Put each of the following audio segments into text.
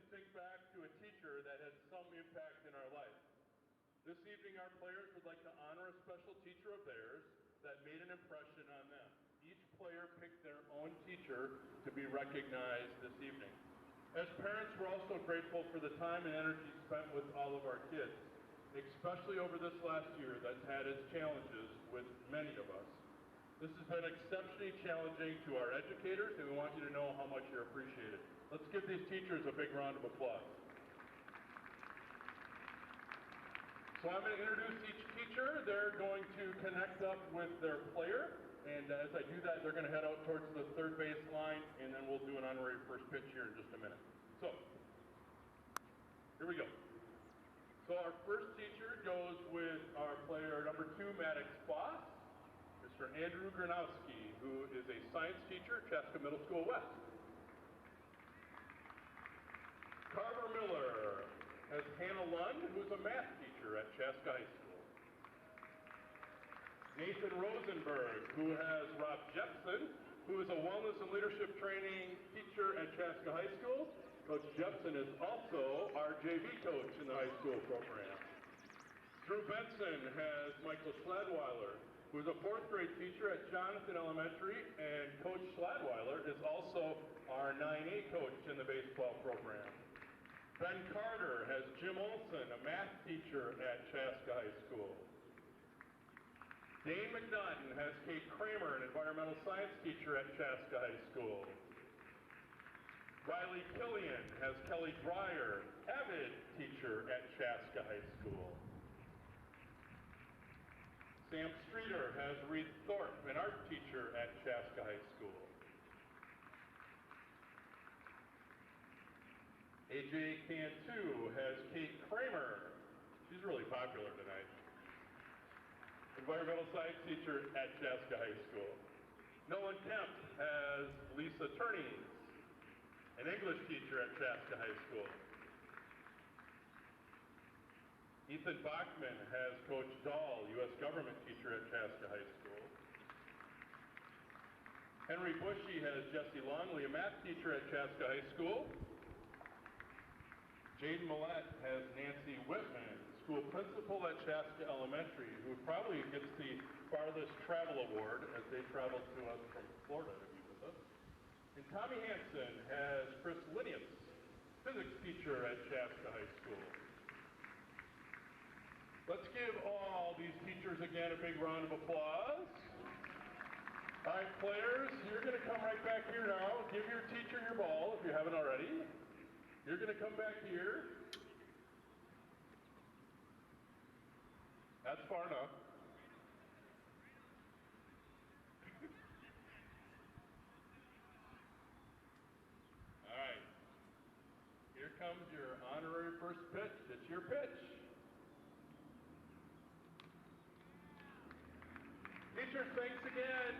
think back to a teacher that had some impact in our life. This evening, our players would like to honor a special teacher of theirs that made an impression on them. Each player picked their own teacher to be recognized this evening. As parents, we're also grateful for the time and energy spent with all of our kids, especially over this last year that's had its challenges with many of us. This has been exceptionally challenging to our educators, and we want you to know how much you're appreciated. Let's give these teachers a big round of applause. So I'm going to introduce each teacher. They're going to connect up with their player, and as I do that, they're going to head out towards the third base line, and then we'll do an honorary first pitch here in just a minute. So, here we go. So our first teacher goes with our player number 2, Maddox Foss, Mr. Andrew Granowski, who is a science teacher at Chaska Middle School West. Carver Miller has Hannah Lund, who's a math teacher at Chaska High School. Nathan Rosenberg, who has Rob Jepson, who is a wellness and leadership training teacher at Chaska High School. Coach Jepson is also our JV coach in the high school program. Drew Benson has Michael Schladweiler, who is a 4th grade teacher at Jonathan Elementary, and Coach Schladweiler is also our 9A coach in the baseball program. Ben Carter has Jim Olson, a math teacher at Chaska High School. Dane McNaughton has Kate Kramer, an environmental science teacher at Chaska High School. Riley Killian has Kelly Dreyer, avid teacher at Chaska High School. Sam Streeter has Reed Thorpe, an art teacher at Chaska High School. AJ Cantu has Kate Kramer. She's really popular tonight. Environmental science teacher at Chaska High School. Nolan Kemp has Lisa Turnings, an English teacher at Chaska High School. Ethan Bachman has Coach Dahl, U.S. government teacher at Chaska High School. Henry Bushy has Jesse Longley, a math teacher at Chaska High School. Jaden Millette has Nancy Whitman, school principal at Chaska Elementary, who probably gets the farthest travel award as they travel to us from Florida to be with us. And Tommy Hansen has Chris Linius, physics teacher at Chaska High School. Let's give all these teachers again a big round of applause. All right, players, you're going to come right back here now. Give your teacher your ball if you haven't already. You're going to come back here. That's far enough. All right. Here comes your honorary first pitch. It's your pitch. Teachers, thanks again.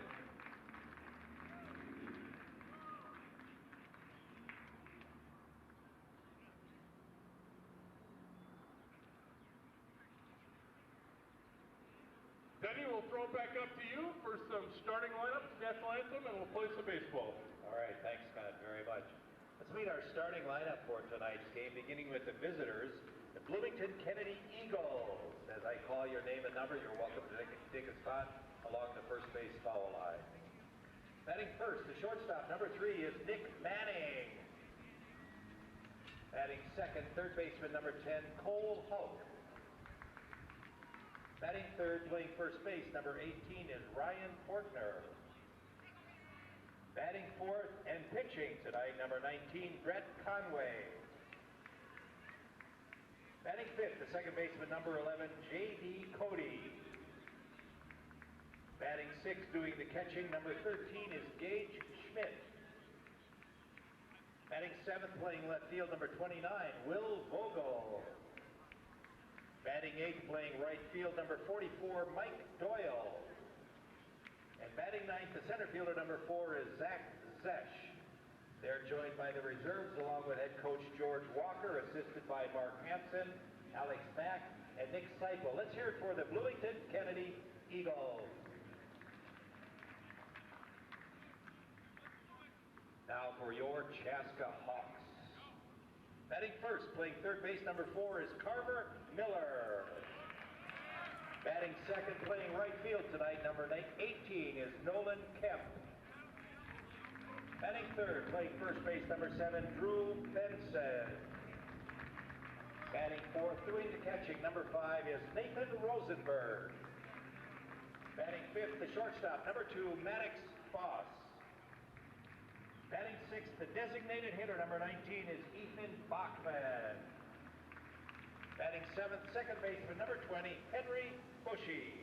Denny, we'll throw it back up to you for some starting lineups, national anthem, and we'll play some baseball. All right, thanks, Scott, very much. Let's meet our starting lineup for tonight's game, beginning with the visitors, the Bloomington Kennedy Eagles. As I call your name and number, you're welcome to take a spot along the first base foul line. Batting first, the shortstop, number 3, is Nick Manning. Batting second, third baseman, number 10, Cole Hoke. Batting third, playing first base, number 18, is Ryan Fortner. Batting fourth and pitching tonight, number 19, Brett Conway. Batting fifth, the second baseman, number 11, J.D. Cody. Batting sixth, doing the catching, number 13, is Gage Schmidt. Batting seventh, playing left field, number 29, Will Vogel. Batting eighth, playing right field, number 44, Mike Doyle. And batting ninth, the center fielder, number 4, is Zach Zesch. They're joined by the reserves along with head coach George Walker, assisted by Mark Hansen, Alex Mack, and Nick Seipel. Let's hear it for the Bloomington Kennedy Eagles. Now for your Chaska Hawks. Batting first, playing third base, number 4 is Carver Miller. Batting second, playing right field tonight, number 18 is Nolan Kemp. Batting third, playing first base, number 7, Drew Benson. Batting fourth, doing the catching, number 5 is Nathan Rosenberg. Batting fifth, the shortstop, number 2, Maddox Foss. Batting sixth, the designated hitter, number 19 is Ethan Bachman. Batting seventh, second baseman, number 20, Henry Bushy.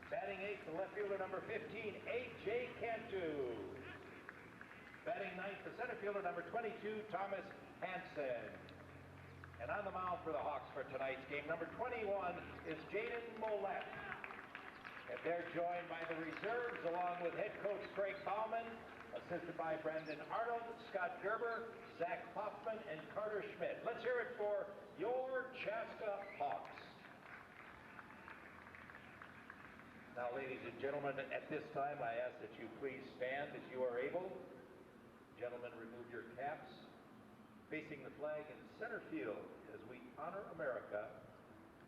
Batting eighth, the left fielder, number 15, A.J. Cantu. Batting ninth, the center fielder, number 22, Thomas Hansen. And on the mound for the Hawks for tonight's game, number 21 is Jaden Mollett. And they're joined by the reserves along with head coach Craig Bauman, assisted by Brendan Arnold, Scott Gerber, Zach Hoffman, and Carter Schmidt. Let's hear it for your Chaska Hawks. Now, ladies and gentlemen, at this time, I ask that you please stand as you are able. Gentlemen, remove your caps. Facing the flag in center field as we honor America,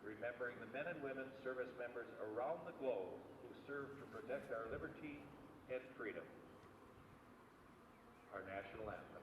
remembering the men and women service members around the globe who serve to protect our liberty and freedom. Our national anthem.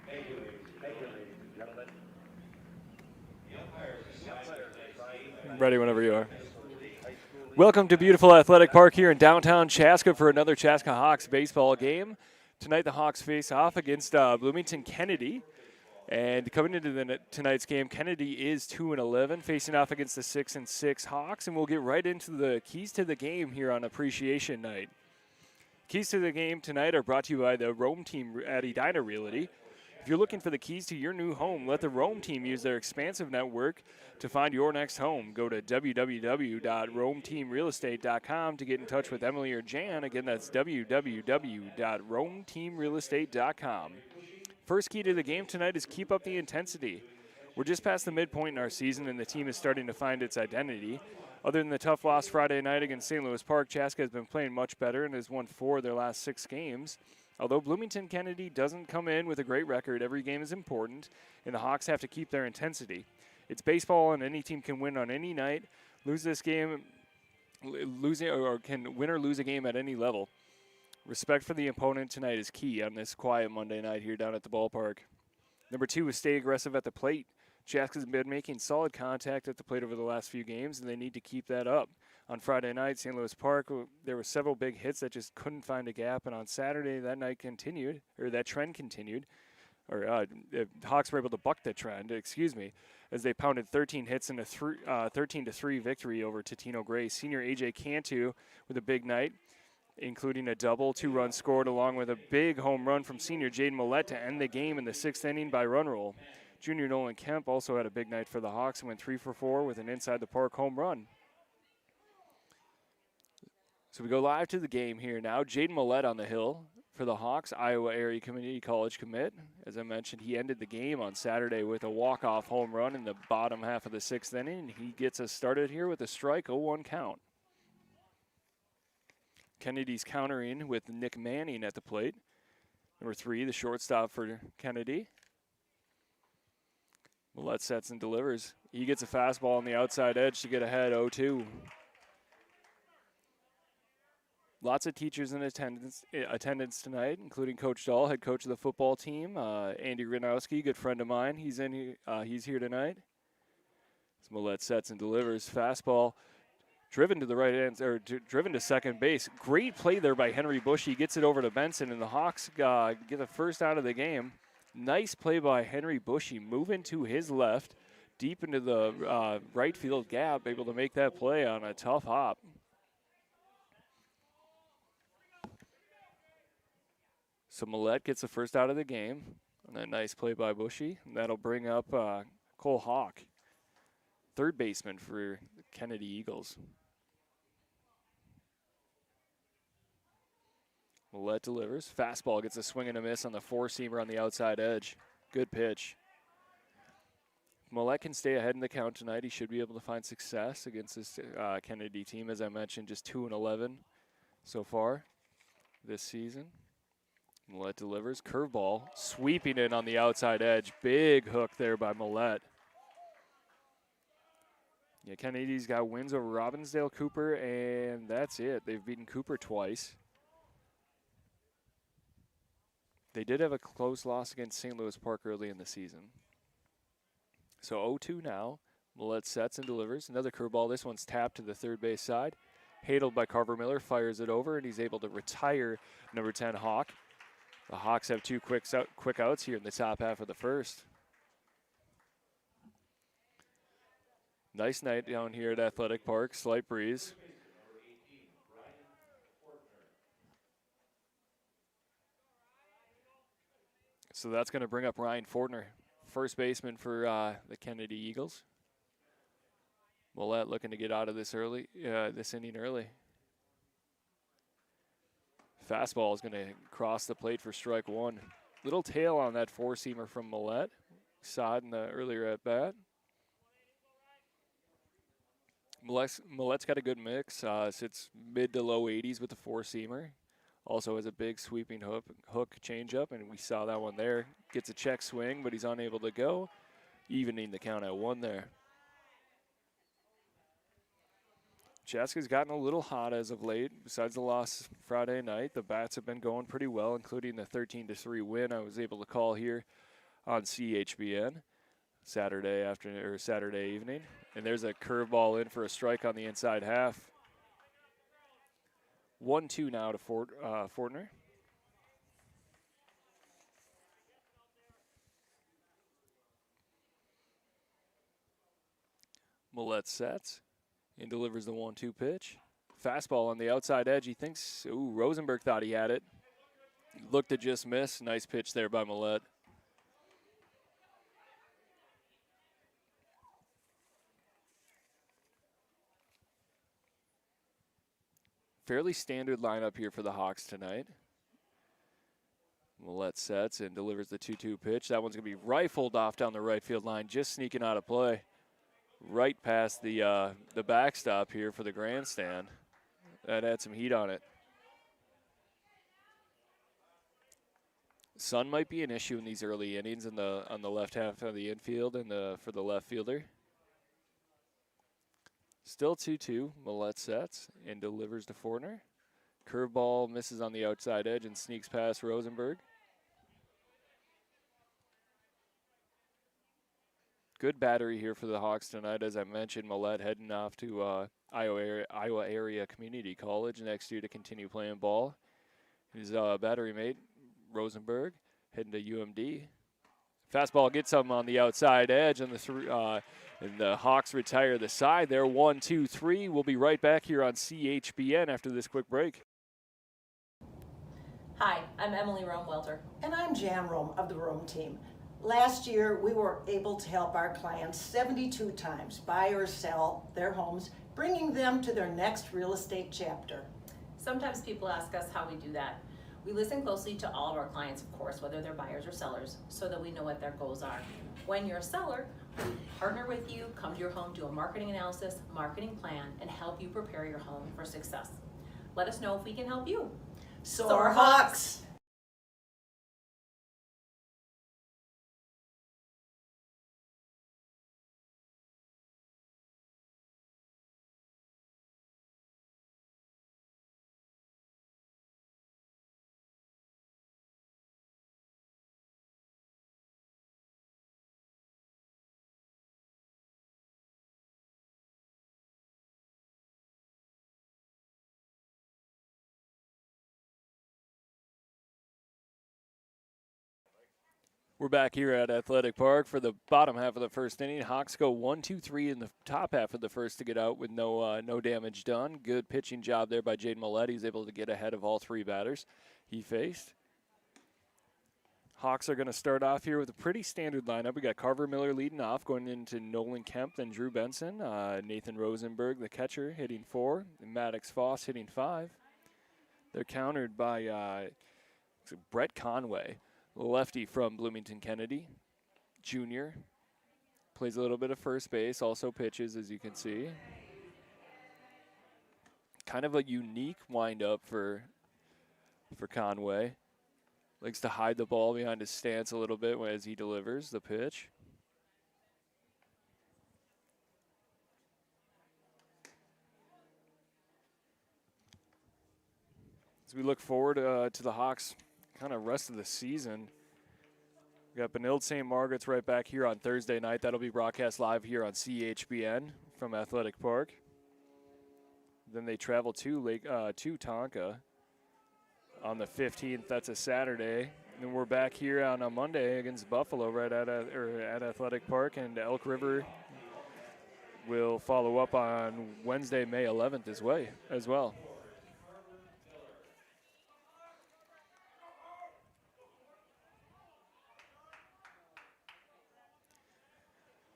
Thank you, ladies and gentlemen. Ready whenever you are. Welcome to beautiful Athletic Park here in downtown Chaska for another Chaska Hawks baseball game. Tonight the Hawks face off against Bloomington Kennedy. And coming into tonight's game, Kennedy is 2-11, facing off against the 6-6 Hawks. And we'll get right into the keys to the game here on Appreciation Night. Keys to the game tonight are brought to you by the Rome team at Edina Realty. If you're looking for the keys to your new home, let the Rome team use their expansive network to find your next home. Go to www.rometeamrealestate.com to get in touch with Emily or Jan. Again, that's www.rometeamrealestate.com. First key to the game tonight is keep up the intensity. We're just past the midpoint in our season, and the team is starting to find its identity. Other than the tough loss Friday night against St. Louis Park, Chaska has been playing much better and has won 4 of their last 6 games. Although Bloomington Kennedy doesn't come in with a great record, every game is important, and the Hawks have to keep their intensity. It's baseball, and any team can win on any night, lose this game, can win or lose a game at any level. Respect for the opponent tonight is key on this quiet Monday night here down at the ballpark. Number 2 is stay aggressive at the plate. Chaska's been making solid contact at the plate over the last few games, and they need to keep that up. On Friday night, St. Louis Park, there were several big hits that just couldn't find a gap, and on Saturday, that trend continued. The Hawks were able to buck the trend, as they pounded 13 hits in a 13-3 victory over Totino Gray. Senior A.J. Cantu with a big night, including a double, 2 runs scored, along with a big home run from senior Jaden Mollett to end the game in the 6th inning by run roll. Junior Nolan Kemp also had a big night for the Hawks and went 3 for 4 with an inside-the-park home run. So we go live to the game here now. Jaden Mollett on the hill for the Hawks, Iowa Area Community College commit. As I mentioned, he ended the game on Saturday with a walk-off home run in the bottom half of the 6th inning. He gets us started here with a strike, 0-1 count. Kennedy's countering with Nick Manning at the plate. Number 3, the shortstop for Kennedy. Millette sets and delivers. He gets a fastball on the outside edge to get ahead, 0-2. Lots of teachers in attendance tonight, including Coach Dahl, head coach of the football team. Andy Gronowski, good friend of mine. He's here tonight. As Millette sets and delivers, fastball driven to the right end, or driven to second base. Great play there by Henry Bush. He gets it over to Benson, and the Hawks get the first out of the game. Nice play by Henry Bushy, moving to his left, deep into the right field gap, able to make that play on a tough hop. So Millette gets the first out of the game, and a nice play by Bushy. And that'll bring up Cole Hawk, third baseman for the Kennedy Eagles. Millette delivers. Fastball gets a swing and a miss on the four-seamer on the outside edge. Good pitch. Millette can stay ahead in the count tonight. He should be able to find success against this Kennedy team. As I mentioned, just 2-11 so far this season. Millette delivers. Curveball sweeping in on the outside edge. Big hook there by Millette. Yeah, Kennedy's got wins over Robbinsdale, Cooper, and that's it. They've beaten Cooper twice. They did have a close loss against St. Louis Park early in the season. So 0-2 now. Millette sets and delivers. Another curveball. This one's tapped to the third base side. Hadled by Carver Miller, fires it over, and he's able to retire number 10 Hawk. The Hawks have two quick outs here in the top half of the first. Nice night down here at Athletic Park. Slight breeze. So that's going to bring up Ryan Fortner, first baseman for the Kennedy Eagles. Millette looking to get out of this inning early. Fastball is going to cross the plate for strike one. Little tail on that four-seamer from Millette. Saw it in the earlier at bat. Millette's got a good mix. Sits mid to low 80s with the four-seamer. Also has a big sweeping hook changeup, and we saw that one there. Gets a check swing, but he's unable to go. Evening the count at 1 there. Chaska's gotten a little hot as of late. Besides the loss Friday night, the bats have been going pretty well, including the 13-3 win I was able to call here on CHBN Saturday evening. And there's a curveball in for a strike on the inside half. 1-2 now to Fortner. Millette sets and delivers the 1-2 pitch. Fastball on the outside edge. He thinks, Rosenberg thought he had it. Looked to just miss. Nice pitch there by Millette. Fairly standard lineup here for the Hawks tonight. Millette sets and delivers the 2-2 pitch. That one's going to be rifled off down the right field line, just sneaking out of play. Right past the backstop here for the grandstand. That had some heat on it. Sun might be an issue in these early innings on the left half of the infield and for the left fielder. Still 2-2. Millette sets and delivers to Fortner. Curveball misses on the outside edge and sneaks past Rosenberg. Good battery here for the Hawks tonight. As I mentioned, Millette heading off to Iowa Area Community College next year to continue playing ball. His battery mate, Rosenberg, heading to UMD. Fastball gets him on the outside edge, and the Hawks retire the side there. 1-2-3. We'll be right back here on CHBN after this quick break. Hi, I'm Emily Rome-Welter. And I'm Jan Rome of the Rome team. Last year, we were able to help our clients 72 times buy or sell their homes, bringing them to their next real estate chapter. Sometimes people ask us how we do that. We listen closely to all of our clients, of course, whether they're buyers or sellers, so that we know what their goals are. When you're a seller, we partner with you, come to your home, do a marketing analysis, marketing plan, and help you prepare your home for success. Let us know if we can help you. Soar Hawks! We're back here at Athletic Park for the bottom half of the first inning. Hawks go 1-2-3 in the top half of the first to get out with no damage done. Good pitching job there by Jaden Millette. He's able to get ahead of all three batters he faced. Hawks are going to start off here with a pretty standard lineup. We got Carver Miller leading off, going into Nolan Kemp, then Drew Benson, Nathan Rosenberg, the catcher, hitting 4, and Maddox Foss hitting 5. They're countered by Brett Conway, lefty from Bloomington Kennedy, junior. Plays a little bit of first base, also pitches, as you can see. Kind of a unique windup for Conway. Likes to hide the ball behind his stance a little bit as he delivers the pitch. As we look forward to the Hawks kind of rest of the season, we got Benilde St. Margaret's right back here on Thursday night. That'll be broadcast live here on CHBN from Athletic Park. Then they travel to Tonka on the 15th. That's a Saturday. And we're back here on a Monday against Buffalo right at Athletic Park, and Elk River will follow up on Wednesday, May 11th as well.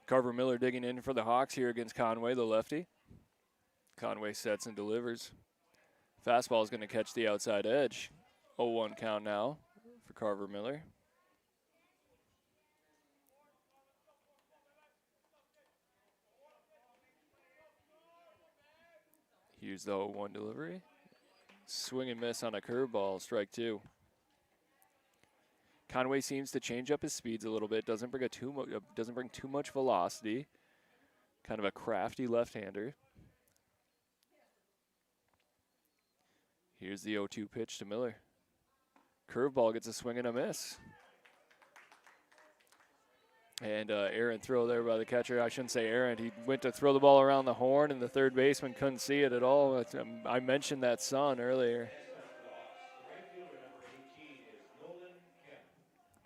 Carver Miller digging in for the Hawks here against Conway, the lefty. Conway sets and delivers. Fastball is going to catch the outside edge. 0-1 count now for Carver Miller. Here's the 0-1 delivery. Swing and miss on a curveball, strike 2. Conway seems to change up his speeds a little bit. Doesn't bring too much velocity. Kind of a crafty left-hander. Here's the 0-2 pitch to Miller. Curveball gets a swing and a miss. And errant throw there by the catcher. I shouldn't say errant. He went to throw the ball around the horn, and the third baseman couldn't see it at all. I mentioned that sun earlier.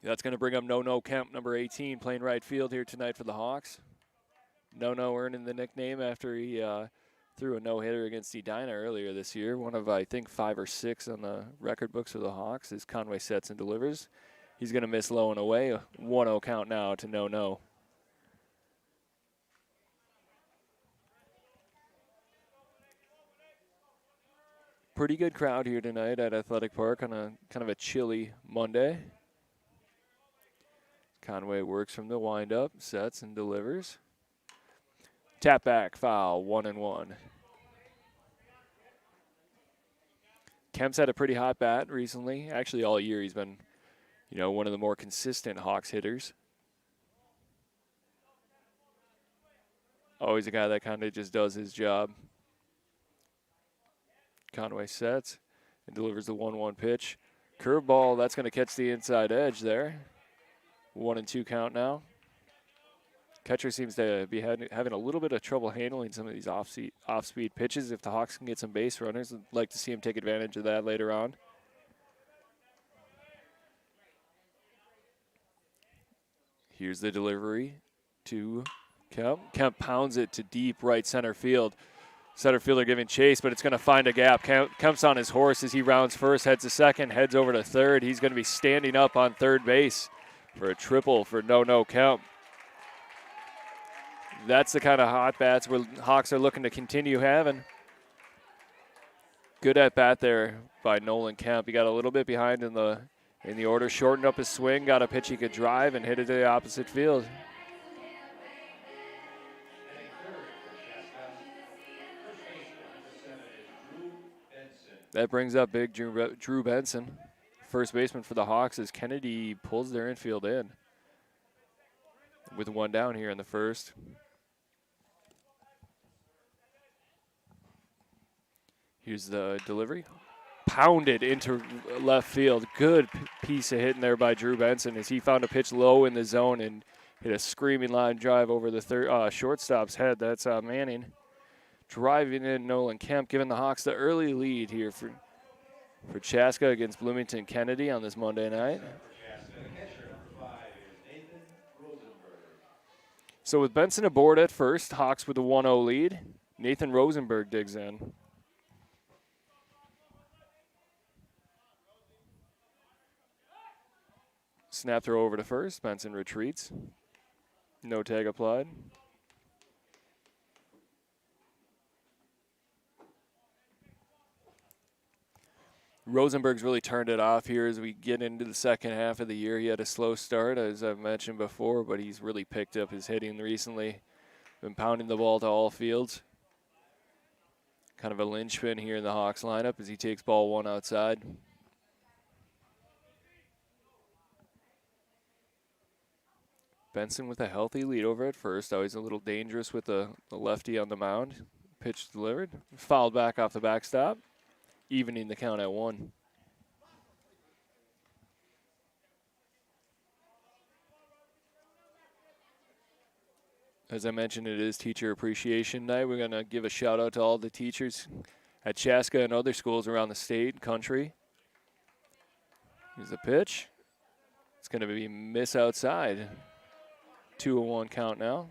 That's going to bring up No Kemp, number 18, playing right field here tonight for the Hawks. No earning the nickname after he threw a no-hitter against Edina earlier this year. One of, I think, 5 or 6 on the record books of the Hawks as Conway sets and delivers. He's going to miss low and away. A 1-0 count now to No. Pretty good crowd here tonight at Athletic Park on a kind of a chilly Monday. Conway works from the windup, sets and delivers. Tap back, foul, 1-1. Kemp's had a pretty hot bat recently. Actually, all year he's been, one of the more consistent Hawks hitters. Always a guy that kind of just does his job. Conway sets and delivers the 1-1 pitch. Curveball, that's going to catch the inside edge there. 1-2 count now. Catcher seems to be having a little bit of trouble handling some of these off-speed pitches. If the Hawks can get some base runners, I'd like to see him take advantage of that later on. Here's the delivery to Kemp. Kemp pounds it to deep right center field. Center fielder giving chase, but it's going to find a gap. Kemp's on his horse as he rounds first, heads to second, heads over to third. He's going to be standing up on third base for a triple for No Kemp. That's the kind of hot bats where Hawks are looking to continue having. Good at bat there by Nolan Kemp. He got a little bit behind in the order, shortened up his swing, got a pitch he could drive, and hit it to the opposite field. That brings up big Drew Benson, first baseman for the Hawks, as Kennedy pulls their infield in with one down here in the first. Here's the delivery. Pounded into left field. Good piece of hitting there by Drew Benson as he found a pitch low in the zone and hit a screaming line drive over the shortstop's head. That's Manning. Driving in Nolan Kemp, giving the Hawks the early lead here for Chaska against Bloomington Kennedy on this Monday night. So with Benson aboard at first, Hawks with a 1-0 lead. Nathan Rosenberg digs in. Snap throw over to first. Benson retreats. No tag applied. Rosenberg's really turned it off here as we get into the second half of the year. He had a slow start, as I've mentioned before, but he's really picked up his hitting recently. Been pounding the ball to all fields. Kind of a linchpin here in the Hawks lineup as he takes ball one outside. Benson with a healthy lead over at first. Always a little dangerous with the lefty on the mound. Pitch delivered. Fouled back off the backstop. Evening the count at 1. As I mentioned, it is Teacher Appreciation Night. We're going to give a shout out to all the teachers at Chaska and other schools around the state and country. Here's the pitch. It's going to be miss outside. 2-1 count now.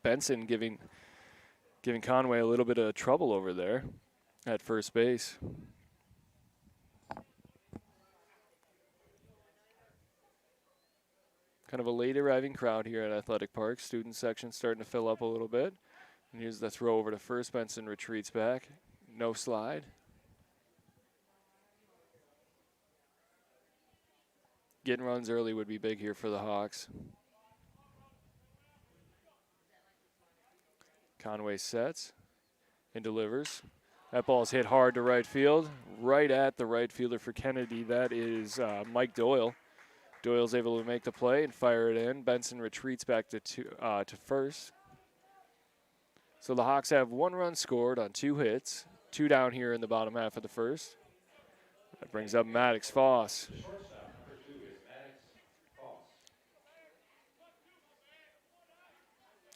Benson giving Conway a little bit of trouble over there at first base. Kind of a late arriving crowd here at Athletic Park. Student section starting to fill up a little bit. And here's the throw over to first. Benson retreats back. No slide. Getting runs early would be big here for the Hawks. Conway sets and delivers. That ball's hit hard to right field, right at the right fielder for Kennedy. That is Mike Doyle. Doyle's able to make the play and fire it in. Benson retreats back to first. So the Hawks have 1 run scored on 2 hits, 2 down here in the bottom half of the first. That brings up Maddox Foss.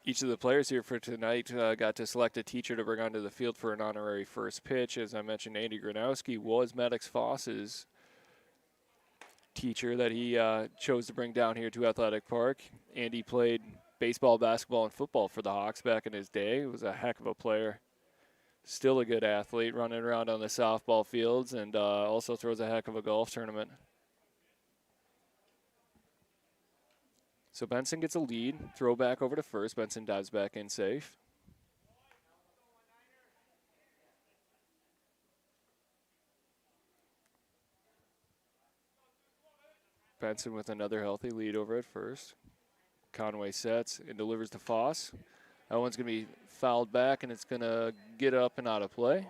Each of the players here for tonight got to select a teacher to bring onto the field for an honorary first pitch. As I mentioned, Andy Gronowski was Maddox Foss's teacher that he chose to bring down here to Athletic Park. Andy played baseball, basketball, and football for the Hawks back in his day. He was a heck of a player. Still a good athlete, running around on the softball fields, and also throws a heck of a golf tournament. So Benson gets a lead. Throw back over to first. Benson dives back in safe. Benson with another healthy lead over at first. Conway sets and delivers to Foss. That one's going to be fouled back, and it's going to get up and out of play.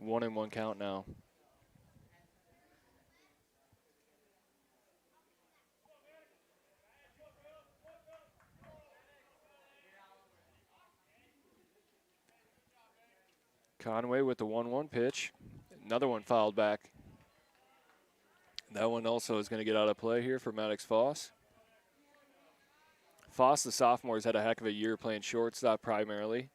1-1 count now. Conway with the 1-1 pitch. Another one fouled back. That one also is going to get out of play here for Maddox Foss. Foss, the sophomore, has had a heck of a year playing shortstop primarily.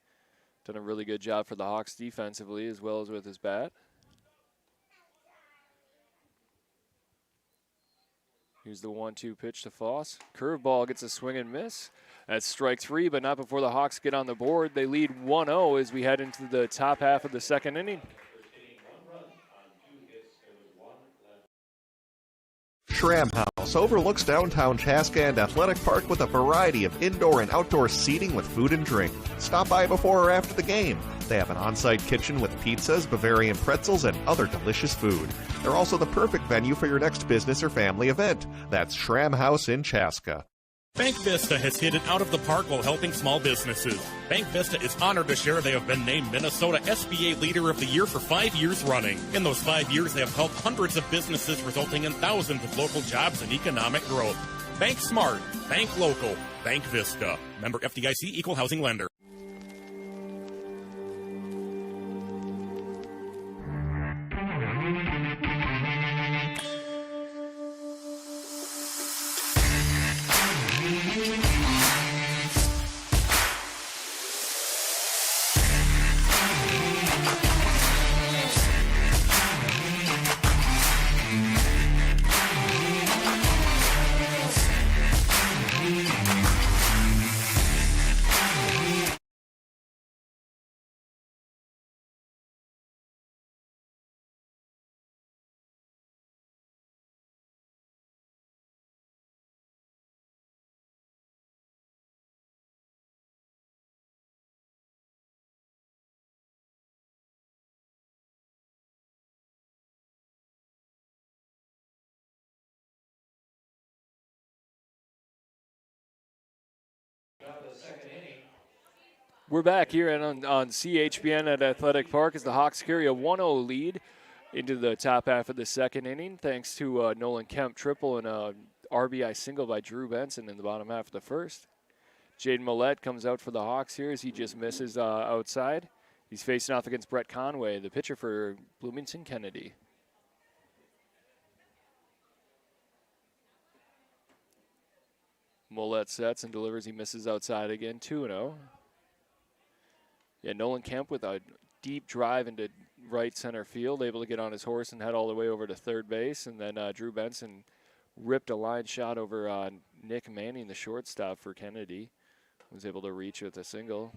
Done a really good job for the Hawks defensively as well as with his bat. Here's the 1-2 pitch to Foss. Curveball gets a swing and miss. That's strike 3, but not before the Hawks get on the board. They lead 1-0 as we head into the top half of the second inning. Schramm House. Also overlooks downtown Chaska and Athletic Park with a variety of indoor and outdoor seating with food and drink. Stop by before or after the game. They have an on-site kitchen with pizzas, Bavarian pretzels, and other delicious food. They're also the perfect venue for your next business or family event. That's Schramm House in Chaska. Bank Vista has hit it out of the park while helping small businesses. Bank Vista is honored to share they have been named Minnesota SBA Leader of the Year for 5 years running. In those 5 years, they have helped hundreds of businesses, resulting in thousands of local jobs and economic growth. Bank smart, bank local, Bank Vista. Member FDIC, Equal Housing Lender. We're back here on CHBN at Athletic Park as the Hawks carry a 1-0 lead into the top half of the second inning, thanks to Nolan Kemp triple and a RBI single by Drew Benson in the bottom half of the first. Jaden Millette comes out for the Hawks here as he just misses outside. He's facing off against Brett Conway, the pitcher for Bloomington Kennedy. Millette sets and delivers. He misses outside again, 2-0. Yeah, Nolan Kemp with a deep drive into right center field, able to get on his horse and head all the way over to third base. And then Drew Benson ripped a line shot over Nick Manning, the shortstop for Kennedy. Was able to reach with a single.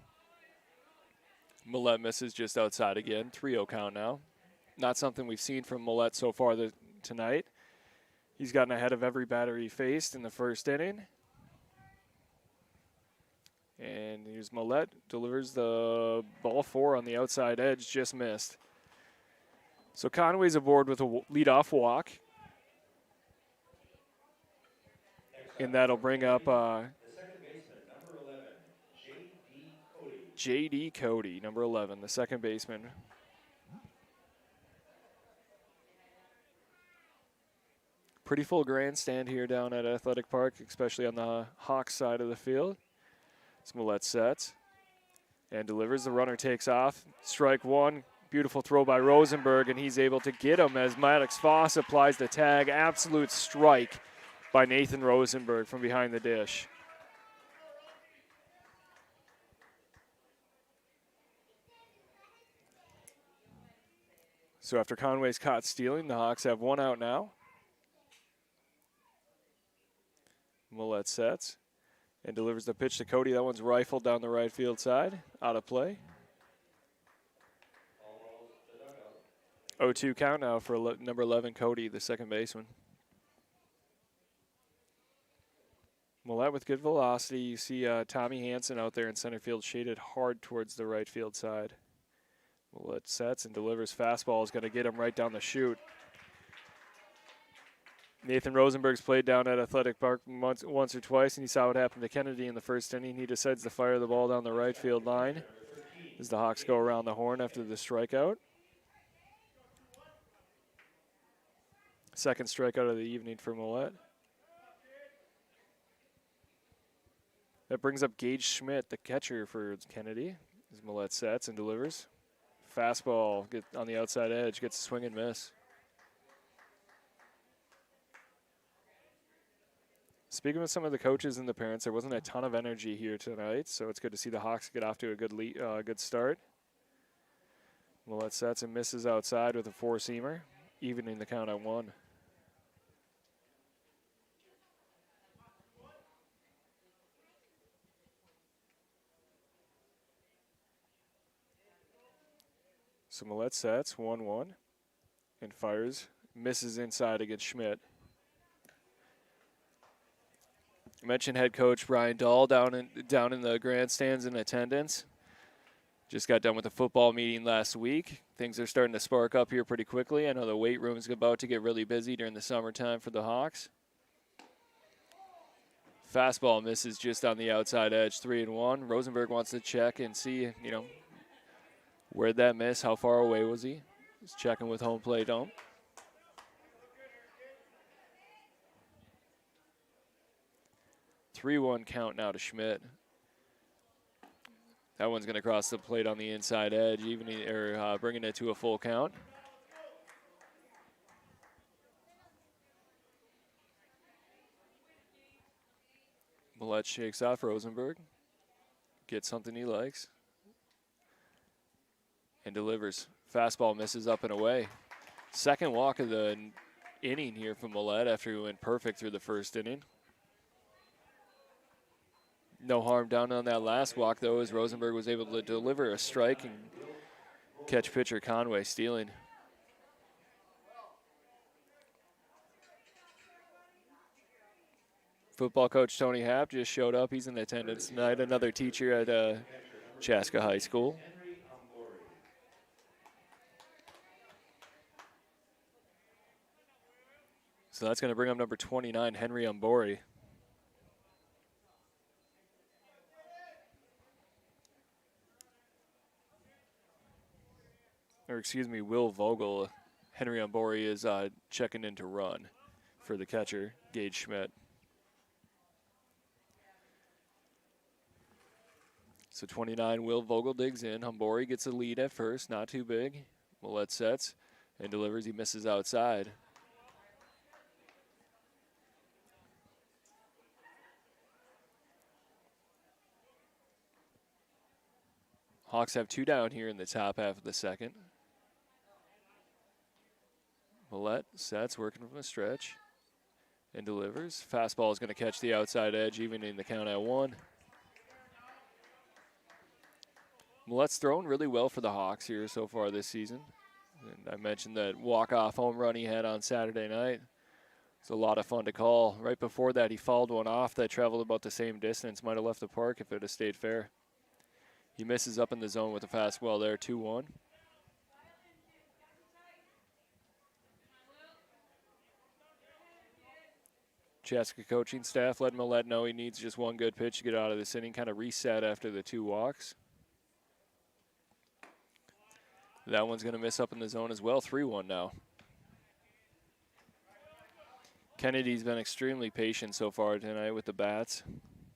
Millette misses just outside again, 3-0 count now. Not something we've seen from Millette so far tonight. He's gotten ahead of every batter he faced in the first inning. And here's Millette, delivers the ball 4 on the outside edge, just missed. So Conway's aboard with a leadoff walk. And that'll bring up J.D. Cody, number 11, the second baseman. Pretty full grandstand here down at Athletic Park, especially on the Hawks side of the field. Millette sets and delivers. The runner takes off. Strike one. Beautiful throw by Rosenberg, and he's able to get him as Maddox Foss applies the tag. Absolute strike by Nathan Rosenberg from behind the dish. So after Conway's caught stealing, the Hawks have one out now. Millette sets and delivers the pitch to Cody. That one's rifled down the right field side, out of play. 0-2 count now for number 11, Cody, the second baseman. Millette with good velocity. You see Tommy Hansen out there in center field, shaded hard towards the right field side. Millette sets and delivers. Fastball is going to get him right down the chute. Nathan Rosenberg's played down at Athletic Park once or twice, and he saw what happened to Kennedy in the first inning. He decides to fire the ball down the right field line as the Hawks go around the horn after the strikeout. Second strikeout of the evening for Millette. That brings up Gage Schmidt, the catcher for Kennedy, as Millette sets and delivers. Fastball on the outside edge, gets a swing and miss. Speaking with some of the coaches and the parents, there wasn't a ton of energy here tonight, so it's good to see the Hawks get off to a good start. Millette sets and misses outside with a four-seamer, evening the count at 1. So Millette sets 1-1 and fires, misses inside against Schmidt. I mentioned head coach Brian Dahl down in the grandstands in attendance. Just got done with a football meeting last week. Things are starting to spark up here pretty quickly. I know the weight room's about to get really busy during the summertime for the Hawks. Fastball misses just on the outside edge, 3-1. Rosenberg wants to check and see, where'd that miss? How far away was he? He's checking with home plate ump. Three-one count now to Schmidt. That one's going to cross the plate on the inside edge, bringing it to a full count. Millette shakes off Rosenberg. Gets something he likes. And delivers. Fastball misses up and away. Second walk of the inning here from Millette after he went perfect through the first inning. No harm done on that last walk, though, as Rosenberg was able to deliver a strike and catch pitcher Conway stealing. Football coach Tony Happ just showed up. He's in attendance tonight, another teacher at Chaska High School. So that's going to bring up number 29, Henry Umbori. Or excuse me, Will Vogel. Henry Umbori is checking in to run for the catcher, Gage Schmidt. So 29, Will Vogel digs in. Umbori gets a lead at first, not too big. Millette sets and delivers. He misses outside. Hawks have two down here in the top half of the second. Millette sets, working from the stretch, and delivers. Fastball is going to catch the outside edge, evening the count at 1. Millette's thrown really well for the Hawks here so far this season. And I mentioned that walk-off home run he had on Saturday night. It's a lot of fun to call. Right before that, he fouled one off that traveled about the same distance. Might have left the park if it had stayed fair. He misses up in the zone with a fastball there, 2-1. Chaska coaching staff letting Millette know he needs just one good pitch to get out of this inning, kind of reset after the 2 walks. That one's going to miss up in the zone as well, 3-1 now. Kennedy's been extremely patient so far tonight with the bats.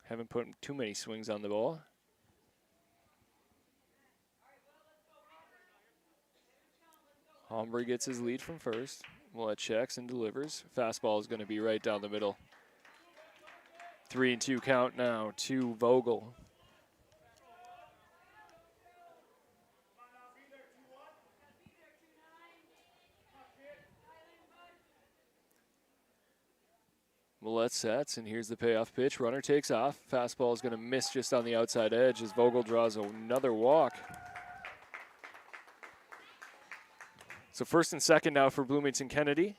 Haven't put too many swings on the ball. Hombre gets his lead from first. Millette checks and delivers. Fastball is going to be right down the middle. 3-2 count now to Vogel. Millette sets, and here's the payoff pitch. Runner takes off. Fastball is going to miss just on the outside edge as Vogel draws another walk. So first and second now for Bloomington Kennedy.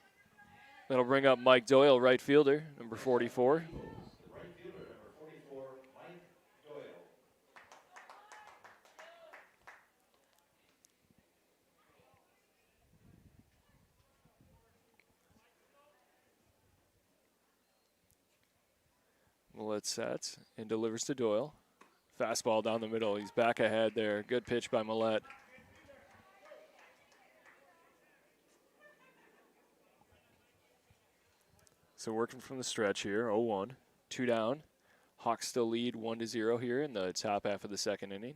That'll bring up Mike Doyle, right fielder, number 44. Right fielder, number 44, Mike Doyle. Millette sets and delivers to Doyle. Fastball down the middle. He's back ahead there. Good pitch by Millette. So working from the stretch here, 0-1, 2 down. Hawks still lead 1-0 here in the top half of the second inning.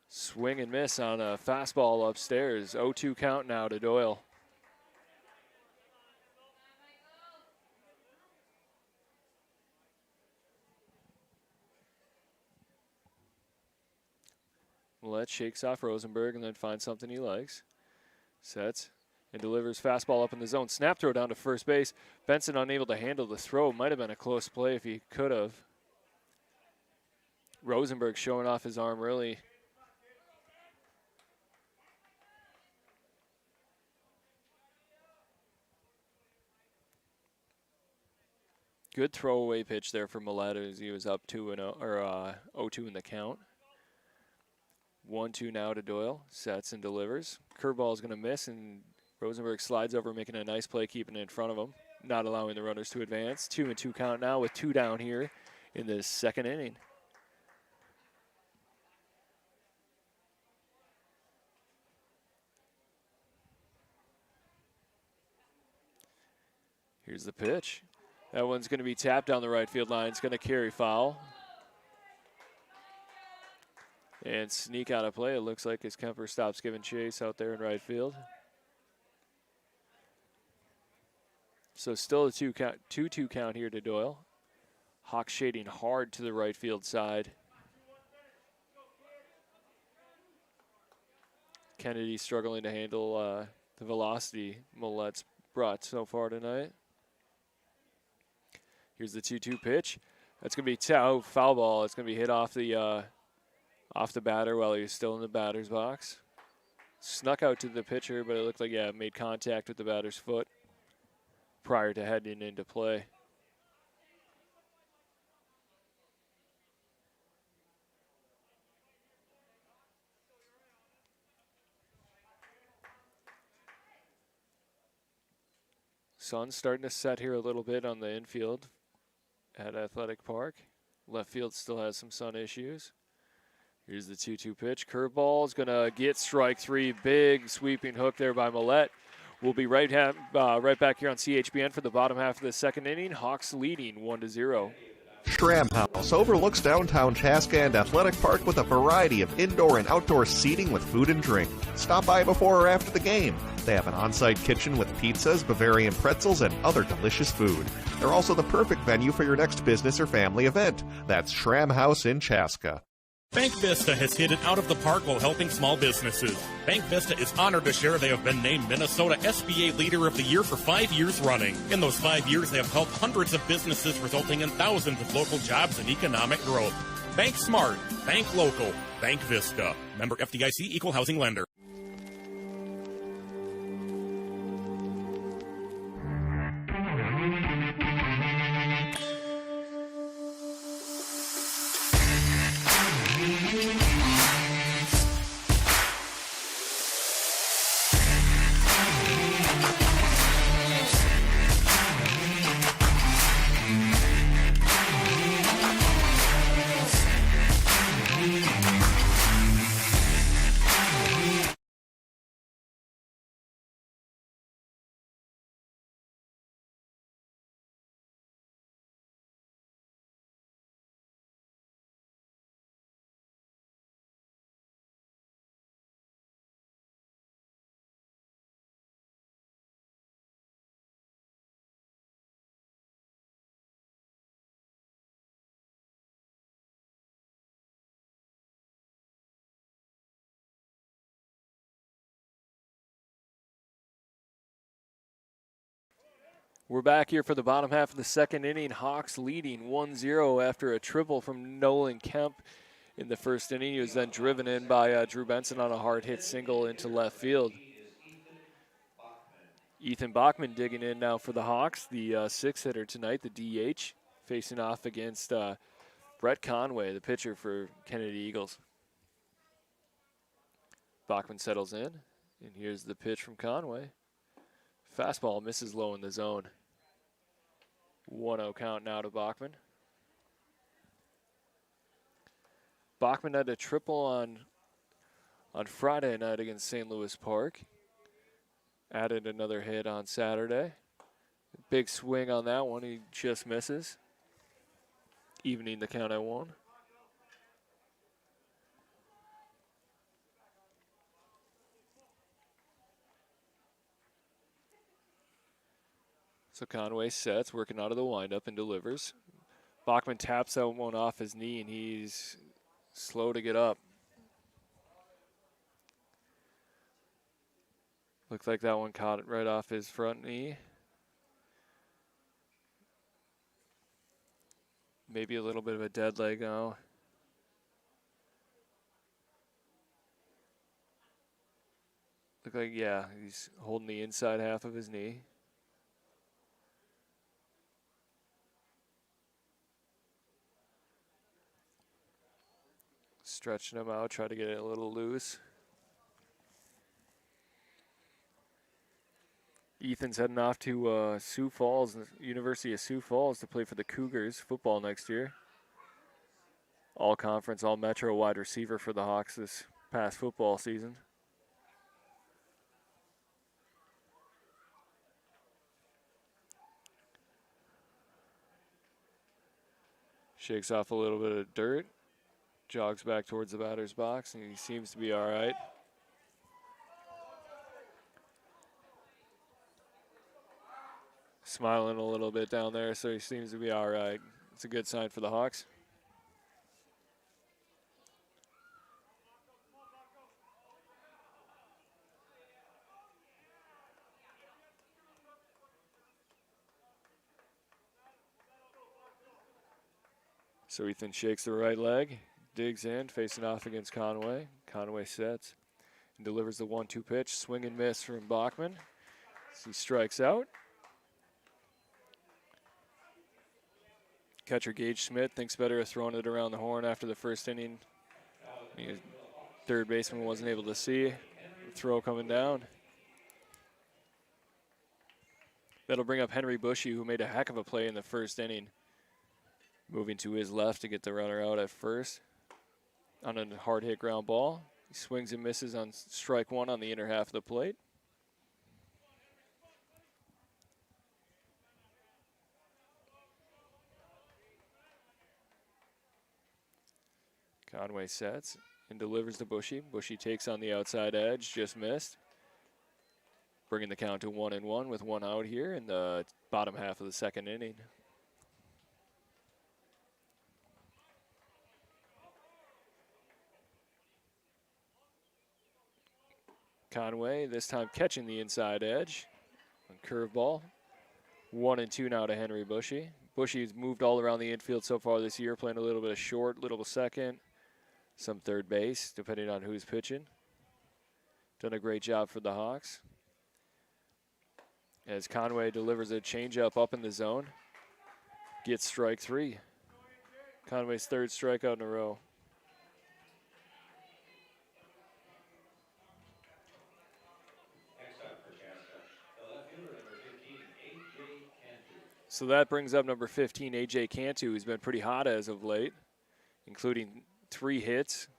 Swing and miss on a fastball upstairs. 0-2 count now to Doyle. Millette shakes off Rosenberg and then finds something he likes. Sets and delivers. Fastball up in the zone. Snap throw down to first base. Benson unable to handle the throw. Might have been a close play if he could have. Rosenberg showing off his arm really. Good throwaway pitch there for Millette as he was up 0-2 in the count. 1-2 now to Doyle. Sets and delivers. Curveball is going to miss, and Rosenberg slides over, making a nice play, keeping it in front of him, not allowing the runners to advance. 2-2 count now with 2 down here in the second inning. Here's the pitch. That one's going to be tapped down the right field line. It's going to carry foul. And sneak out of play. It looks like as Kemper stops giving chase out there in right field. So still a 2-2 count here to Doyle. Hawk shading hard to the right field side. Kennedy struggling to handle the velocity Millette's brought so far tonight. Here's the 2-2 pitch. That's going to be foul ball. It's going to be hit off the batter while he was still in the batter's box. Snuck out to the pitcher, but it looked like, it made contact with the batter's foot prior to heading into play. Sun's starting to set here a little bit on the infield at Athletic Park. Left field still has some sun issues. Here's the 2-2 pitch. Curveball is going to get strike 3. Big sweeping hook there by Millette. We'll be right back here on CHBN for the bottom half of the second inning. Hawks leading 1-0. Schramm House overlooks downtown Chaska and Athletic Park with a variety of indoor and outdoor seating with food and drink. Stop by before or after the game. They have an on-site kitchen with pizzas, Bavarian pretzels, and other delicious food. They're also the perfect venue for your next business or family event. That's Schramm House in Chaska. Bank Vista has hit it out of the park while helping small businesses. Bank Vista is honored to share they have been named Minnesota SBA Leader of the Year for 5 years running. In those 5 years, they have helped hundreds of businesses, resulting in thousands of local jobs and economic growth. Bank smart, bank local, Bank Vista. Member FDIC, Equal Housing Lender. We're back here for the bottom half of the second inning. Hawks leading 1-0 after a triple from Nolan Kemp in the first inning. He was then driven in by Drew Benson on a hard hit single into left field. Ethan Bachman digging in now for the Hawks, the sixth hitter tonight, the DH, facing off against Brett Conway, the pitcher for Kennedy Eagles. Bachman settles in, and here's the pitch from Conway. Fastball misses low in the zone. 1-0 count now to Bachman. Bachman had a triple on Friday night against St. Louis Park. Added another hit on Saturday. Big swing on that one. He just misses. Evening the count at 1. So Conway sets, working out of the windup and delivers. Bachman taps that one off his knee, and he's slow to get up. Looks like that one caught it right off his front knee. Maybe a little bit of a dead leg now. Look like, he's holding the inside half of his knee. Stretching him out, try to get it a little loose. Ethan's heading off to Sioux Falls, University of Sioux Falls, to play for the Cougars football next year. All conference, all metro wide receiver for the Hawks this past football season. Shakes off a little bit of dirt, jogs back towards the batter's box, and he seems to be all right. Smiling a little bit down there, so he seems to be all right. It's a good sign for the Hawks. So Ethan shakes the right leg, digs in, facing off against Conway. Conway sets and delivers the 1-2 pitch. Swing and miss from Bachman as he strikes out. Catcher Gage Schmidt thinks better of throwing it around the horn after the first inning. Third baseman wasn't able to see the throw coming down. That'll bring up Henry Bushy, who made a heck of a play in the first inning. Moving to his left to get the runner out at first on a hard hit ground ball. He swings and misses on strike one on the inner half of the plate. Conway sets and delivers to Bushy. Bushy takes on the outside edge, just missed. Bringing the count to 1-1 with one out here in the bottom half of the second inning. Conway this time catching the inside edge on curveball. 1-2 now to Henry Bushy. Bushy's moved all around the infield so far this year, playing a little bit of short, little second, some third base, depending on who's pitching. Done a great job for the Hawks. As Conway delivers a changeup up in the zone, gets strike three. Conway's third strikeout in a row. So that brings up number 15, A.J. Cantu, who's been pretty hot as of late, including 3 hits.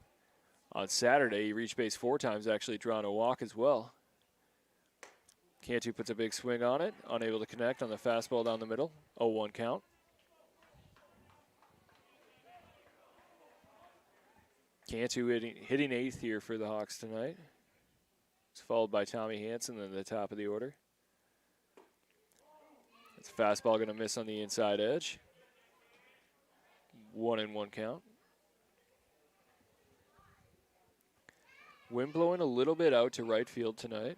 On Saturday, he reached base 4 times, actually drawing a walk as well. Cantu puts a big swing on it, unable to connect on the fastball down the middle. 0-1 count. Cantu hitting 8th here for the Hawks tonight. It's followed by Tommy Hansen at the top of the order. It's a fastball going to miss on the inside edge. 1-1 count. Wind blowing a little bit out to right field tonight.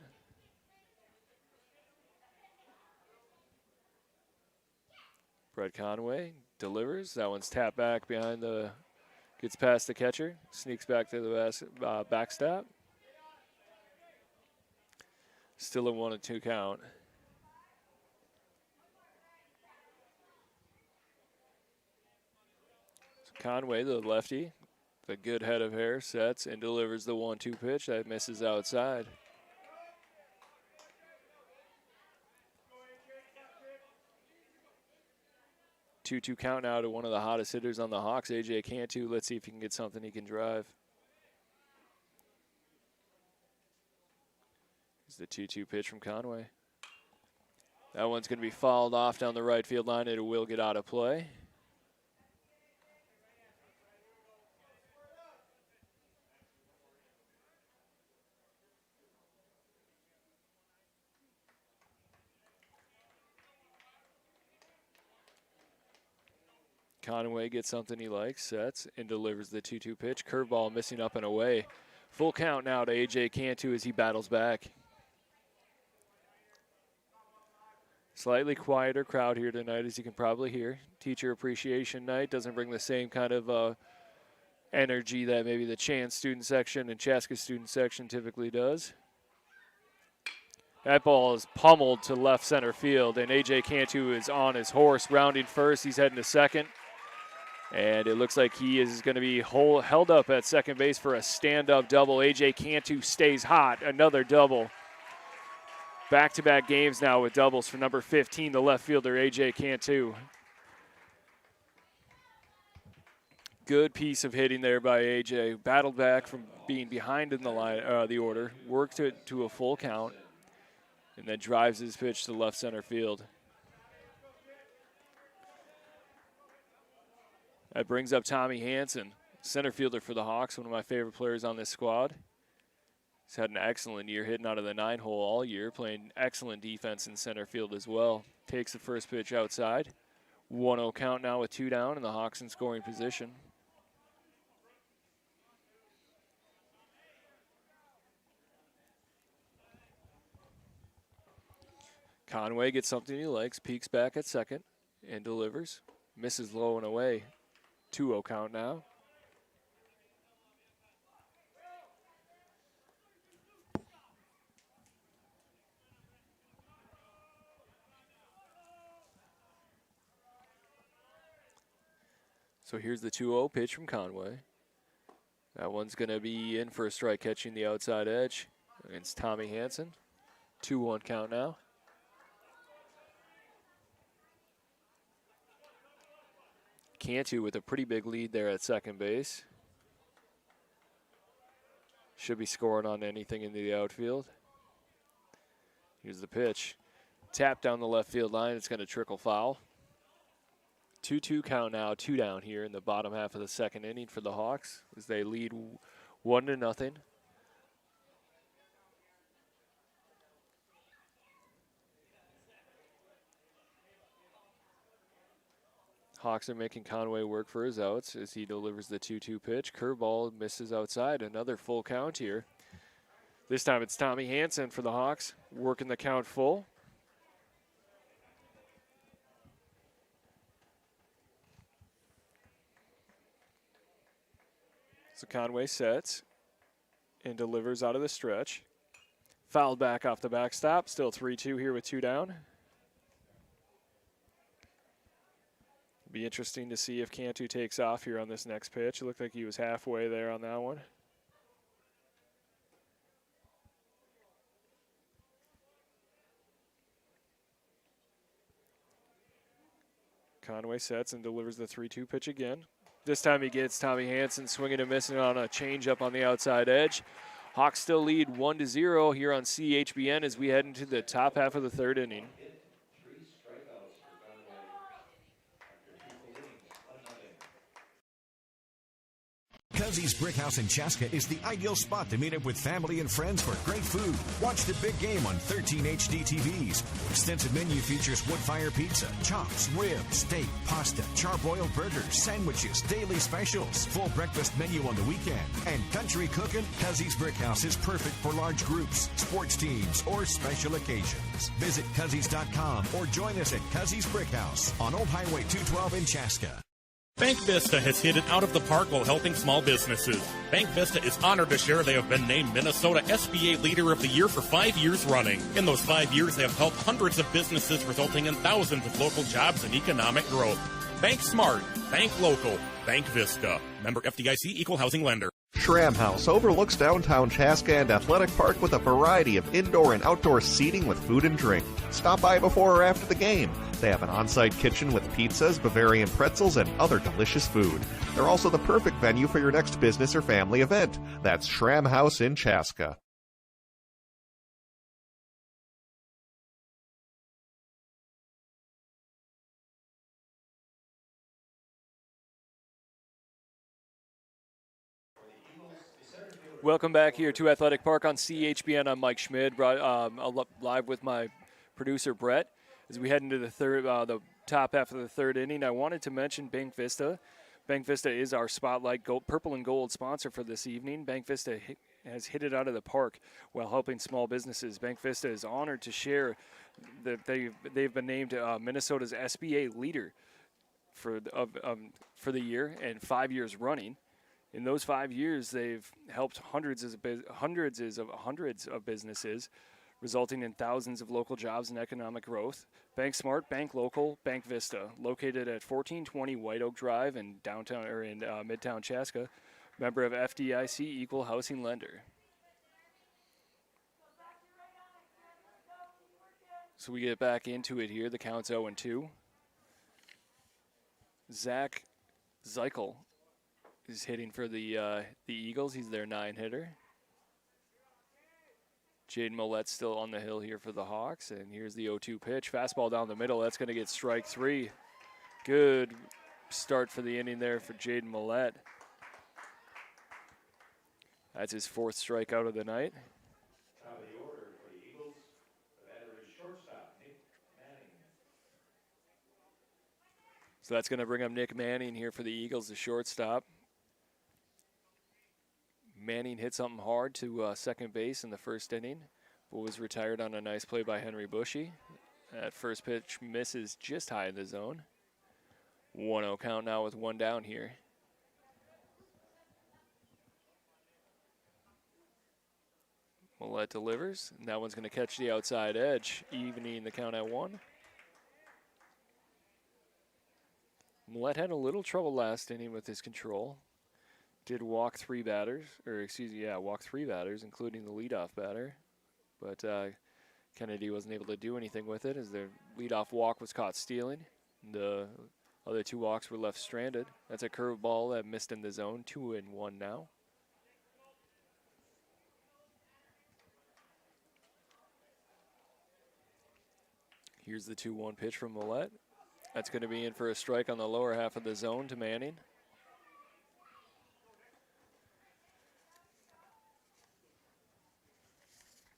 Brett Conway delivers. That one's tapped back behind the, gets past the catcher, sneaks back to the backstop. Still a 1-2 count. Conway, the lefty, the good head of hair, sets and delivers the 1-2 pitch. That misses outside. Two count now to one of the hottest hitters on the Hawks, A.J. Cantu. Let's see if he can get something he can drive. Here's the 2-2 pitch from Conway. That one's going to be fouled off down the right field line. It will get out of play. Conway gets something he likes, sets, and delivers the 2-2 pitch. Curveball missing up and away. Full count now to A.J. Cantu as he battles back. Slightly quieter crowd here tonight, as you can probably hear. Teacher appreciation night doesn't bring the same kind of energy that maybe the Chance student section and Chaska student section typically does. That ball is pummeled to left center field, and A.J. Cantu is on his horse, rounding first. He's heading to second. And it looks like he is going to be held up at second base for a stand-up double. A.J. Cantu stays hot. Another double. Back-to-back games now with doubles for number 15, the left fielder, A.J. Cantu. Good piece of hitting there by A.J. Battled back from being behind in the order. Worked it to a full count. And then drives his pitch to left center field. That brings up Tommy Hansen, center fielder for the Hawks, one of my favorite players on this squad. He's had an excellent year hitting out of the 9-hole all year, playing excellent defense in center field as well. Takes the first pitch outside. 1-0 count now with 2 down, and the Hawks in scoring position. Conway gets something he likes, peeks back at second, and delivers. Misses low and away. 2-0 count now. So here's the 2-0 pitch from Conway. That one's going to be in for a strike, catching the outside edge against Tommy Hansen. 2-1 count now. Cantu with a pretty big lead there at second base. Should be scoring on anything into the outfield. Here's the pitch. Tap down the left field line. It's going to trickle foul. 2-2 count now. 2 down here in the bottom half of the second inning for the Hawks as they lead 1-0. Hawks are making Conway work for his outs as he delivers the 2-2 pitch. Curveball misses outside. Another full count here. This time it's Tommy Hansen for the Hawks, working the count full. So Conway sets and delivers out of the stretch. Fouled back off the backstop. Still 3-2 here with 2 down. Be interesting to see if Cantu takes off here on this next pitch. It looked like he was halfway there on that one. Conway sets and delivers the 3-2 pitch again. This time he gets Tommy Hansen swinging and missing on a changeup on the outside edge. Hawks still lead 1-0 here on CHBN as we head into the top half of the third inning. Cuzzy's Brick House in Chaska is the ideal spot to meet up with family and friends for great food. Watch the big game on 13 HD TVs. Extensive menu features wood-fire pizza, chops, ribs, steak, pasta, charbroiled burgers, sandwiches, daily specials, full breakfast menu on the weekend, and country cooking. Cuzzy's Brick House is perfect for large groups, sports teams, or special occasions. Visit Cuzzies.com or join us at Cuzzy's Brick House on Old Highway 212 in Chaska. Bank Vista has hit it out of the park while helping small businesses. Bank Vista is honored to share they have been named Minnesota SBA Leader of the Year for 5 years running. In those 5 years, they have helped hundreds of businesses, resulting in thousands of local jobs and economic growth. Bank smart, bank local, Bank Vista. Member FDIC, Equal Housing Lender. Schramm House overlooks downtown Chaska and Athletic Park with a variety of indoor and outdoor seating with food and drink. Stop by before or after the game. They have an on-site kitchen with pizzas, Bavarian pretzels, and other delicious food. They're also the perfect venue for your next business or family event. That's Schramm House in Chaska. Welcome back here to Athletic Park on CHBN. I'm Mike Schmid, live with my producer Brett. As we head into the top half of the third inning, I wanted to mention Bank Vista. Bank Vista is our Spotlight Purple and Gold sponsor for this evening. Bank Vista has hit it out of the park while helping small businesses. Bank Vista is honored to share that they've been named Minnesota's SBA Leader for the year and 5 years running. In those 5 years, they've helped hundreds of businesses, resulting in thousands of local jobs and economic growth. Bank Smart, Bank Local, Bank Vista, located at 1420 White Oak Drive in downtown or in Midtown Chaska, member of FDIC Equal Housing Lender. So we get back into it here. The count's 0-2. Zach Zeichel is hitting for the Eagles. He's their 9-hitter. Jaden Millette's still on the hill here for the Hawks, and here's the 0-2 pitch. Fastball down the middle. That's going to get strike 3. Good start for the inning there for Jaden Millette. That's his 4th strikeout of the night. Top of the order for the Eagles, the batter is shortstop, Nick Manning. So that's going to bring up Nick Manning here for the Eagles, the shortstop. Manning hit something hard to second base in the first inning, but was retired on a nice play by Henry Bushy. That first pitch misses just high in the zone. 1-0 count now with 1 down here. Millette delivers, and that one's going to catch the outside edge, evening the count at 1. Millette had a little trouble last inning with his control. Did walk 3 batters, walk 3 batters, including the leadoff batter. But Kennedy wasn't able to do anything with it as their leadoff walk was caught stealing. The other 2 walks were left stranded. That's a curveball that missed in the zone, 2-1 now. Here's the 2-1 pitch from Millette. That's going to be in for a strike on the lower half of the zone to Manning.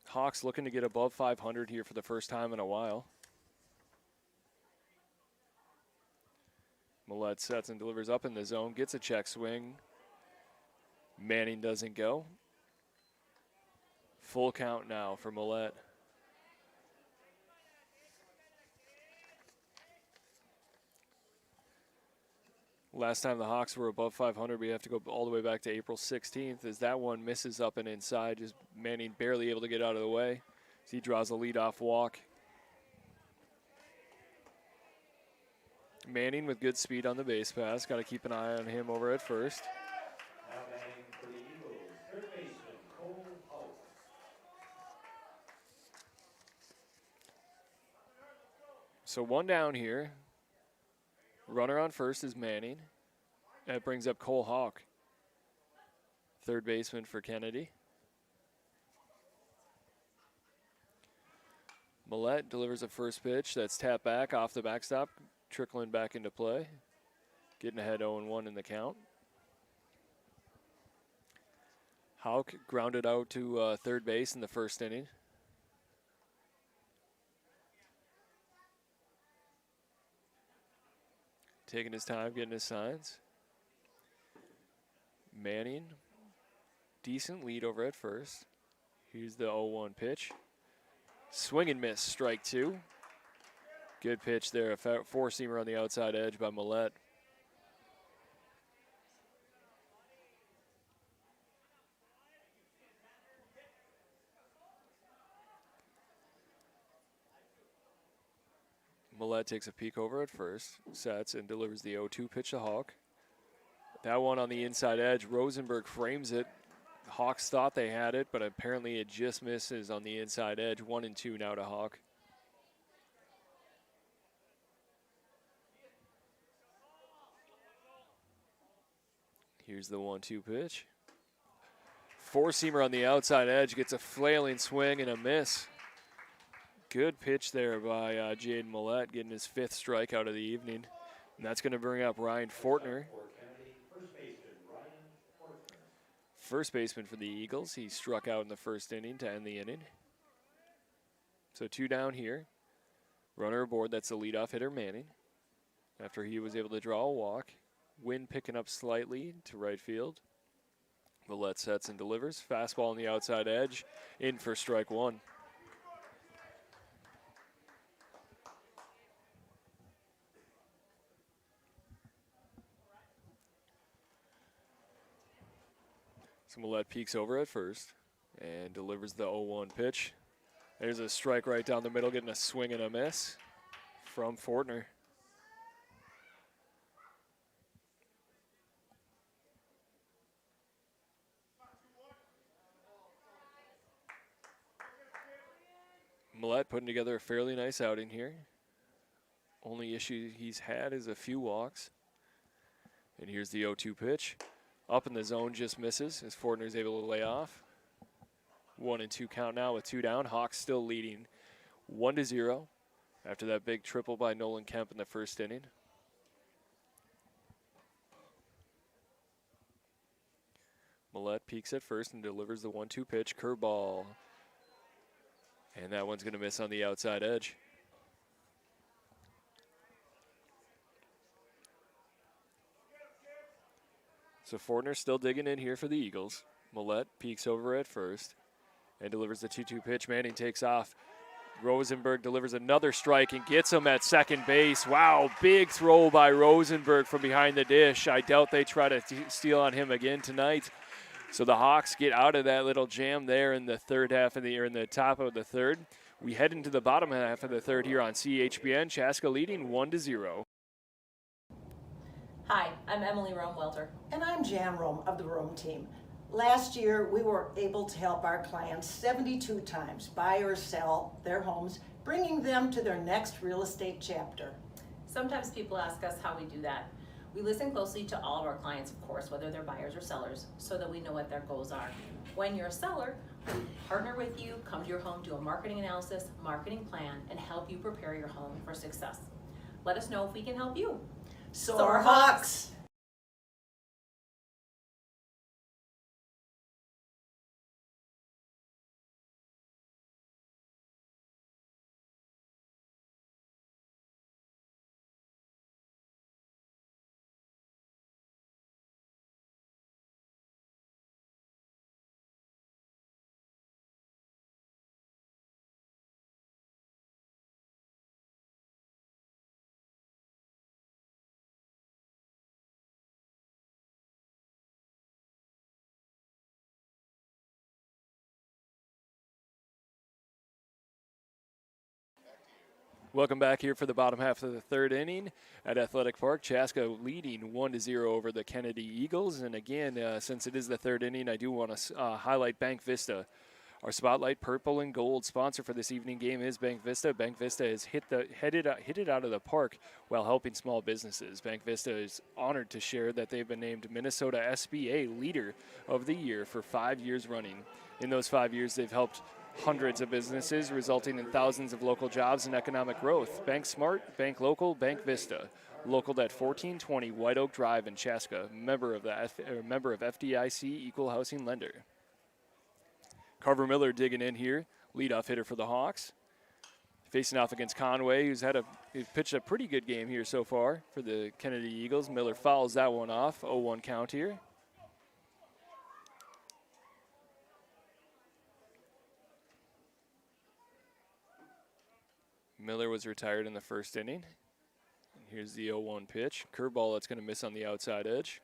Hawks looking to get above 500 here for the first time in a while. Millette sets and delivers up in the zone, gets a check swing. Manning doesn't go. Full count now for Millette. Last time the Hawks were above 500, we have to go all the way back to April 16th as that one misses up and inside, just Manning barely able to get out of the way as he draws a leadoff walk. Manning with good speed on the base pass. Got to keep an eye on him over at first. Now batting for the Eagles, third baseman Cole Holt. So 1 down here. Runner on first is Manning. That brings up Cole Hawk, third baseman for Kennedy. Millette delivers a first pitch that's tapped back off the backstop, trickling back into play. Getting ahead 0-1 in the count. Hawk grounded out to third base in the first inning. Taking his time, getting his signs. Manning, decent lead over at first. Here's the 0-1 pitch. Swing and miss, strike 2. Good pitch there, a 4-seamer on the outside edge by Millette. Millette takes a peek over at first, sets and delivers the 0-2 pitch to Hawk. That one on the inside edge, Rosenberg frames it. Hawks thought they had it, but apparently it just misses on the inside edge. 1-2 now to Hawk. Here's the 1-2 pitch. 4-seamer on the outside edge, gets a flailing swing and a miss. Good pitch there by Jaden Millette, getting his 5th strikeout of the evening. And that's going to bring up Ryan Fortner. First baseman for the Eagles. He struck out in the first inning to end the inning. So 2 down here. Runner aboard, that's the leadoff hitter Manning. After he was able to draw a walk. Wind picking up slightly to right field. Millette sets and delivers. Fastball on the outside edge, in for strike 1. So Millette peeks over at first and delivers the 0-1 pitch. There's a strike right down the middle, getting a swing and a miss from Fortner. Millette putting together a fairly nice outing here. Only issue he's had is a few walks. And here's the 0-2 pitch. Up in the zone, just misses as Fortner's able to lay off. 1-2 count now with 2 down. Hawks still leading 1-0 after that big triple by Nolan Kemp in the first inning. Millette peeks at first and delivers the 1-2 pitch. Curveball. And that one's going to miss on the outside edge. So Fortner still digging in here for the Eagles. Millette peeks over at first and delivers the 2-2 pitch. Manning takes off. Rosenberg delivers another strike and gets him at second base. Wow, big throw by Rosenberg from behind the dish. I doubt they try to steal on him again tonight. So the Hawks get out of that little jam there in the third half of the year, in the top of the third. We head into the bottom half of the third here on CHBN. Chaska leading 1-0. Hi, I'm Emily Rome-Welter. And I'm Jan Rome of the Rome team. Last year, we were able to help our clients 72 times buy or sell their homes, bringing them to their next real estate chapter. Sometimes people ask us how we do that. We listen closely to all of our clients, of course, whether they're buyers or sellers, so that we know what their goals are. When you're a seller, we partner with you, come to your home, do a marketing analysis, marketing plan, and help you prepare your home for success. Let us know if we can help you. Soar Hawks! Welcome back here for the bottom half of the third inning at Athletic Park. Chaska leading 1-0 over the Kennedy Eagles. And again, since it is the third inning, I do want to highlight Bank Vista. Our Spotlight Purple and Gold sponsor for this evening game is Bank Vista. Bank Vista has hit it out of the park while helping small businesses. Bank Vista is honored to share that they've been named Minnesota SBA Leader of the Year for 5 years running. In those 5 years, they've helped hundreds of businesses, resulting in thousands of local jobs and economic growth. Bank Smart, Bank Local, Bank Vista. Located at 1420 White Oak Drive in Chaska. Member of FDIC Equal Housing Lender. Carver Miller digging in here. Leadoff hitter for the Hawks. Facing off against Conway, who's pitched a pretty good game here so far for the Kennedy Eagles. Miller fouls that one off. 0-1 count here. Miller was retired in the first inning. Here's the 0-1 pitch. Curveball that's going to miss on the outside edge.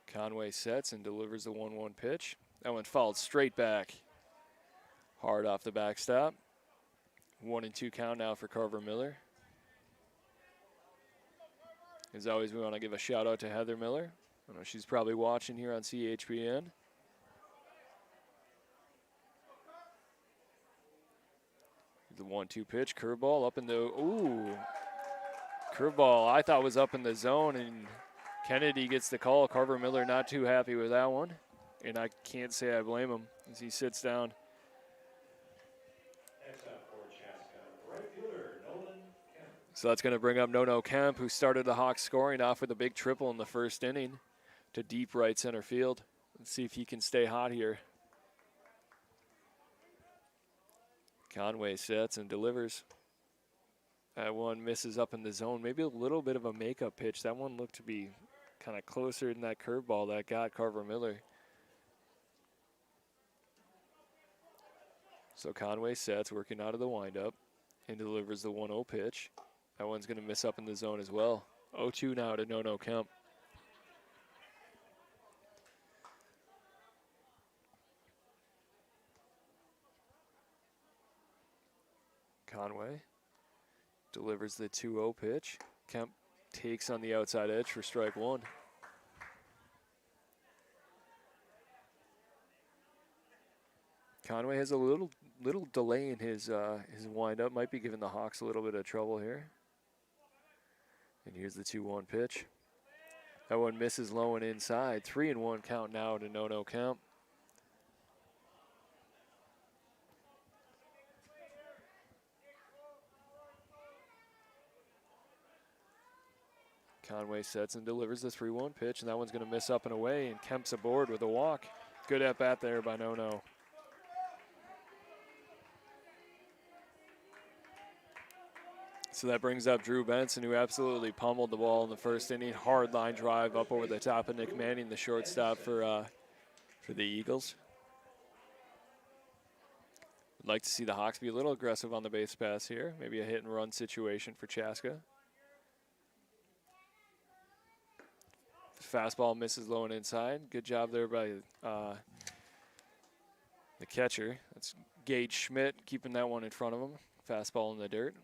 Conway sets and delivers the 1-1 pitch. That one fouled straight back. Hard off the backstop. 1-2 count now for Carver Miller. As always, we want to give a shout out to Heather Miller. I know she's probably watching here on CHBN. The 1-2 pitch, curveball up in the, curveball I thought was up in the zone, and Kennedy gets the call. Carver Miller not too happy with that one, and I can't say I blame him as he sits down. So that's going to bring up Nono Kemp, who started the Hawks scoring off with a big triple in the first inning to deep right center field. Let's see if he can stay hot here. Conway sets and delivers. That one misses up in the zone. Maybe a little bit of a makeup pitch. That one looked to be kind of closer than that curveball that got Carver Miller. So Conway sets, working out of the windup, and delivers the 1-0 pitch. That one's going to miss up in the zone as well. 0-2 now to no count. Conway delivers the 2-0 pitch. Kemp takes on the outside edge for strike one. Conway has a little delay in his windup. Might be giving the Hawks a little bit of trouble here. And here's the 2-1 pitch. That one misses low and inside. 3-1 count now to no count. Conway sets and delivers the 3-1 pitch, and that one's going to miss up and away, and Kemp's aboard with a walk. Good at bat there by No. So that brings up Drew Benson, who absolutely pummeled the ball in the first inning. Hard line drive up over the top of Nick Manning, the shortstop for the Eagles. I'd like to see the Hawks be a little aggressive on the base pass here. Maybe a hit and run situation for Chaska. Fastball misses low and inside. Good job there by the catcher. That's Gage Schmidt keeping that one in front of him. Fastball in the dirt.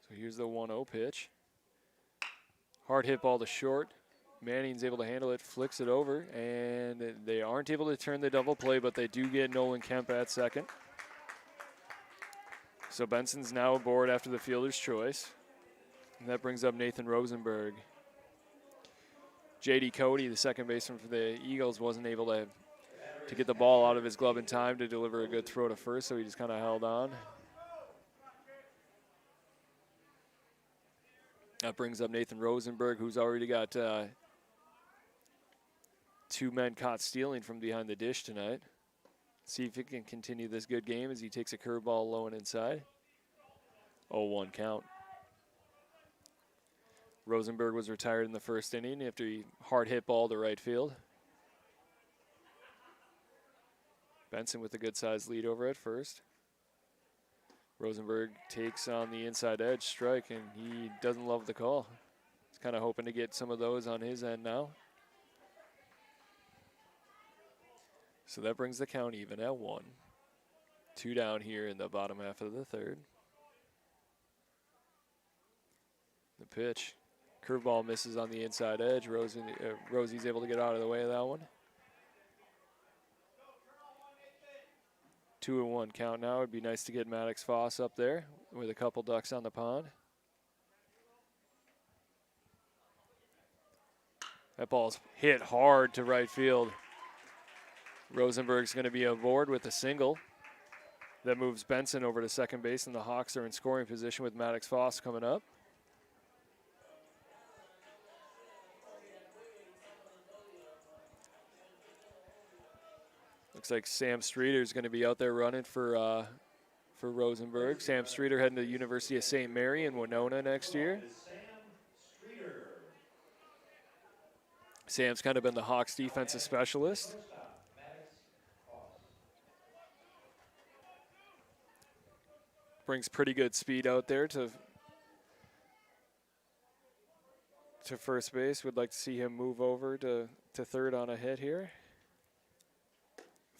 So here's the 1-0 pitch. Hard hit ball to short. Manning's able to handle it, flicks it over, and they aren't able to turn the double play, but they do get Nolan Kemp at second. So Benson's now aboard after the fielder's choice. And that brings up Nathan Rosenberg. J.D. Cody, the second baseman for the Eagles, wasn't able to get the ball out of his glove in time to deliver a good throw to first, so he just kind of held on. That brings up Nathan Rosenberg, who's already got 2 men caught stealing from behind the dish tonight. See if he can continue this good game as he takes a curveball low and inside. 0-1 count. Rosenberg was retired in the first inning after he hard hit ball to right field. Benson with a good sized lead over at first. Rosenberg takes on the inside edge strike, and he doesn't love the call. He's kind of hoping to get some of those on his end now. So that brings the count even at 1. 2 down here in the bottom half of the third. The pitch. Curveball misses on the inside edge. Rosie's able to get out of the way of that one. 2-1 count now. It'd be nice to get Maddox Foss up there with a couple ducks on the pond. That ball's hit hard to right field. Rosenberg's going to be aboard with a single. That moves Benson over to second base, and the Hawks are in scoring position with Maddox Foss coming up. Looks like Sam Streeter is going to be out there running for Rosenberg. Sam Streeter heading to the University of St. Mary in Winona next year. Sam's kind of been the Hawks defensive specialist. Brings pretty good speed out there to first base. Would like to see him move over to third on a hit here.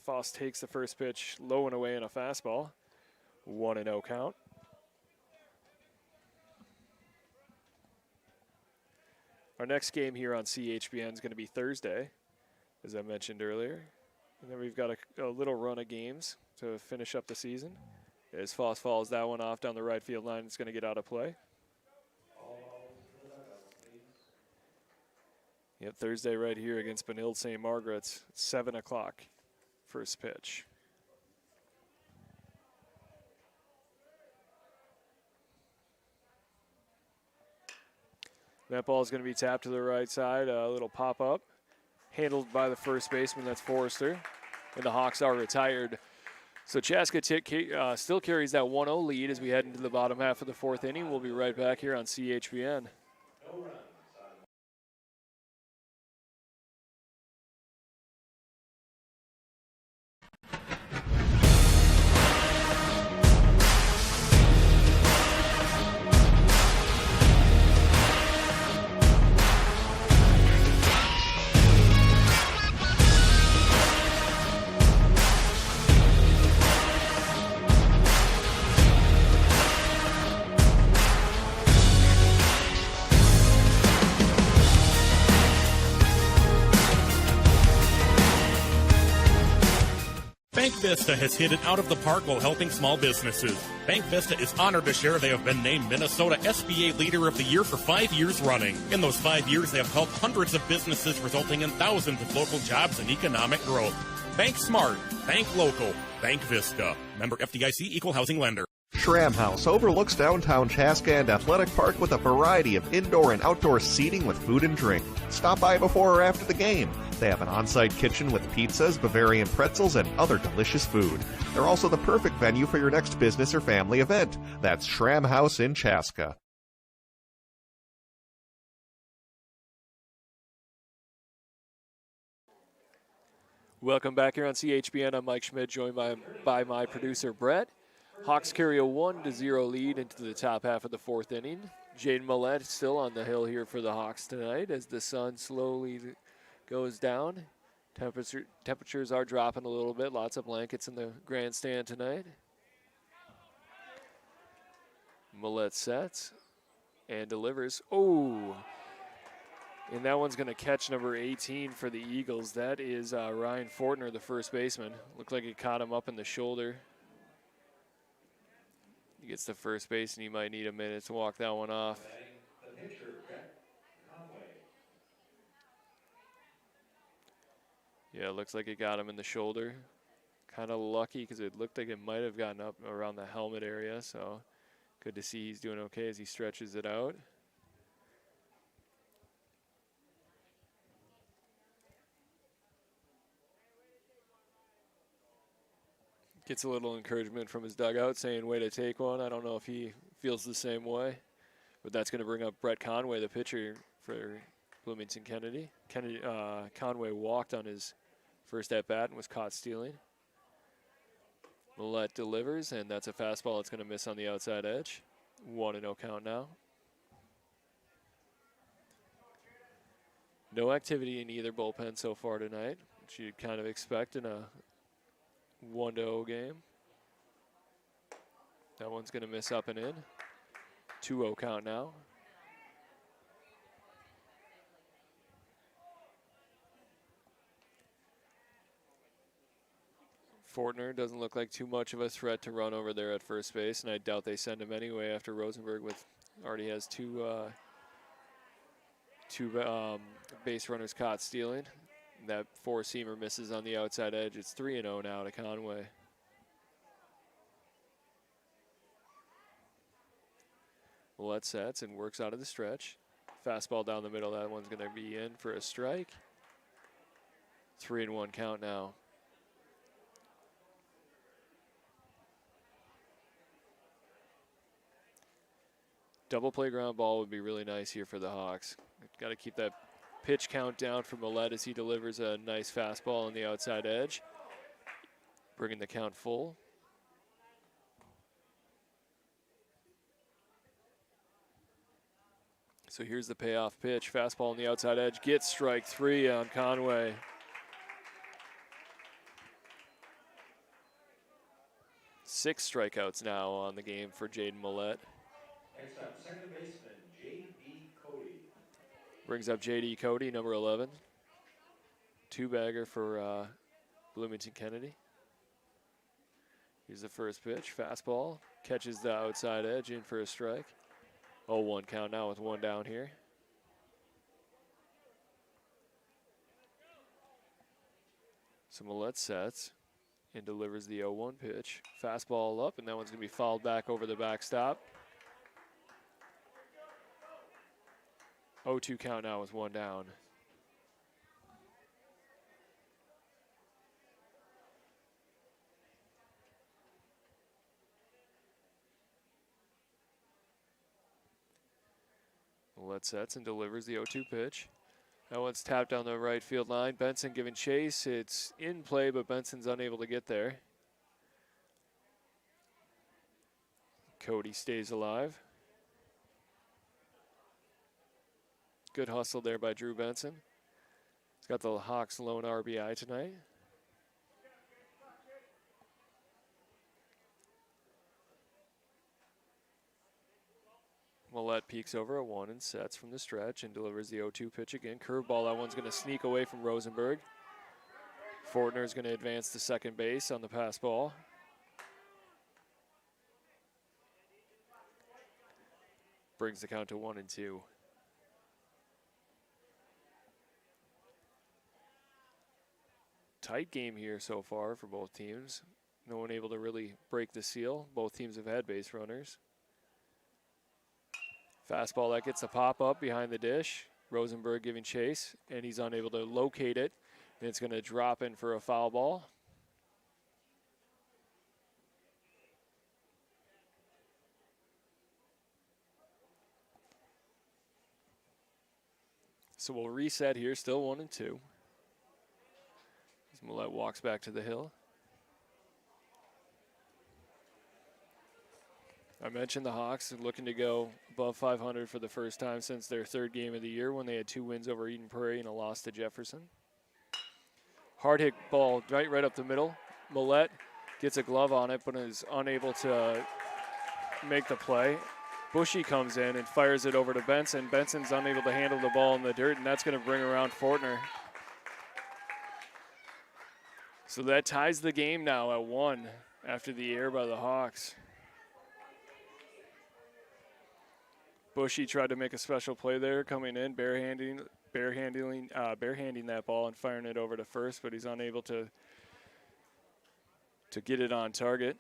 Foss takes the first pitch low and away in a fastball. 1-0 count. Our next game here on CHBN is going to be Thursday, as I mentioned earlier. And then we've got a little run of games to finish up the season. As Foss follows that one off down the right field line, it's going to get out of play. Yep, Thursday right here against Benilde St. Margaret's, 7 o'clock, first pitch. That ball is going to be tapped to the right side, a little pop-up, handled by the first baseman, that's Forrester, and the Hawks are retired. So Chaska still carries that 1-0 lead as we head into the bottom half of the fourth inning. We'll be right back here on CHBN. Vista has hit it out of the park while helping small businesses. Bank Vista is honored to share they have been named Minnesota SBA Leader of the Year for 5 years running. In those 5 years, they have helped hundreds of businesses, resulting in thousands of local jobs and economic growth. Bank smart, bank local, Bank Vista. Member FDIC, equal housing lender. Schramm House overlooks downtown Chaska and Athletic Park with a variety of indoor and outdoor seating with food and drink. Stop by before or after the game. They have an on-site kitchen with pizzas, Bavarian pretzels, and other delicious food. They're also the perfect venue for your next business or family event. That's Schramm House in Chaska. Welcome back here on CHBN. I'm Mike Schmidt, joined by my producer, Brett. Hawks carry a 1-0 lead into the top half of the fourth inning. Jaden Millett still on the hill here for the Hawks tonight as the sun slowly goes down. Temperatures are dropping a little bit. Lots of blankets in the grandstand tonight. Millett sets and delivers. Oh! And that one's going to catch number 18 for the Eagles. That is Ryan Fortner, the first baseman. Looked like it caught him up in the shoulder. He gets to first base, and he might need a minute to walk that one off. Yeah, it looks like it got him in the shoulder. Kind of lucky because it looked like it might have gotten up around the helmet area. So good to see he's doing okay as he stretches it out. Gets a little encouragement from his dugout saying, way to take one. I don't know if he feels the same way. But that's going to bring up Brett Conway, the pitcher for Bloomington Kennedy. Conway walked on his first at-bat and was caught stealing. Millett delivers, and that's a fastball that's going to miss on the outside edge. 1-0 count now. No activity in either bullpen so far tonight, which you'd kind of expect in a 1-0 game. That one's going to miss up and in. 2-0 count now. Fortner doesn't look like too much of a threat to run over there at first base, and I doubt they send him anyway after Rosenberg already has two base runners caught stealing. That four-seamer misses on the outside edge. It's 3-0 now to Conway. Millett sets and works out of the stretch. Fastball down the middle. That one's going to be in for a strike. 3-1 count now. Double play ground ball would be really nice here for the Hawks. Got to keep that pitch count down for Millett as he delivers a nice fastball on the outside edge, bringing the count full. So here's the payoff pitch. Fastball on the outside edge. Gets strike 3 on Conway. Six strikeouts now on the game for Jaden Millett. Next up, second baseman J.D. Cody. Brings up J.D. Cody, number 11. Two-bagger for Bloomington Kennedy. Here's the first pitch. Fastball. Catches the outside edge in for a strike. 0-1 count now with one down here. So Millett sets and delivers the 0-1 pitch. Fastball up, and that one's going to be fouled back over the backstop. 0-2 count now with one down. Millett sets and delivers the 0-2 pitch. That one's tapped down the right field line. Benson giving chase. It's in play, but Benson's unable to get there. Cody stays alive. Good hustle there by Drew Benson. He's got the Hawks lone RBI tonight. Millett peeks over at 1 and sets from the stretch and delivers the 0-2 pitch again. Curveball, that one's going to sneak away from Rosenberg. Fortner is going to advance to second base on the pass ball. Brings the count to 1-2. Tight game here so far for both teams. No one able to really break the seal. Both teams have had base runners. Fastball that gets a pop up behind the dish. Rosenberg giving chase, and he's unable to locate it. And it's going to drop in for a foul ball. So we'll reset here, still 1-2. As Millette walks back to the hill. I mentioned the Hawks are looking to go above 500 for the first time since their third game of the year when they had 2 wins over Eden Prairie and a loss to Jefferson. Hard hit ball right up the middle. Millette gets a glove on it but is unable to make the play. Bushy comes in and fires it over to Benson. Benson's unable to handle the ball in the dirt, and that's going to bring around Fortner. So that ties the game now at 1 after the error by the Hawks. Bushy tried to make a special play there, coming in, barehanding that ball and firing it over to first, but he's unable to get it on target.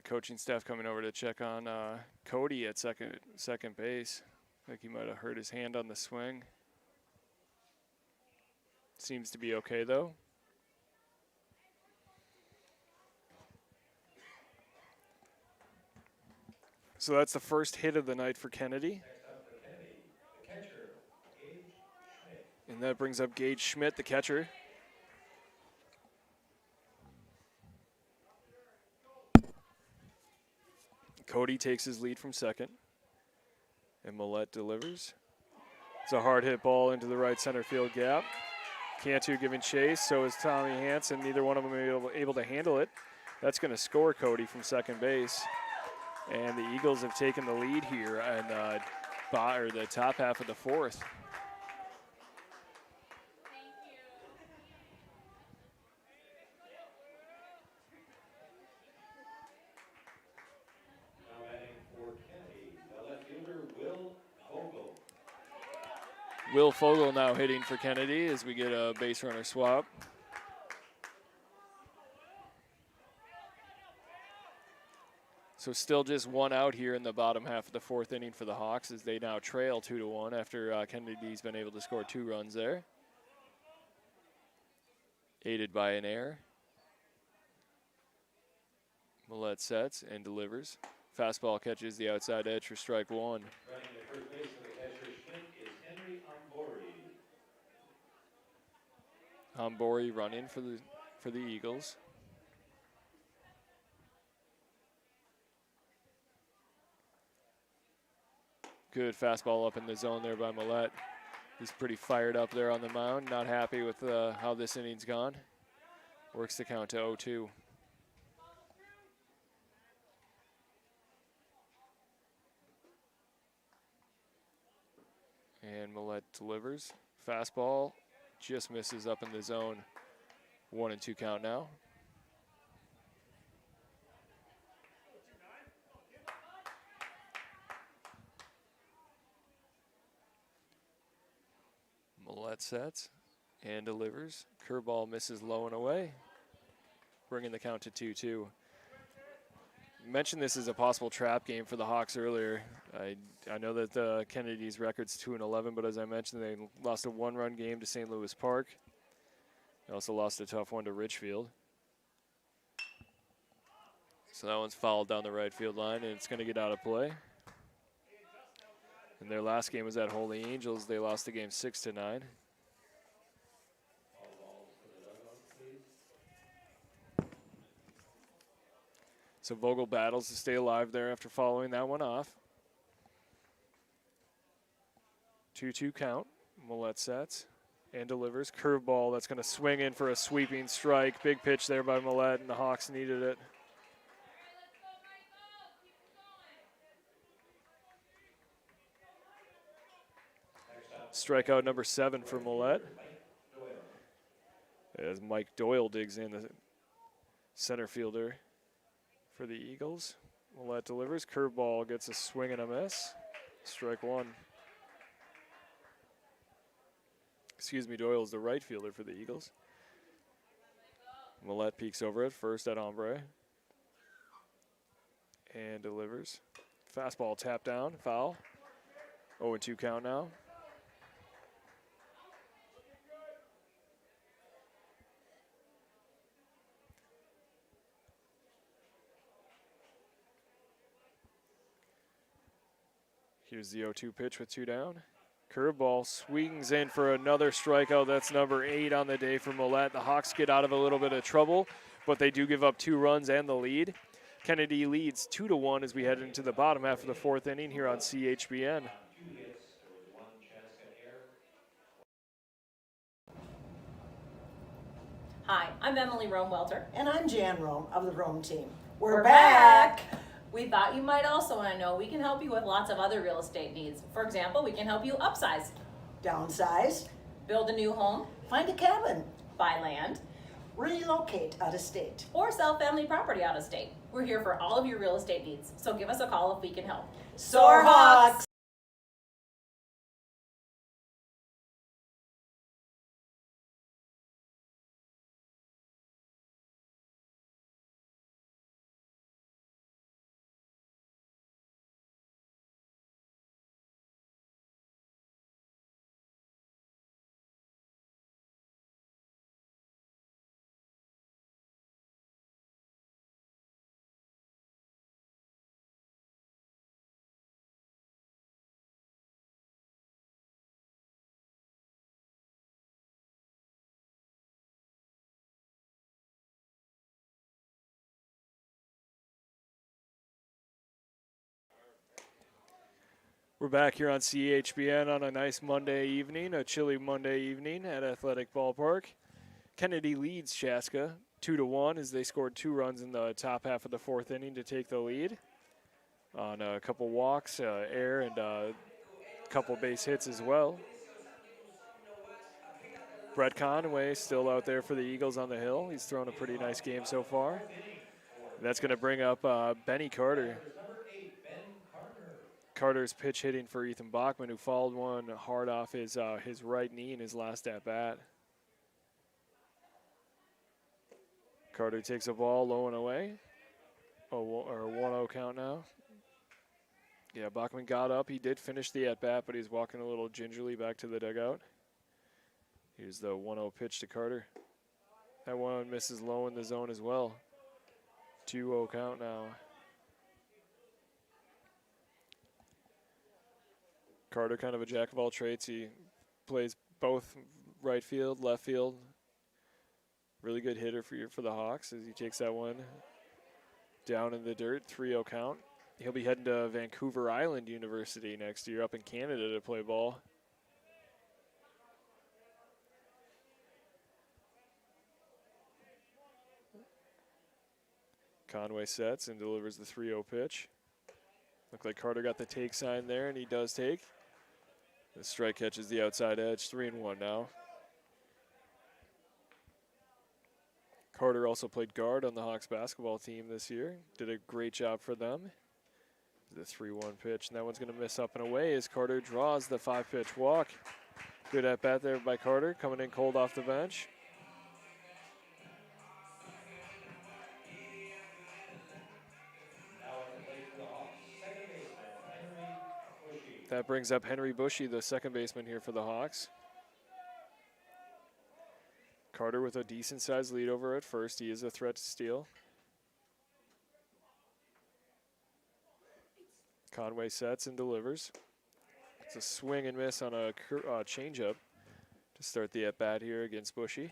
Coaching staff coming over to check on Cody at second base. I think he might have hurt his hand on the swing. Seems to be okay though. So that's the first hit of the night for Kennedy. And that brings up Gage Schmidt, the catcher. Cody takes his lead from second. And Millette delivers. It's a hard hit ball into the right center field gap. Cantu giving chase, so is Tommy Hansen. Neither one of them are able to handle it. That's going to score Cody from second base. And the Eagles have taken the lead here in the top half of the fourth. Now batting for Kennedy, the left fielder, Will Vogel. Will Fogel now hitting for Kennedy as we get a base runner swap. So still just 1 out here in the bottom half of the fourth inning for the Hawks as they now trail 2-1 after Kennedy's been able to score 2 runs there. Aided by an error. Millette sets and delivers. Fastball catches the outside edge for strike 1. Running to first base for the catcher Schmidt is Henry Ambori. Ambori running for the Eagles. Good fastball up in the zone there by Millette. He's pretty fired up there on the mound. Not happy with how this inning's gone. Works the count to 0-2. And Millette delivers. Fastball just misses up in the zone. 1-2 count now. Millette sets and delivers. Curveball misses low and away, bringing the count to 2-2. Mentioned this as a possible trap game for the Hawks earlier. I know that Kennedy's record's 2-11, but as I mentioned, they lost a 1-run game to St. Louis Park. They also lost a tough one to Richfield. So that one's fouled down the right field line, and it's going to get out of play. And their last game was at Holy Angels. They lost the game 6-9. So Vogel battles to stay alive there after following that one off. 2-2 count. Millette sets and delivers. Curveball that's going to swing in for a sweeping strike. Big pitch there by Millette, and the Hawks needed it. Strikeout number 7 for Millette. As Mike Doyle digs in, the center fielder for the Eagles. Millette delivers. Curveball gets a swing and a miss. Strike 1. Excuse me, Doyle's the right fielder for the Eagles. Millette peeks over at first at Ombre. And delivers. Fastball tap down, foul. 0-2 count now. Here's the 0-2 pitch with 2 down. Curveball swings in for another strikeout. That's number 8 on the day for Millette. The Hawks get out of a little bit of trouble, but they do give up 2 runs and the lead. Kennedy leads 2-1 as we head into the bottom half of the 4th inning here on CHBN. Hi, I'm Emily Rome-Welter. And I'm Jan Rome of the Rome team. We're back! We thought you might also want to know we can help you with lots of other real estate needs. For example, we can help you upsize, Downsize, build a new home, find a cabin, buy land, relocate out of state. or sell family property out of state. We're here for all of your real estate needs, so give us a call if we can help. Soar Hawks! We're back here on CHBN on a nice Monday evening, a chilly Monday evening at Athletic Ballpark. Kennedy leads Chaska 2-1 as they scored 2 runs in the top half of the 4th inning to take the lead on a couple walks, air, and a couple base hits as well. Brett Conway still out there for the Eagles on the hill. He's thrown a pretty nice game so far. And that's going to bring up Benny Carter. Carter's pitch hitting for Ethan Bachman, who fouled one hard off his right knee in his last at-bat. Carter takes a ball low and away. Or 1-0 count now. Yeah, Bachman got up. He did finish the at-bat, but he's walking a little gingerly back to the dugout. Here's the 1-0 pitch to Carter. That one misses low in the zone as well. 2-0 count now. Carter, kind of a jack of all trades. He plays both right field, left field. Really good hitter for the Hawks as he takes that one down in the dirt. 3-0 count. He'll be heading to Vancouver Island University next year up in Canada to play ball. Conway sets and delivers the 3-0 pitch. Looked like Carter got the take sign there, and he does take. The strike catches the outside edge, 3-1 now. Carter also played guard on the Hawks basketball team this year. Did a great job for them. The 3-1 pitch, and that one's going to miss up and away as Carter draws the 5-pitch walk. Good at bat there by Carter, coming in cold off the bench. That brings up Henry Bushy, the second baseman here for the Hawks. Carter with a decent-sized lead over at first. He is a threat to steal. Conway sets and delivers. It's a swing and miss on a changeup to start the at-bat here against Bushy.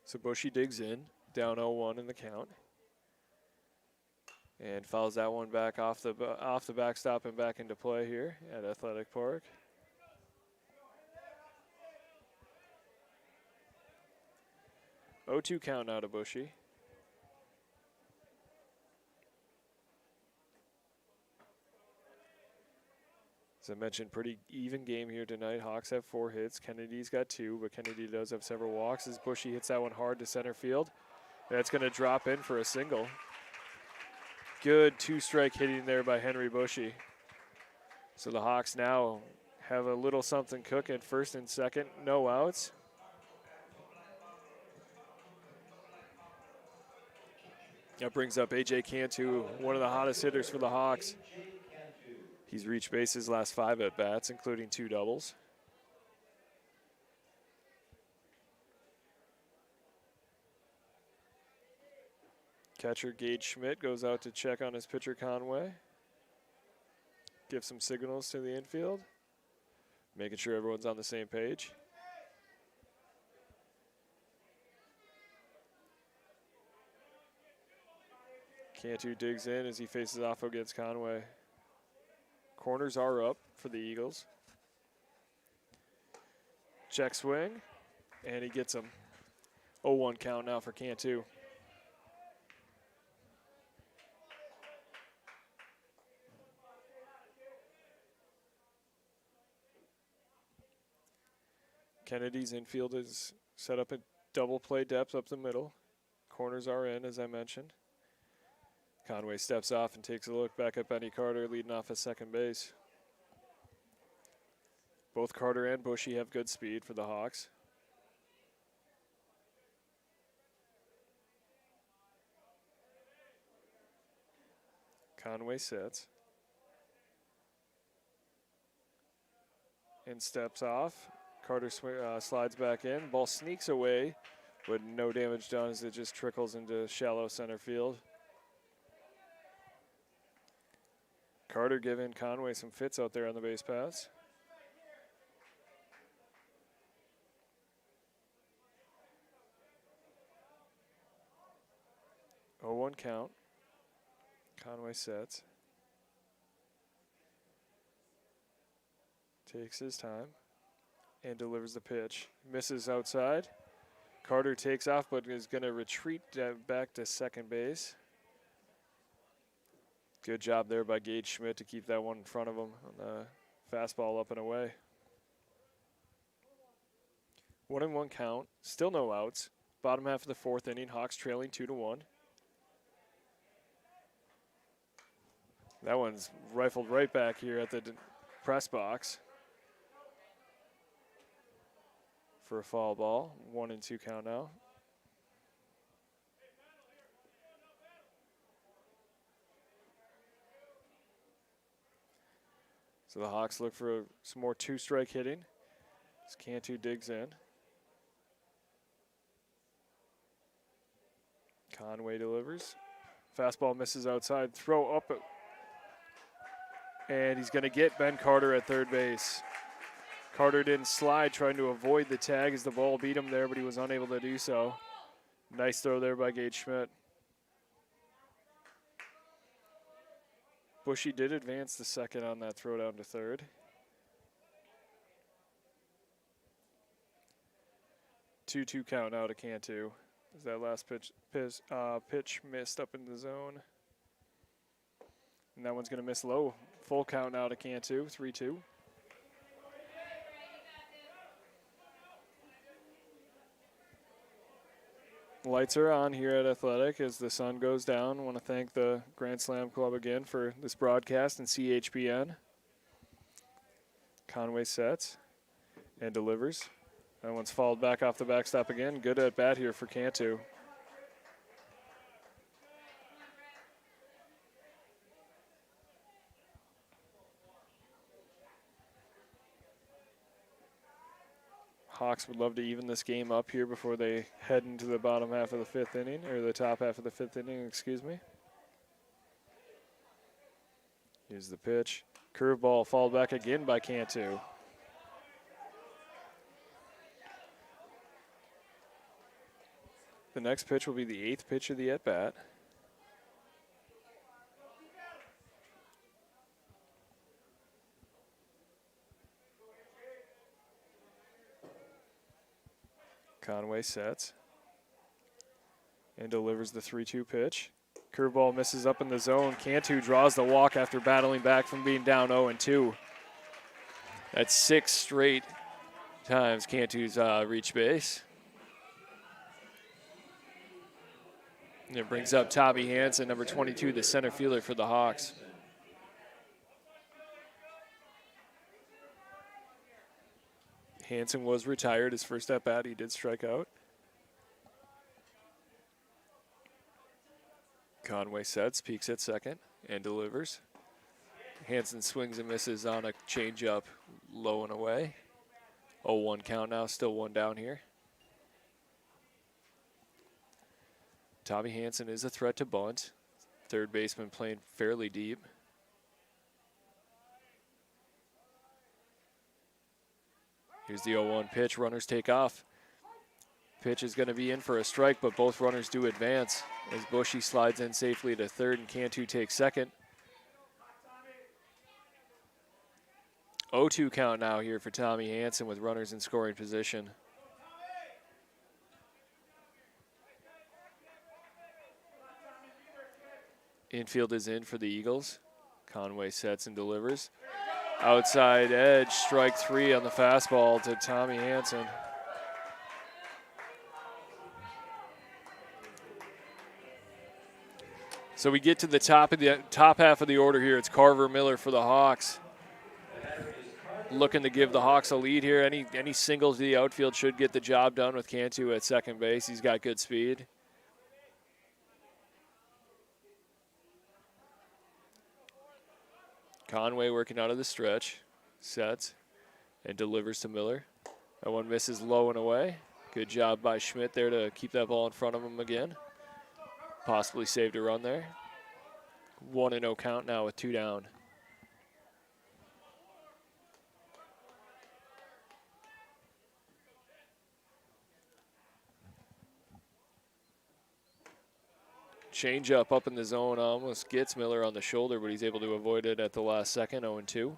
So Bushy digs in. Down 0-1 in the count, and fouls that one back off the backstop and back into play here at Athletic Park. Oh, 2 count now to Bushy. As I mentioned, pretty even game here tonight. Hawks have 4 hits. Kennedy's got 2, but Kennedy does have several walks as Bushy hits that one hard to center field. That's going to drop in for a single. Good 2-strike hitting there by Henry Bushy. So the Hawks now have a little something cooking. First and second, no outs. That brings up A.J. Cantu, one of the hottest hitters for the Hawks. He's reached bases last 5 at-bats, including 2 doubles. Catcher Gage Schmidt goes out to check on his pitcher Conway. Give some signals to the infield, making sure everyone's on the same page. Cantu digs in as he faces off against Conway. Corners are up for the Eagles. Check swing, and he gets him. 0-1 count now for Cantu. Kennedy's infield is set up at double play depth up the middle. Corners are in, as I mentioned. Conway steps off and takes a look back at Benny Carter, leading off at second base. Both Carter and Bushy have good speed for the Hawks. Conway sits and steps off. Carter slides back in. Ball sneaks away, but no damage done as it just trickles into shallow center field. Carter giving Conway some fits out there on the base paths. Oh, 1 count. Conway sets. Takes his time and delivers the pitch. Misses outside. Carter takes off but is going to retreat back to second base. Good job there by Gage Schmidt to keep that one in front of him on the fastball up and away. 1-1 count. Still no outs. Bottom half of the 4th inning. Hawks trailing 2-1. That one's rifled right back here at the press box for a foul ball. 1-2 count now. So the Hawks look for some more 2-strike hitting as Cantu digs in. Conway delivers. Fastball misses outside. Throw up. And he's going to get Ben Carter at third base. Carter didn't slide, trying to avoid the tag as the ball beat him there, but he was unable to do so. Nice throw there by Gage Schmidt. Bushy did advance the second on that throw down to third. Two count now to Cantu. As that last pitch missed up in the zone. And that one's going to miss low. Full count now to Cantu, 3-2. Lights are on here at Athletic as the sun goes down. I want to thank the Grand Slam Club again for this broadcast and CHPN. Conway sets and delivers. That one's fouled back off the backstop again. Good at bat here for Cantu. Hawks would love to even this game up here before they head into the bottom half of the 5th inning, or the top half of the 5th inning, excuse me. Here's the pitch. Curveball fouled back again by Cantu. The next pitch will be the 8th pitch of the at-bat. Conway sets and delivers the 3-2 pitch. Curveball misses up in the zone. Cantu draws the walk after battling back from being down 0-2. That's 6 straight times Cantu's reached base. And it brings up Tommy Hansen, number 22, the center fielder for the Hawks. Hansen was retired. His first at bat, he did strike out. Conway sets, peeks at second, and delivers. Hansen swings and misses on a changeup, low and away. 0-1 count now, still one down here. Tommy Hansen is a threat to bunt. Third baseman playing fairly deep. Here's the 0-1 pitch. Runners take off. Pitch is going to be in for a strike, but both runners do advance as Bushy slides in safely to third and Cantu takes second. 0-2 count now here for Tommy Hansen with runners in scoring position. Infield is in for the Eagles. Conway sets and delivers. Outside edge, strike 3 on the fastball to Tommy Hansen. So we get to the top half of the order here. It's Carver Miller for the Hawks. Looking to give the Hawks a lead here. Any singles to the outfield should get the job done with Cantu at second base. He's got good speed. Conway working out of the stretch, sets, and delivers to Miller. That one misses low and away. Good job by Schmidt there to keep that ball in front of him again. Possibly saved a run there. 1-0 count now with 2 down. Change up in the zone, almost gets Miller on the shoulder, but he's able to avoid it at the last second, 0-2.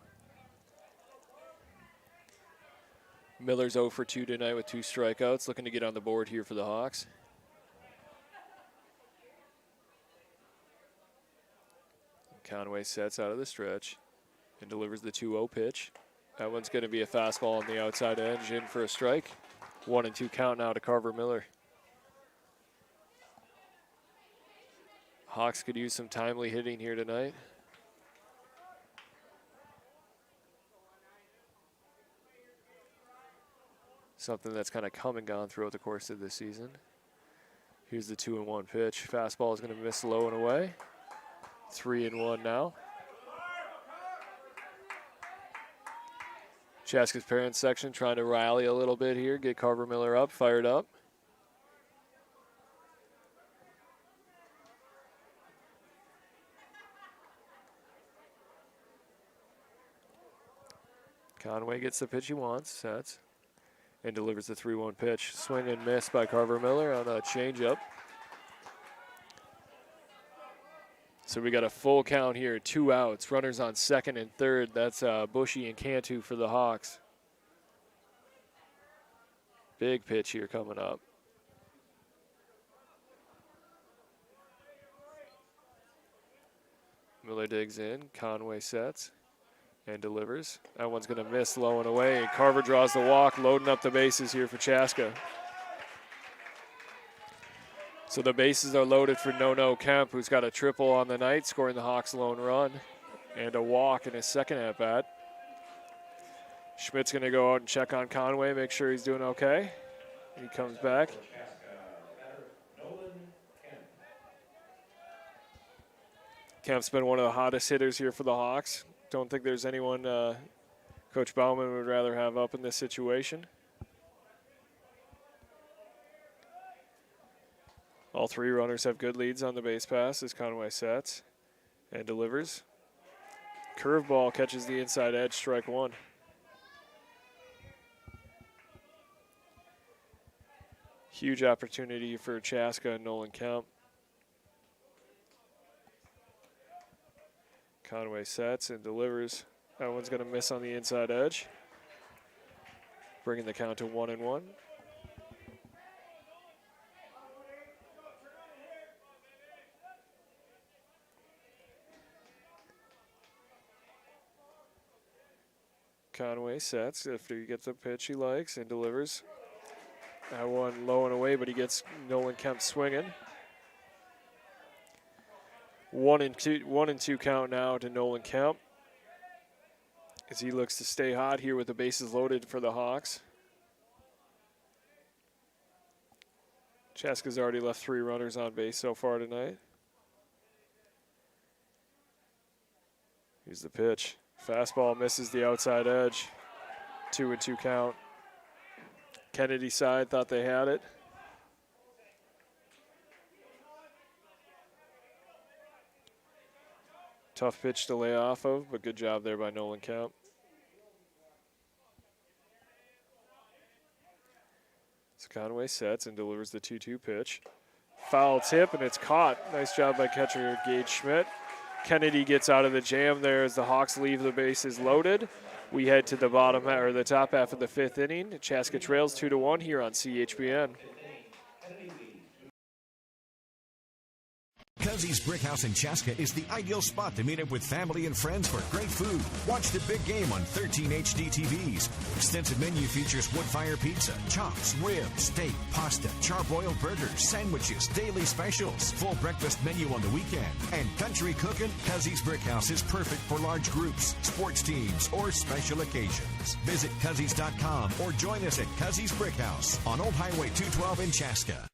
Miller's 0 for 2 tonight with 2 strikeouts, looking to get on the board here for the Hawks. Conway sets out of the stretch and delivers the 2-0 pitch. That one's going to be a fastball on the outside edge, in for a strike. 1-2 count now to Carver Miller. Hawks could use some timely hitting here tonight. Something that's kind of come and gone throughout the course of this season. Here's the 2-1 pitch. Fastball is going to miss low and away. 3-1 now. Chaska's parents section trying to rally a little bit here, get Carver Miller up, fired up. Conway gets the pitch he wants, sets, and delivers the 3-1 pitch. Swing and miss by Carver Miller on a changeup. So we got a full count here, 2 outs. Runners on second and third. That's Bushy and Cantu for the Hawks. Big pitch here coming up. Miller digs in, Conway sets and delivers. That one's going to miss low and away, and Carver draws the walk, loading up the bases here for Chaska. So the bases are loaded for No Kemp, who's got a triple on the night, scoring the Hawks' lone run, and a walk in his second at-bat. Schmidt's going to go out and check on Conway, make sure he's doing okay. He comes back. Kemp's been one of the hottest hitters here for the Hawks. Don't think there's anyone Coach Bauman would rather have up in this situation. All 3 runners have good leads on the base pass as Conway sets and delivers. Curveball catches the inside edge, strike 1. Huge opportunity for Chaska and Nolan Kemp. Conway sets and delivers. That one's going to miss on the inside edge, bringing the count to 1-1. Conway sets after he gets a pitch he likes and delivers. That one low and away, but he gets Nolan Kemp swinging. 1-2 count now to Nolan Kemp as he looks to stay hot here with the bases loaded for the Hawks. Chaska's already left 3 runners on base so far tonight. Here's the pitch. Fastball misses the outside edge. 2-2 count. Kennedy side thought they had it. Tough pitch to lay off of, but good job there by Nolan Kemp. So Conway sets and delivers the 2-2 pitch. Foul tip, and it's caught. Nice job by catcher Gage Schmidt. Kennedy gets out of the jam there as the Hawks leave the bases loaded. We head to the the top half of the 5th inning. Chaska trails 2-1 here on CHBN. Cuzzy's Brick House in Chaska is the ideal spot to meet up with family and friends for great food. Watch the big game on 13 HD TVs. Extensive menu features wood fire pizza, chops, ribs, steak, pasta, charbroiled burgers, sandwiches, daily specials, full breakfast menu on the weekend, and country cooking. Cuzzy's Brick House is perfect for large groups, sports teams, or special occasions. Visit Cuzzies.com or join us at Cuzzy's Brick House on Old Highway 212 in Chaska.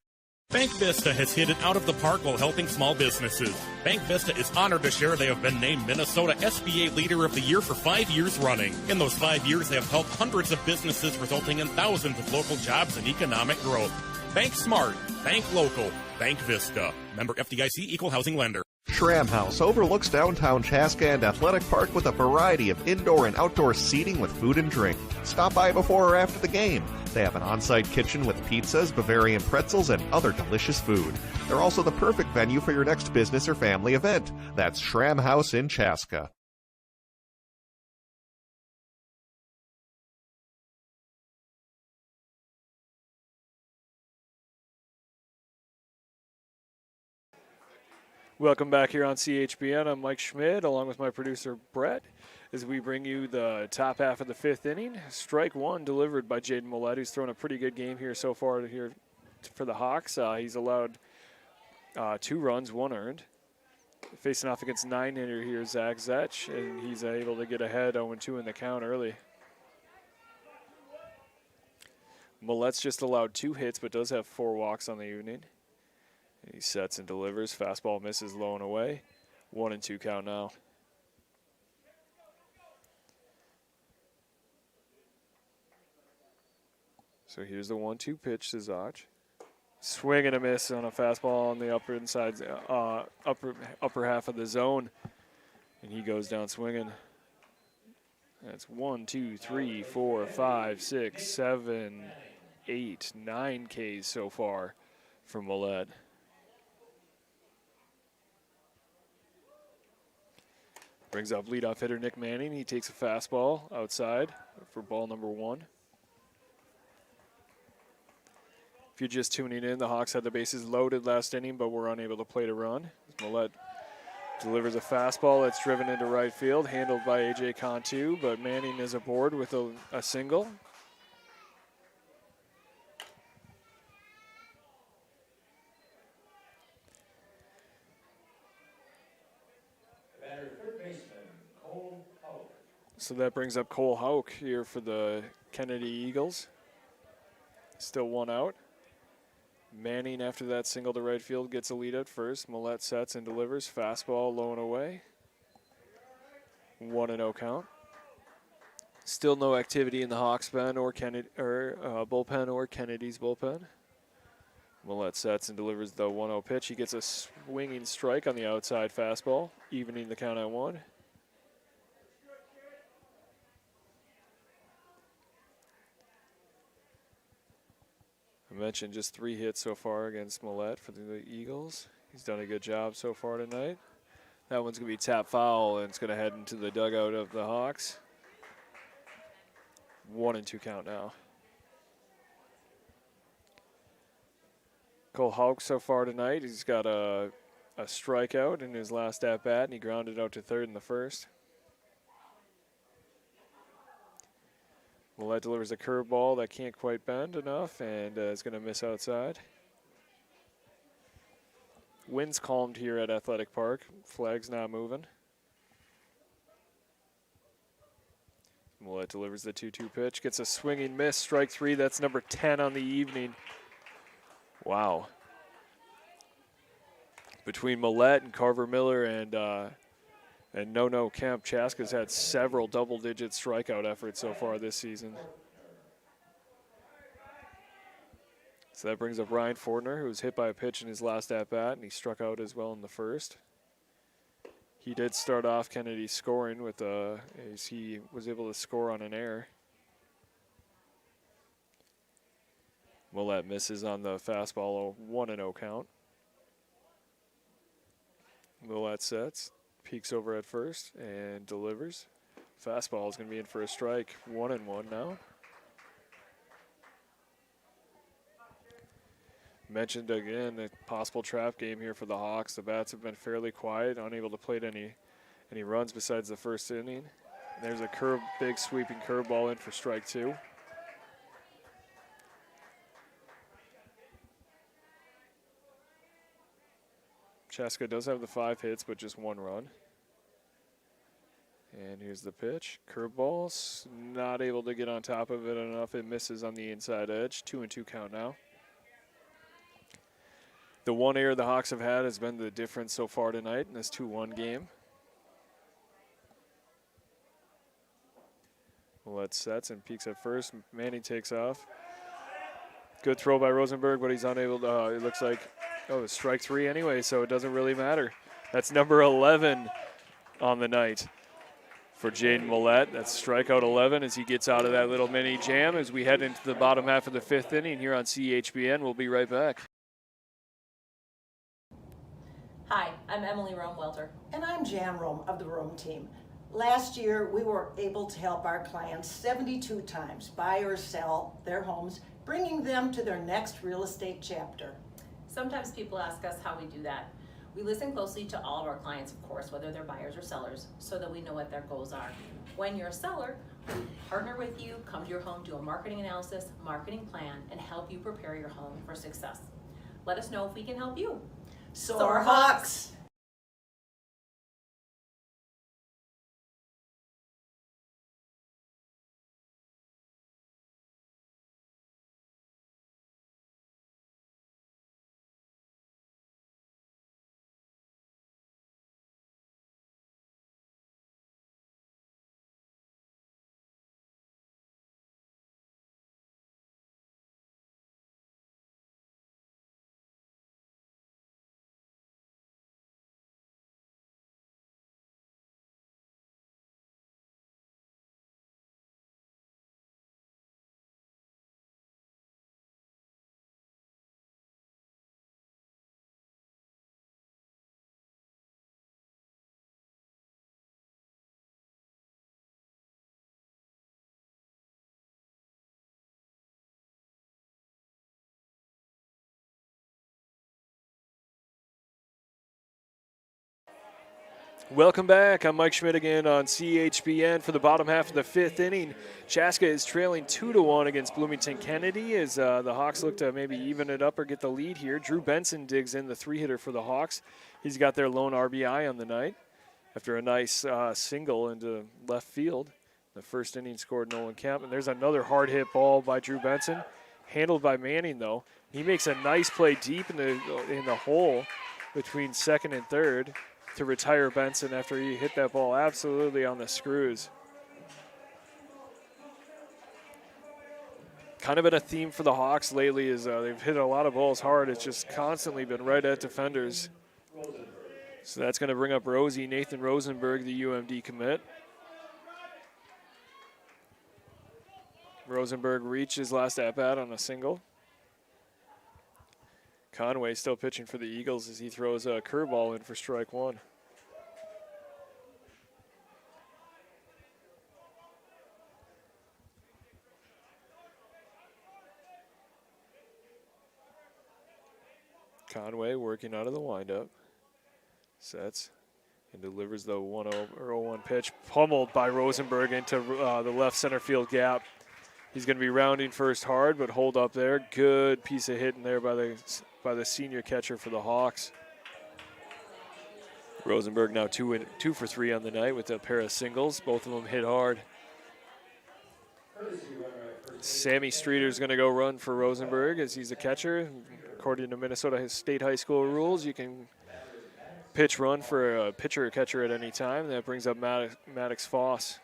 Bank Vista has hit it out of the park while helping small businesses. Bank Vista is honored to share they have been named Minnesota SBA Leader of the Year for 5 years running. In those 5 years, they have helped hundreds of businesses, resulting in thousands of local jobs and economic growth. Bank smart, bank local, Bank Vista. Member FDIC, Equal Housing Lender. Schramm House overlooks downtown Chaska and Athletic Park with a variety of indoor and outdoor seating with food and drink. Stop by before or after the game. They have an on-site kitchen with pizzas, Bavarian pretzels, and other delicious food. They're also the perfect venue for your next business or family event. That's Schramm House in Chaska. Welcome back here on CHBN. I'm Mike Schmidt, along with my producer Brett, as we bring you the top half of the 5th inning. Strike one delivered by Jaden Millett, who's thrown a pretty good game here so far here for the Hawks. He's allowed 2 runs, 1 earned. Facing off against 9-hitter here, Zach Zetch, and he's able to get ahead 0-2 in the count early. Millett's just allowed 2 hits, but does have 4 walks on the evening. He sets and delivers. Fastball misses low and away. 1-2 count now. So here's the 1-2 pitch to Zach. Swing and a miss on a fastball on the upper half of the zone. And he goes down swinging. That's 1, 2, 3, 4, 5, 6, 7, 8, 9 Ks so far for Millett. Brings up leadoff hitter Nick Manning. He takes a fastball outside for ball number 1. If you're just tuning in, the Hawks had the bases loaded last inning, but were unable to plate a run. Millett delivers a fastball that's driven into right field, handled by A.J. Cantu, but Manning is aboard with a single. So that brings up Cole Hauk here for the Kennedy Eagles. Still 1 out. Manning, after that single to right field, gets a lead at first. Millett sets and delivers. Fastball low and away. 1-0 count. Still no activity in the Hawks pen or bullpen or Kennedy's bullpen. Millett sets and delivers the 1-0 pitch. He gets a swinging strike on the outside fastball, evening the count at 1. I mentioned just 3 hits so far against Millett for the Eagles. He's done a good job so far tonight. That one's going to be tap foul, and it's going to head into the dugout of the Hawks. 1-2 count now. Cole Hauk so far tonight, he's got a strikeout in his last at-bat, and he grounded out to third in the first. Millette delivers a curveball that can't quite bend enough and is going to miss outside. Wind's calmed here at Athletic Park. Flag's not moving. Millette delivers the 2-2 pitch. Gets a swinging miss. Strike three. That's number 10 on the evening. Wow. Between Millette and Carver Miller and No Kemp, Chaska's had several double-digit strikeout efforts so far this season. So that brings up Ryan Fortner, who was hit by a pitch in his last at-bat, and he struck out as well in the first. He did start off Kennedy scoring with as he was able to score on an error. Millette misses on the fastball, a 1-0 count. Millette sets, peeks over at first, and delivers. Fastball is going to be in for a strike. 1-1 now. Mentioned again a possible trap game here for the Hawks. The bats have been fairly quiet, unable to plate any runs besides the first inning. And there's a big sweeping curveball in for strike two. Chaska does have the 5 hits, but just 1 run. And here's the pitch. Curveball, not able to get on top of it enough. It misses on the inside edge. 2-2 count now. The one error the Hawks have had has been the difference so far tonight in this 2-1 game. Millette sets and peeks at first. Manning takes off. Good throw by Rosenberg, but he's unable to, it looks like, it's strike three anyway, so it doesn't really matter. That's number 11 on the night for Jaden Millette. That's strikeout 11 as he gets out of that little mini jam as we head into the bottom half of the 5th inning here on CHBN. We'll be right back. Hi, I'm Emily Rome-Welter. And I'm Jan Rome of the Rome team. Last year, we were able to help our clients 72 times buy or sell their homes, bringing them to their next real estate chapter. Sometimes people ask us how we do that. We listen closely to all of our clients, of course, whether they're buyers or sellers, so that we know what their goals are. When you're a seller, we partner with you, come to your home, do a marketing analysis, marketing plan, and help you prepare your home for success. Let us know if we can help you. Soar Hawks! Welcome back. I'm Mike Schmidt again on CHBN for the bottom half of the 5th inning. Chaska is trailing 2-1 against Bloomington Kennedy as the Hawks look to maybe even it up or get the lead here. Drew Benson digs in, the 3-hitter for the Hawks. He's got their lone RBI on the night after a nice single into left field. The first inning scored Nolan Kemp, and there's another hard hit ball by Drew Benson, handled by Manning though. He makes a nice play deep in the hole between second and third to retire Benson after he hit that ball absolutely on the screws. Kind of been a theme for the Hawks lately is they've hit a lot of balls hard. It's just constantly been right at defenders. So that's going to bring up Nathan Rosenberg, the UMD commit. Rosenberg reaches last at-bat on a single. Conway still pitching for the Eagles as he throws a curveball in for strike one. Conway working out of the windup. Sets and delivers the 1-0 pitch, pummeled by Rosenberg into the left center field gap. He's going to be rounding first hard, but hold up there. Good piece of hitting there by the senior catcher for the Hawks. Rosenberg now 2 for 3 on the night with a pair of singles. Both of them hit hard. Sammy Streeter's going to go run for Rosenberg as he's a catcher. According to Minnesota State High School rules, you can pitch run for a pitcher or catcher at any time. That brings up Maddox Foss.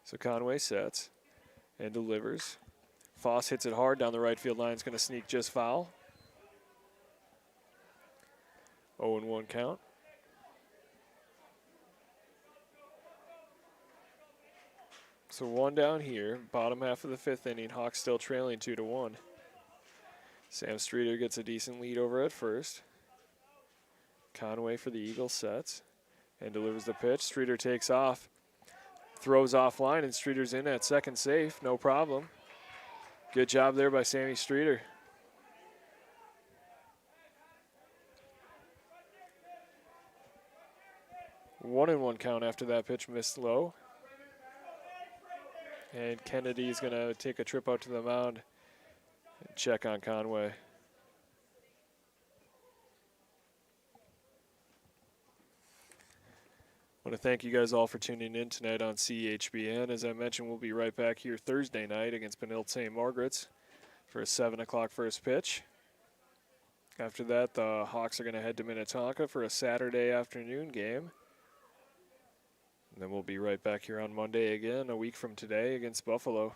So Conway sets and delivers. Foss hits it hard down the right field line. It's going to sneak just foul. 0-1 count. So one down here, bottom half of the 5th inning. Hawks still trailing 2-1. Sam Streeter gets a decent lead over at first. Conway for the Eagles sets and delivers the pitch. Streeter takes off, throws offline, and Streeter's in at second safe, no problem. Good job there by Sammy Streeter. One and one count after that pitch missed low. And Kennedy's going to take a trip out to the mound and check on Conway. I want to thank you guys all for tuning in tonight on CHBN. As I mentioned, we'll be right back here Thursday night against Benilde St. Margaret's for a 7 o'clock first pitch. After that, the Hawks are going to head to Minnetonka for a Saturday afternoon game. And then we'll be right back here on Monday again, a week from today, against Buffalo.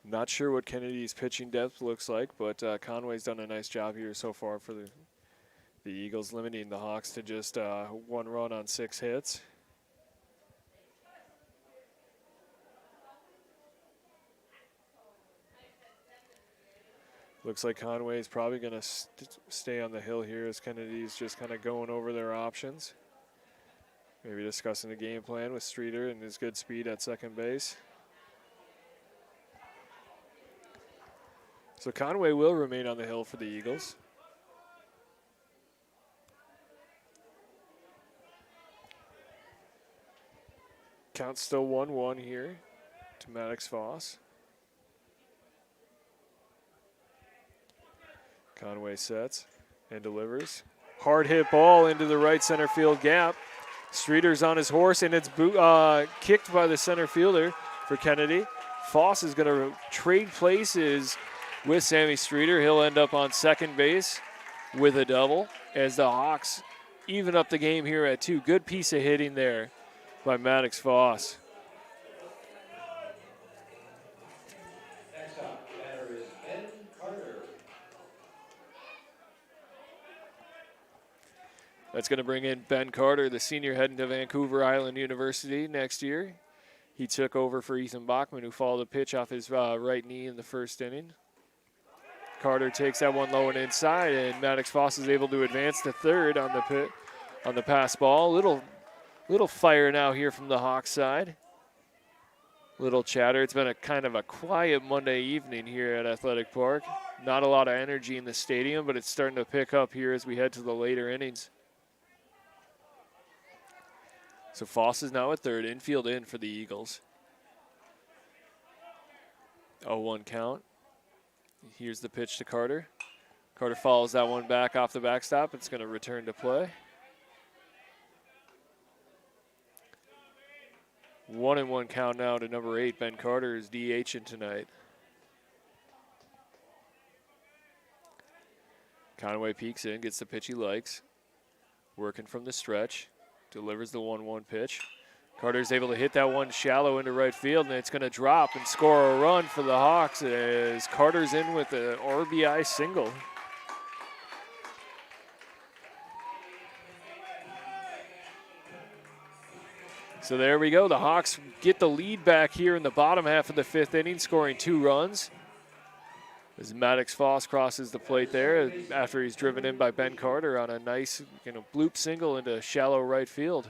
Not sure what Kennedy's pitching depth looks like, but Conway's done a nice job here so far for the Eagles, limiting the Hawks to just 1 run on 6 hits. Looks like Conway's probably going to stay on the hill here as Kennedy's just kind of going over their options. Maybe discussing the game plan with Streeter and his good speed at second base. So Conway will remain on the hill for the Eagles. Count still 1-1 here to Maddox Foss. Conway sets and delivers. Hard hit ball into the right center field gap. Streeter's on his horse and it's kicked by the center fielder for Kennedy. Foss is going to trade places with Sammy Streeter. He'll end up on second base with a double as the Hawks even up the game here at 2. Good piece of hitting there by Maddox Foss. That's going to bring in Ben Carter, the senior heading to Vancouver Island University next year. He took over for Ethan Bachman, who followed a pitch off his right knee in the first inning. Carter takes that one low and inside, and Maddox Foss is able to advance to third on the pass ball. Little fire now here from the Hawks side. Little chatter. It's been a kind of a quiet Monday evening here at Athletic Park. Not a lot of energy in the stadium, but it's starting to pick up here as we head to the later innings. So Foss is now at third, infield in for the Eagles. 0-1 count. Here's the pitch to Carter. Carter follows that one back off the backstop. It's going to return to play. 1-1 count now to number 8. Ben Carter is DHing tonight. Conway peeks in, gets the pitch he likes. Working from the stretch. Delivers the 1-1 pitch. Carter's able to hit that one shallow into right field, and it's going to drop and score a run for the Hawks as Carter's in with an RBI single. So there we go. The Hawks get the lead back here in the bottom half of the 5th inning, scoring 2 runs. As Maddox Foss crosses the plate there after he's driven in by Ben Carter on a nice bloop single into shallow right field.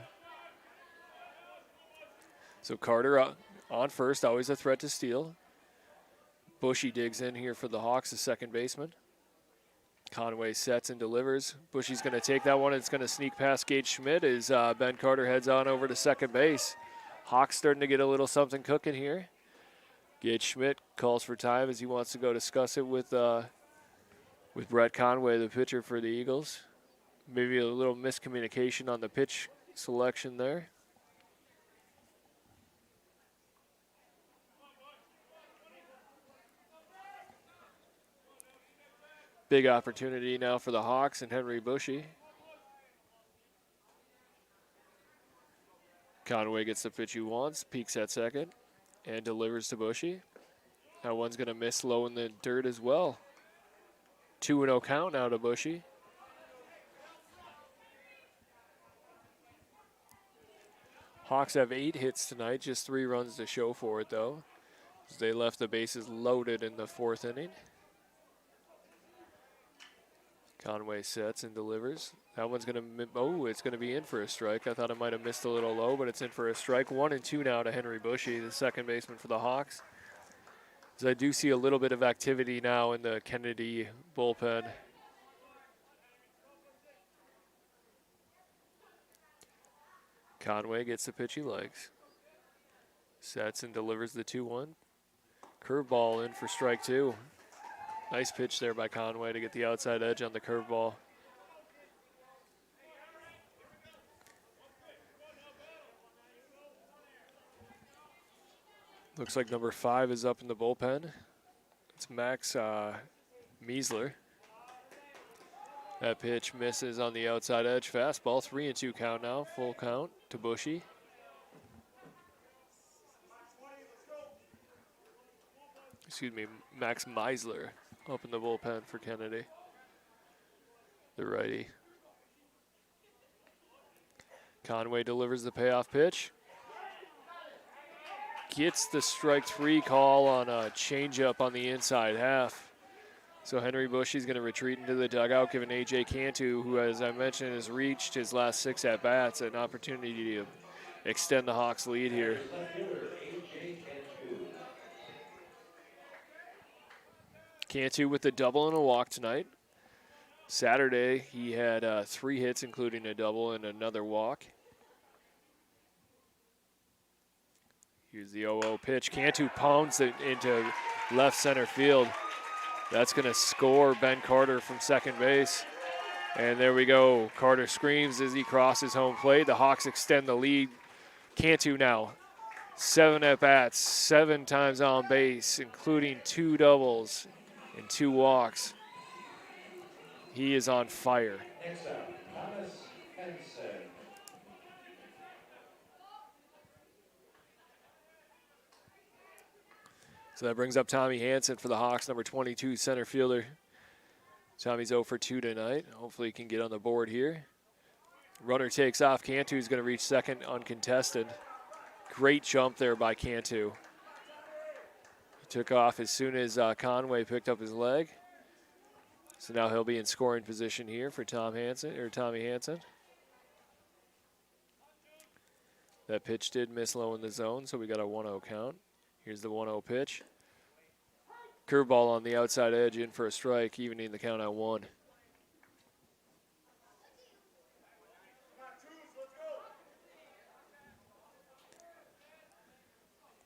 So Carter on first, always a threat to steal. Bushy digs in here for the Hawks, the second baseman. Conway sets and delivers. Bushy's going to take that one. It's going to sneak past Gage Schmidt as Ben Carter heads on over to second base. Hawks starting to get a little something cooking here. Gage Schmidt calls for time as he wants to go discuss it with Brett Conway, the pitcher for the Eagles. Maybe a little miscommunication on the pitch selection there. Big opportunity now for the Hawks and Henry Bushy. Conway gets the pitch he wants, peeks at second, and delivers to Bushy. That one's going to miss low in the dirt as well. 2-0 count now to Bushy. Hawks have 8 hits tonight, just 3 runs to show for it though, as they left the bases loaded in the 4th inning. Conway sets and delivers. That one's going to, it's going to be in for a strike. I thought it might have missed a little low, but it's in for a strike. 1-2 now to Henry Bushy, the second baseman for the Hawks. As I do see a little bit of activity now in the Kennedy bullpen. Conway gets the pitch he likes. Sets and delivers the 2-1. Curveball in for strike 2. Nice pitch there by Conway to get the outside edge on the curveball. Looks like number 5 is up in the bullpen. It's Max Meisler. That pitch misses on the outside edge. Fastball, 3-2 count now. Full count to Bushy. Excuse me, Max Meisler up in the bullpen for Kennedy, the righty. Conway delivers the payoff pitch. Gets the strike 3 call on a changeup on the inside half. So Henry Bushy's going to retreat into the dugout, giving A.J. Cantu, who, as I mentioned, has reached his last 6 at-bats, an opportunity to extend the Hawks' lead here. Cantu with a double and a walk tonight. Saturday, he had 3 hits, including a double and another walk. Here's the 0-0 pitch. Cantu pounds it into left center field. That's going to score Ben Carter from second base. And there we go. Carter screams as he crosses home plate. The Hawks extend the lead. Cantu now 7 at-bats, 7 times on base, including 2 doubles and 2 walks. He is on fire. Next up, Thomas Henson. So that brings up Tommy Hansen for the Hawks, number 22 center fielder. Tommy's 0 for 2 tonight. Hopefully he can get on the board here. Runner takes off. Cantu's going to reach second uncontested. Great jump there by Cantu. He took off as soon as Conway picked up his leg. So now he'll be in scoring position here for Tommy Hansen. That pitch did miss low in the zone, so we got a 1-0 count. Here's the 1-0 pitch. Curveball on the outside edge, in for a strike, evening the count at 1.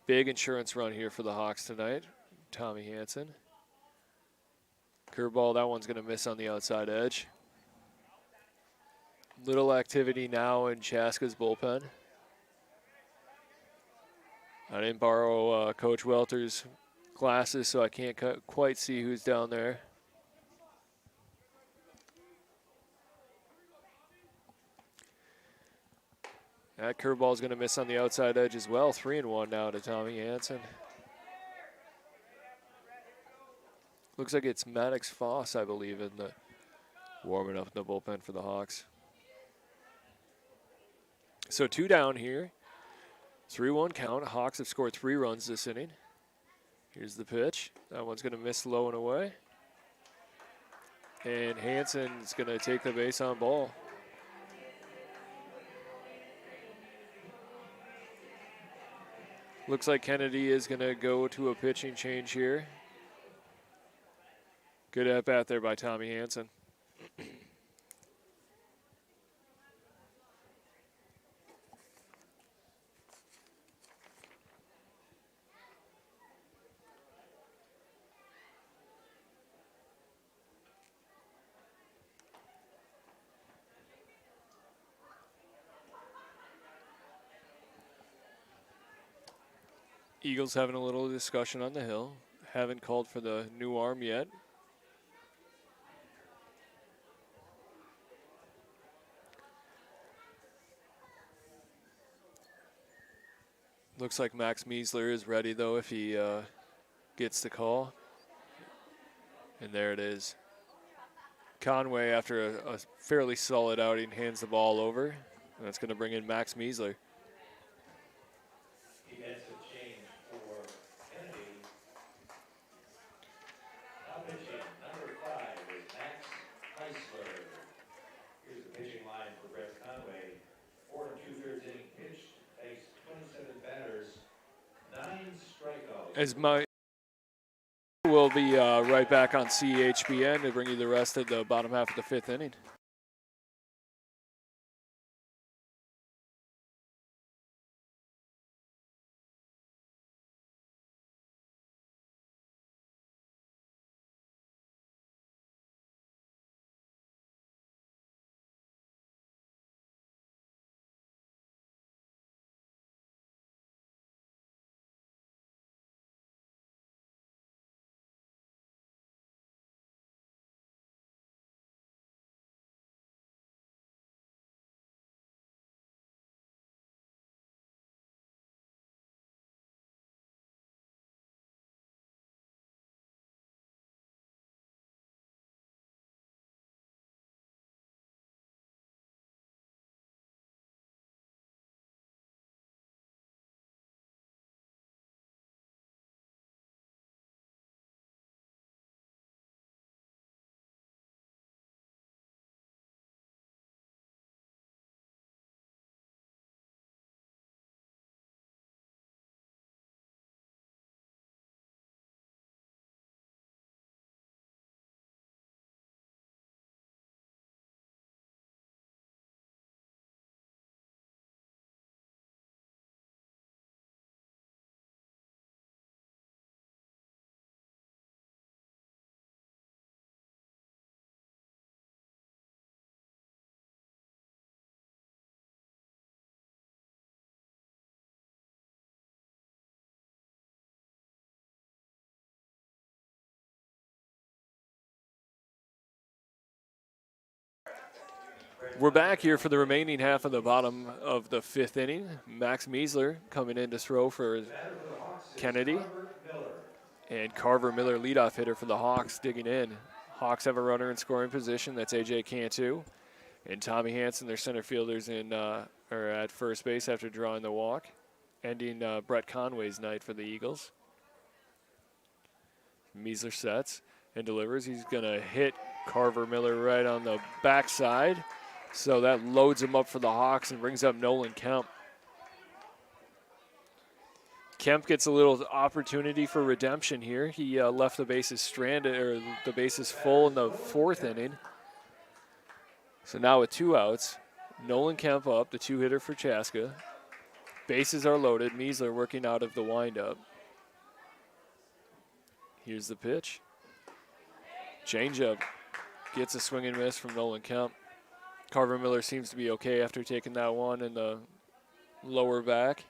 Big insurance run here for the Hawks tonight. Tommy Hansen. Curveball, that one's going to miss on the outside edge. Little activity now in Chaska's bullpen. I didn't borrow Coach Welter's glasses, so I can't quite see who's down there. That curveball is going to miss on the outside edge as well. 3-1 now to Tommy Hansen. Looks like it's Maddox Foss, I believe, in the warming up in the bullpen for the Hawks. So 2 down here. 3-1 count. Hawks have scored 3 runs this inning. Here's the pitch. That one's going to miss low and away. And Hansen's going to take the base on ball. Looks like Kennedy is going to go to a pitching change here. Good at bat there by Tommy Hansen. Eagles having a little discussion on the hill. Haven't called for the new arm yet. Looks like Max Miesler is ready, though, if he gets the call. And there it is. Conway, after a fairly solid outing, hands the ball over. And that's going to bring in Max Miesler. Defensive change for Kennedy. Now pitching, number 5 is Max Heisler. Here's the pitching line for Brett Conway. 4 2/3 inning pitched, faced 27 batters, 9 strikeouts. As my we'll be right back on CHBN to bring you the rest of the bottom half of the 5th inning. We're back here for the remaining half of the bottom of the 5th inning. Max Miesler coming in to throw for Kennedy. And Carver Miller, leadoff hitter for the Hawks, digging in. Hawks have a runner in scoring position. That's A.J. Cantu. And Tommy Hansen, their center fielders, are at first base after drawing the walk, ending Brett Conway's night for the Eagles. Miesler sets and delivers. He's going to hit Carver Miller right on the backside. So that loads him up for the Hawks and brings up Nolan Kemp. Kemp gets a little opportunity for redemption here. He left the bases stranded, or the bases full in the 4th inning. So now with 2 outs, Nolan Kemp up, the 2-hitter for Chaska. Bases are loaded. Miesler working out of the windup. Here's the pitch. Changeup. Gets a swing and miss from Nolan Kemp. Carver Miller seems to be okay after taking that one in the lower back.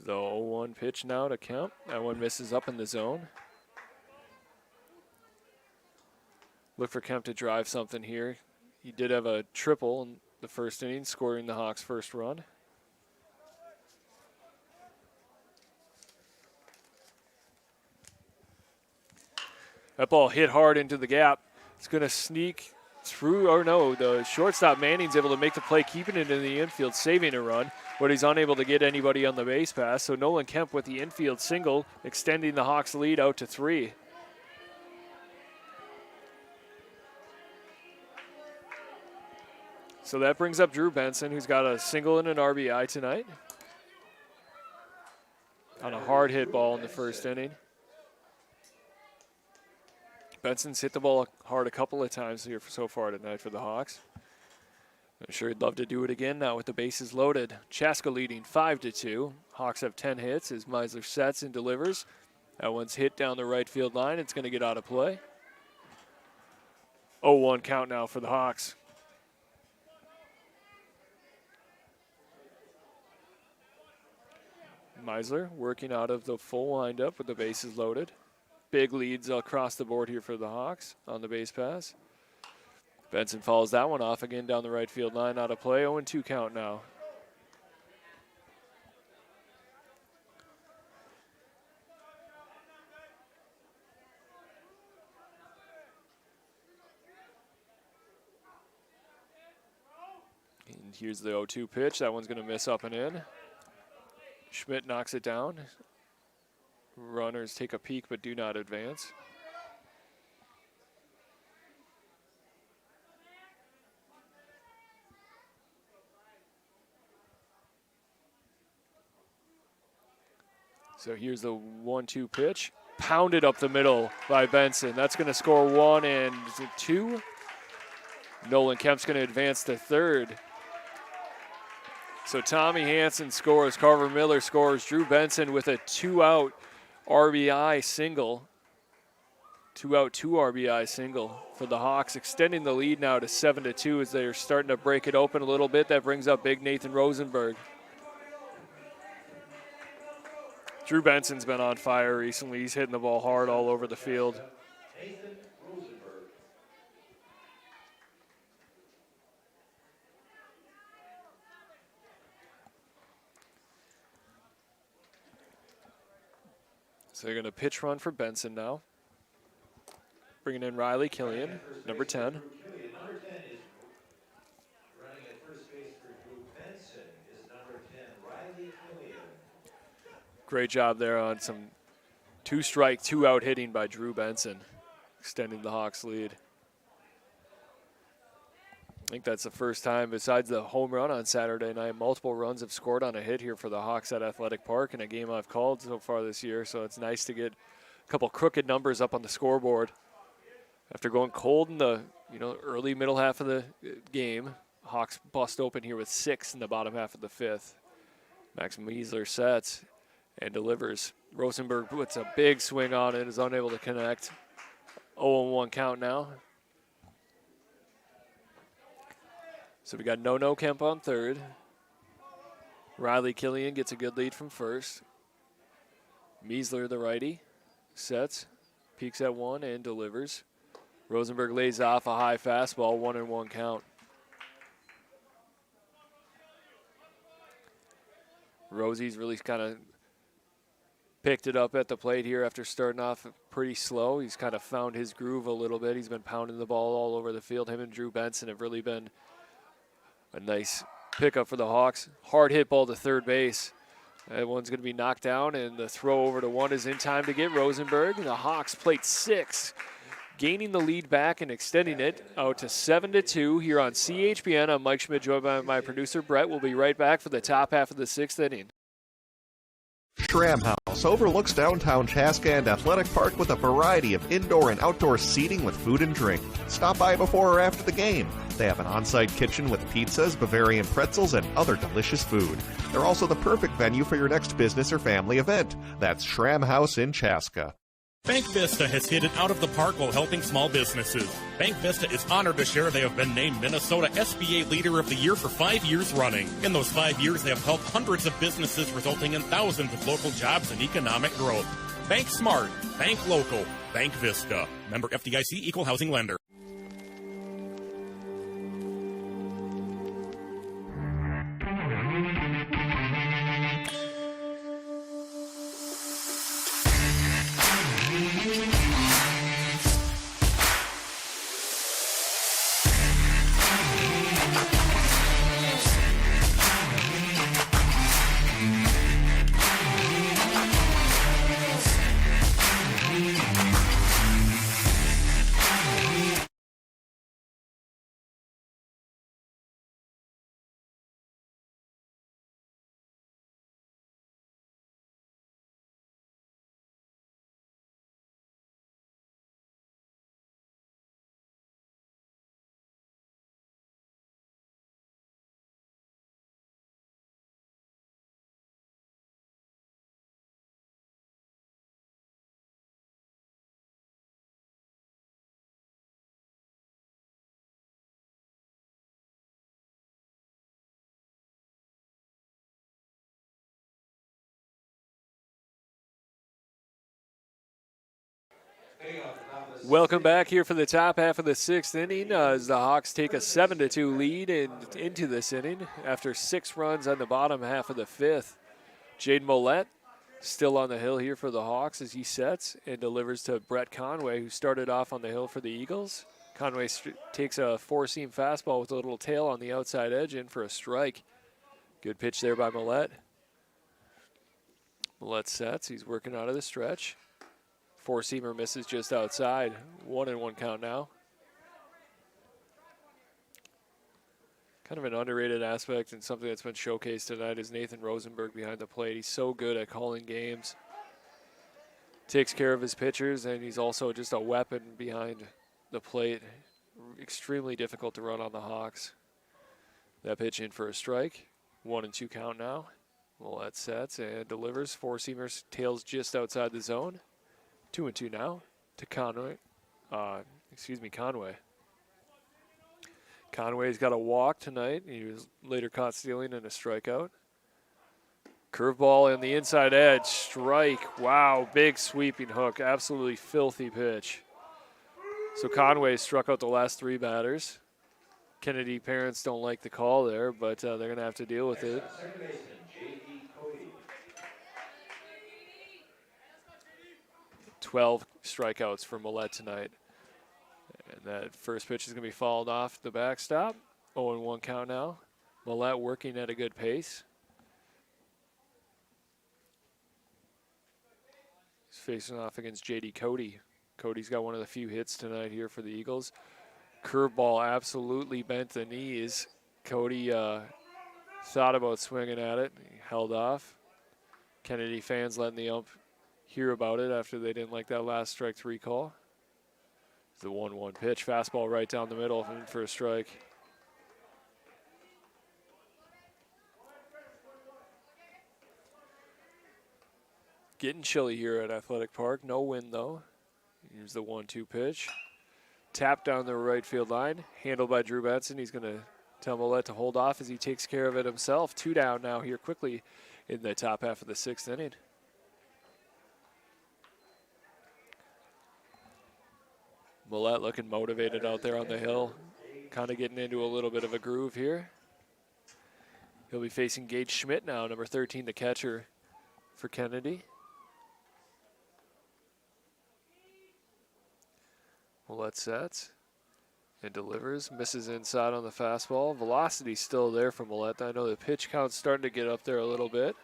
The 0-1 pitch now to Kemp. That one misses up in the zone. Look for Kemp to drive something here. He did have a triple in the 1st inning, scoring the Hawks' first run. That ball hit hard into the gap. It's going to sneak through, or no, the shortstop Manning's able to make the play, keeping it in the infield, saving a run, but he's unable to get anybody on the base pass. So Nolan Kemp with the infield single, extending the Hawks' lead out to 3. So that brings up Drew Benson, who's got a single and an RBI tonight on a hard hit ball in the 1st inning. Benson's hit the ball hard a couple of times here so far tonight for the Hawks. I'm sure he'd love to do it again now with the bases loaded. Chaska leading 5-2. Hawks have 10 hits as Miesler sets and delivers. That one's hit down the right field line. It's going to get out of play. 0-1 count now for the Hawks. Meisler working out of the full windup with the bases loaded. Big leads across the board here for the Hawks on the base pass. Benson follows that one off again down the right field line, out of play. 0-2 count now. And here's the 0-2 pitch. That one's going to miss up and in. Schmidt knocks it down. Runners take a peek but do not advance. So here's the 1-2 pitch. Pounded up the middle by Benson. That's going to score 1 and 2. Nolan Kemp's going to advance to third. So Tommy Hansen scores. Carver Miller scores. Drew Benson with a 2-out RBI single. 2-out, 2 RBI single for the Hawks, extending the lead now to 7-2 as they're starting to break it open a little bit. That brings up big Nathan Rosenberg. Drew Benson's been on fire recently. He's hitting the ball hard all over the field. So they're going to pitch run for Benson now. Bringing in Riley Killian, number 10. Number 10 is running at first base for Drew Benson is number 10, Riley Killian. Great job there on some 2-strike, 2-out hitting by Drew Benson, extending the Hawks' lead. I think that's the first time, besides the home run on Saturday night, multiple runs have scored on a hit here for the Hawks at Athletic Park in a game I've called so far this year. So it's nice to get a couple crooked numbers up on the scoreboard. After going cold in the early middle half of the game, Hawks bust open here with 6 in the bottom half of the 5th. Max Meisler sets and delivers. Rosenberg puts a big swing on it, is unable to connect. 0-1 count now. So we got No Kemp on third. Riley Killian gets a good lead from first. Meisler, the righty, sets, peeks at 1 and delivers. Rosenberg lays off a high fastball, 1-1 count. Rosie's really kind of picked it up at the plate here after starting off pretty slow. He's kind of found his groove a little bit. He's been pounding the ball all over the field. Him and Drew Benson have really been a nice pickup for the Hawks. Hard hit ball to third base. That one's going to be knocked down, and the throw over to 1 is in time to get Rosenberg. The Hawks plate 6, gaining the lead back and extending it out to 7-2 here on CHPN. I'm Mike Schmidt, joined by my producer, Brett. We'll be right back for the top half of the 6th inning. Schramm House overlooks downtown Chaska and Athletic Park with a variety of indoor and outdoor seating with food and drink. Stop by before or after the game. They have an on-site kitchen with pizzas, Bavarian pretzels, and other delicious food. They're also the perfect venue for your next business or family event. That's Schramm House in Chaska. Bank Vista has hit it out of the park while helping small businesses. Bank Vista is honored to share they have been named Minnesota SBA Leader of the Year for 5 years running. In those 5 years, they have helped hundreds of businesses, resulting in thousands of local jobs and economic growth. Bank smart, bank local, Bank Vista. Member FDIC, Equal Housing Lender. Welcome back here for the top half of the 6th inning as the Hawks take a 7-2 lead into this inning after 6 runs on the bottom half of the 5th. Jaden Millette still on the hill here for the Hawks as he sets and delivers to Brett Conway, who started off on the hill for the Eagles. Conway takes a 4-seam fastball with a little tail on the outside edge in for a strike. Good pitch there by Millette. Millette sets. He's working out of the stretch. 4-seamer misses just outside. 1-1 count now. Kind of an underrated aspect and something that's been showcased tonight is Nathan Rosenberg behind the plate. He's so good at calling games. Takes care of his pitchers, and he's also just a weapon behind the plate. Extremely difficult to run on the Hawks. That pitch in for a strike. 1-2 count now. Millette sets and delivers. 4-seamers, tails just outside the zone. 2-2 now to Conway. Conway. Conway's got a walk tonight. He was later caught stealing and a strikeout. Curveball in the inside edge. Strike. Wow, big sweeping hook. Absolutely filthy pitch. So Conway struck out the last 3 batters. Kennedy parents don't like the call there, but they're going to have to deal with it. 12 strikeouts for Millette tonight. And that first pitch is going to be fouled off the backstop. 0-1 count now. Millette working at a good pace. He's facing off against J.D. Cody. Cody's got one of the few hits tonight here for the Eagles. Curveball absolutely bent the knees. Cody thought about swinging at it. He held off. Kennedy fans letting the ump hear about it after they didn't like that last strike 3 call. It's the 1-1 pitch. Fastball right down the middle for a strike. Getting chilly here at Athletic Park. No wind, though. Here's the 1-2 pitch. Tap down the right field line. Handled by Drew Benson. He's going to tell Millette to hold off as he takes care of it himself. 2 down now here quickly in the top half of the 6th inning. Millette looking motivated out there on the hill. Kind of getting into a little bit of a groove here. He'll be facing Gage Schmidt now, number 13, the catcher for Kennedy. Millette sets and delivers. Misses inside on the fastball. Velocity still there for Millette. I know the pitch count's starting to get up there a little bit.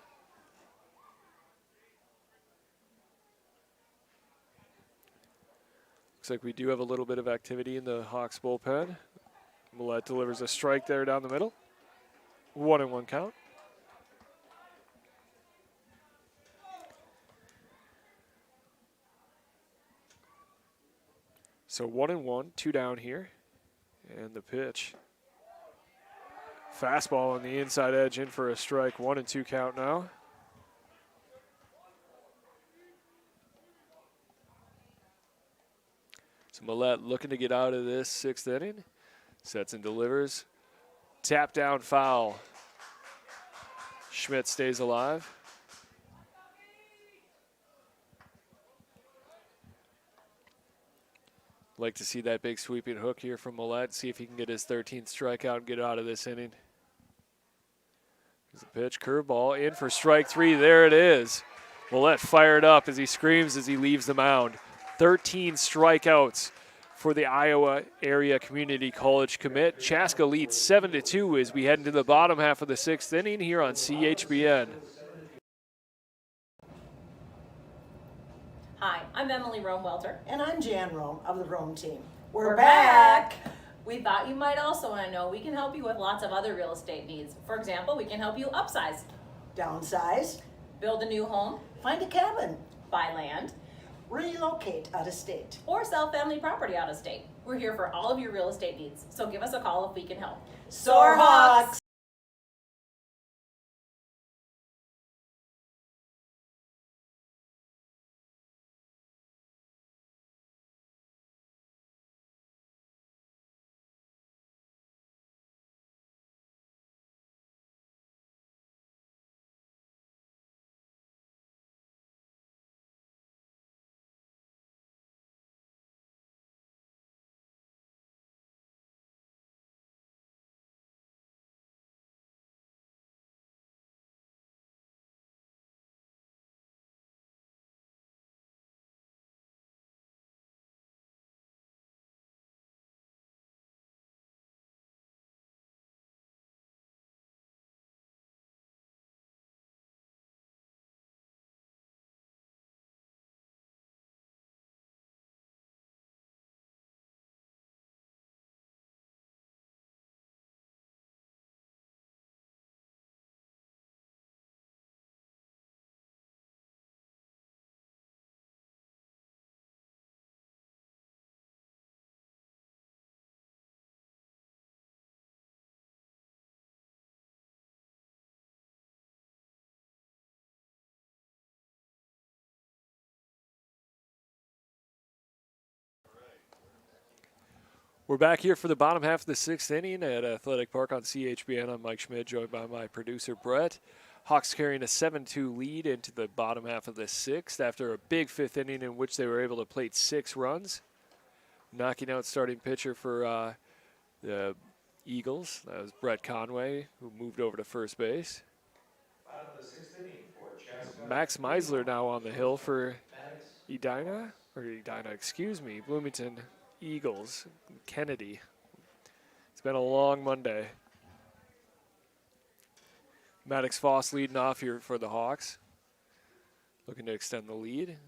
Looks like we do have a little bit of activity in the Hawks bullpen. Millette delivers a strike there down the middle. 1-1 count. So 1-1, 2 down here. And the pitch. Fastball on the inside edge in for a strike. 1-2 count now. So Millette looking to get out of this 6th inning. Sets and delivers. Tap down foul. Schmidt stays alive. Like to see that big sweeping hook here from Millette. See if he can get his 13th strikeout and get out of this inning. There's a pitch, curveball, in for strike 3. There it is. Millette fired up as he screams as he leaves the mound. 13 strikeouts for the Iowa Area Community College commit. Chaska leads 7-2 as we head into the bottom half of the 6th inning here on CHBN. Hi, I'm Emily Rome-Welter. And I'm Jan Rome of the Rome team. We're back. We thought you might also want to know we can help you with lots of other real estate needs. For example, we can help you upsize, Downsize, build a new home, find a cabin, buy land, relocate out of state, or sell family property out of state. We're here for all of your real estate needs, so give us a call if we can help. Soar Hawks! We're back here for the bottom half of the 6th inning at Athletic Park on CHBN. I'm Mike Schmidt, joined by my producer, Brett. Hawks carrying a 7-2 lead into the bottom half of the 6th after a big 5th inning in which they were able to plate 6 runs. Knocking out starting pitcher for the Eagles. That was Brett Conway, who moved over to first base. Max Meisler now on the hill for Bloomington Eagles. Kennedy. It's been a long Monday. Maddox Foss leading off here for the Hawks. Looking to extend the lead.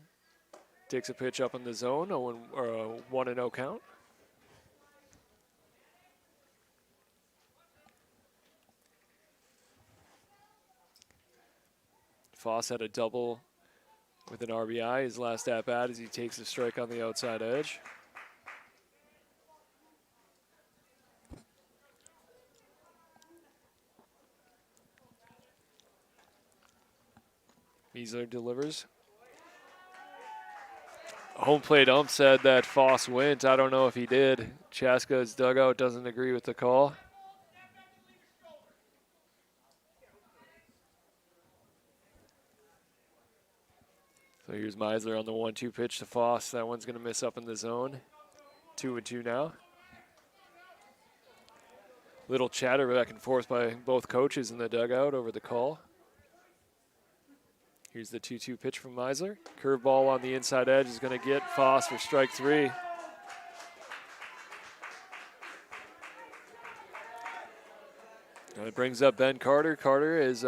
Takes a pitch up in the zone, 1-0 count. Foss had a double with an RBI, his last at-bat as he takes a strike on the outside edge. Meisler delivers. Home plate ump said that Foss went. I don't know if he did. Chaska's dugout doesn't agree with the call. So here's Meisler on the 1-2 pitch to Foss. That one's going to miss up in the zone. 2-2 now. Little chatter back and forth by both coaches in the dugout over the call. Here's the 2-2 pitch from Meisler. Curveball on the inside edge is going to get Foss for strike 3. And it brings up Ben Carter. Carter is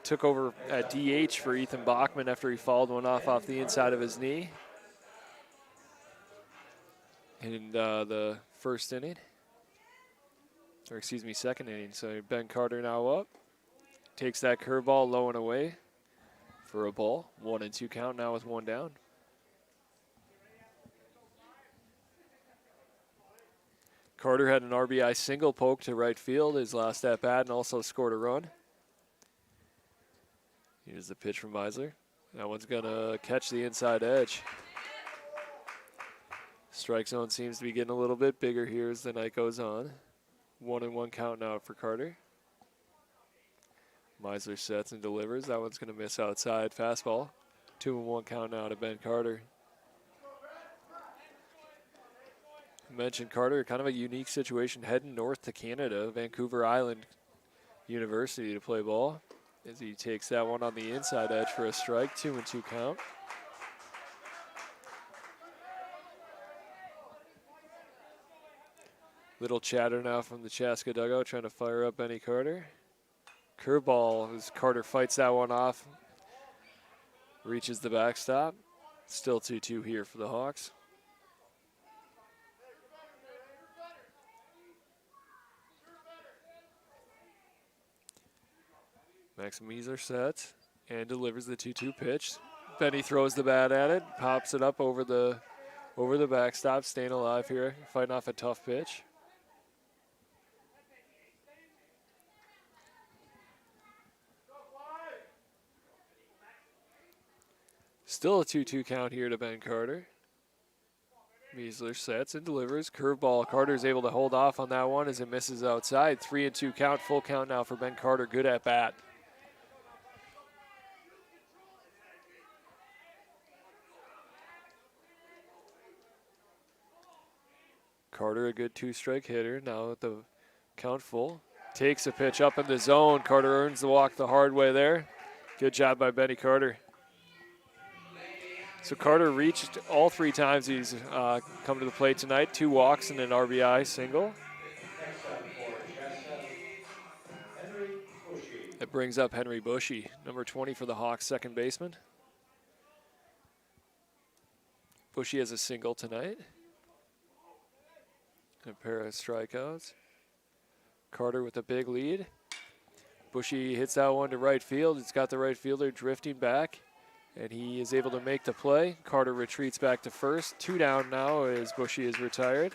took over at DH for Ethan Bachman after he fouled one off the inside of his knee in the first inning. Or excuse me, second inning. So Ben Carter now up. Takes that curveball low and away for a ball. 1-2 count now with 1 down. Carter had an RBI single poke to right field his last at bat and also scored a run. Here's the pitch from Meisler. That one's going to catch the inside edge. Strike zone seems to be getting a little bit bigger here as the night goes on. 1-1 count now for Carter. Meisler sets and delivers. That one's going to miss outside. Fastball. 2-1 count now to Ben Carter. I mentioned Carter, kind of a unique situation, heading north to Canada, Vancouver Island University to play ball. As he takes that one on the inside edge for a strike. 2-2 count. Little chatter now from the Chaska dugout, trying to fire up Benny Carter. Curveball as Carter fights that one off. Reaches the backstop. Still 2-2 here for the Hawks. Max Meisler sets and delivers the 2-2 pitch. Benny throws the bat at it, pops it up over the backstop, staying alive here, fighting off a tough pitch. Still a 2-2 count here to Ben Carter. Meisler sets and delivers. Curveball. Carter's able to hold off on that one as it misses outside. 3-2 count. Full count now for Ben Carter. Good at bat. Carter, a good 2-strike hitter. Now with the count full. Takes a pitch up in the zone. Carter earns the walk the hard way there. Good job by Benny Carter. So Carter reached all 3 times he's come to the plate tonight. 2 walks and an RBI single. That brings up Henry Bushy, number 20 for the Hawks, second baseman. Bushy has a single tonight. A pair of strikeouts. Carter with a big lead. Bushy hits that one to right field. It's got the right fielder drifting back, and he is able to make the play. Carter retreats back to first. 2 down now as Bushy is retired.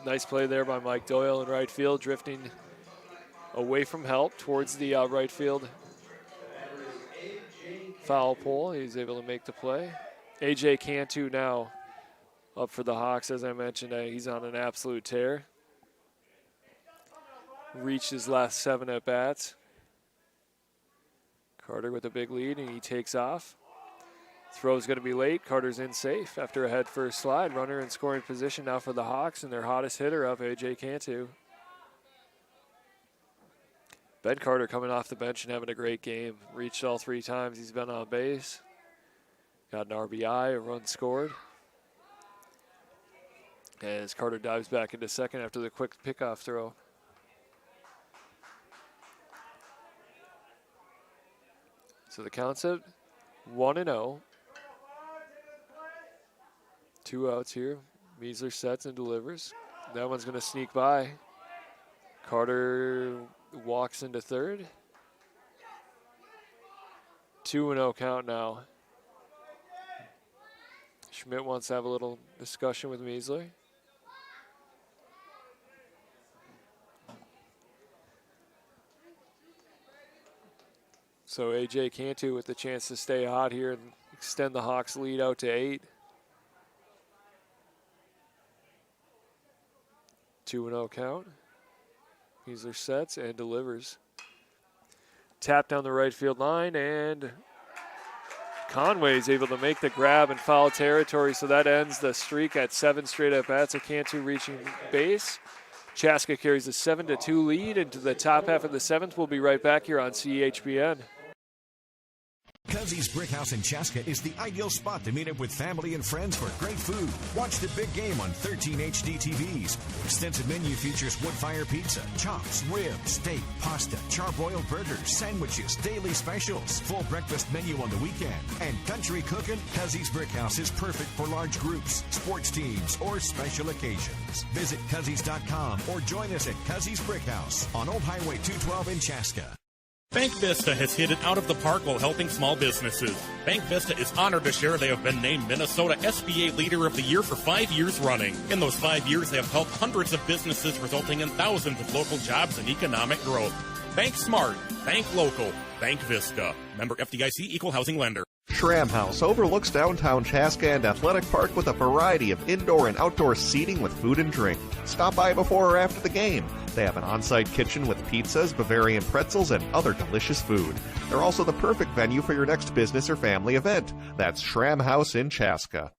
Nice play there by Mike Doyle in right field, drifting away from help towards the right field foul pole. He's able to make the play. A.J. Cantu now up for the Hawks. As I mentioned, he's on an absolute tear. Reached his last 7 at-bats. Carter with a big lead, and he takes off. Throw's going to be late. Carter's in safe after a head-first slide. Runner in scoring position now for the Hawks, and their hottest hitter up, A.J. Cantu. Ben Carter coming off the bench and having a great game. Reached all 3 times he's been on base. Got an RBI, a run scored. As Carter dives back into second after the quick pickoff throw. So the count's at 1-0. 2 outs here. Measler sets and delivers. That one's going to sneak by. Carter walks into third. 2-0 count now. Schmidt wants to have a little discussion with Measler. So A.J. Cantu with the chance to stay hot here and extend the Hawks lead out to 8. 2-0 count. Measler sets and delivers. Tap down the right field line, and Conway's able to make the grab in foul territory, so that ends the streak at 7 straight at-bats of Cantu reaching base. Chaska carries a 7-2 lead into the top half of the 7th. We'll be right back here on CHBN. Cuzzy's Brick House in Chaska is the ideal spot to meet up with family and friends for great food. Watch the big game on 13 HD TVs. Extensive menu features wood-fire pizza, chops, ribs, steak, pasta, charbroiled burgers, sandwiches, daily specials, full breakfast menu on the weekend, and country cooking. Cuzzy's Brick House is perfect for large groups, sports teams, or special occasions. Visit Cuzzies.com or join us at Cuzzy's Brick House on Old Highway 212 in Chaska. Bank Vista has hit it out of the park while helping small businesses. Bank Vista is honored to share they have been named Minnesota SBA Leader of the Year for 5 years running. In those 5 years, they have helped hundreds of businesses, resulting in thousands of local jobs and economic growth. Bank smart, bank local, Bank Vista. Member FDIC, Equal Housing Lender. Schramm House overlooks downtown Chaska and Athletic Park with a variety of indoor and outdoor seating with food and drink. Stop by before or after the game. They have an on-site kitchen with pizzas, Bavarian pretzels, and other delicious food. They're also the perfect venue for your next business or family event. That's Schramm House in Chaska.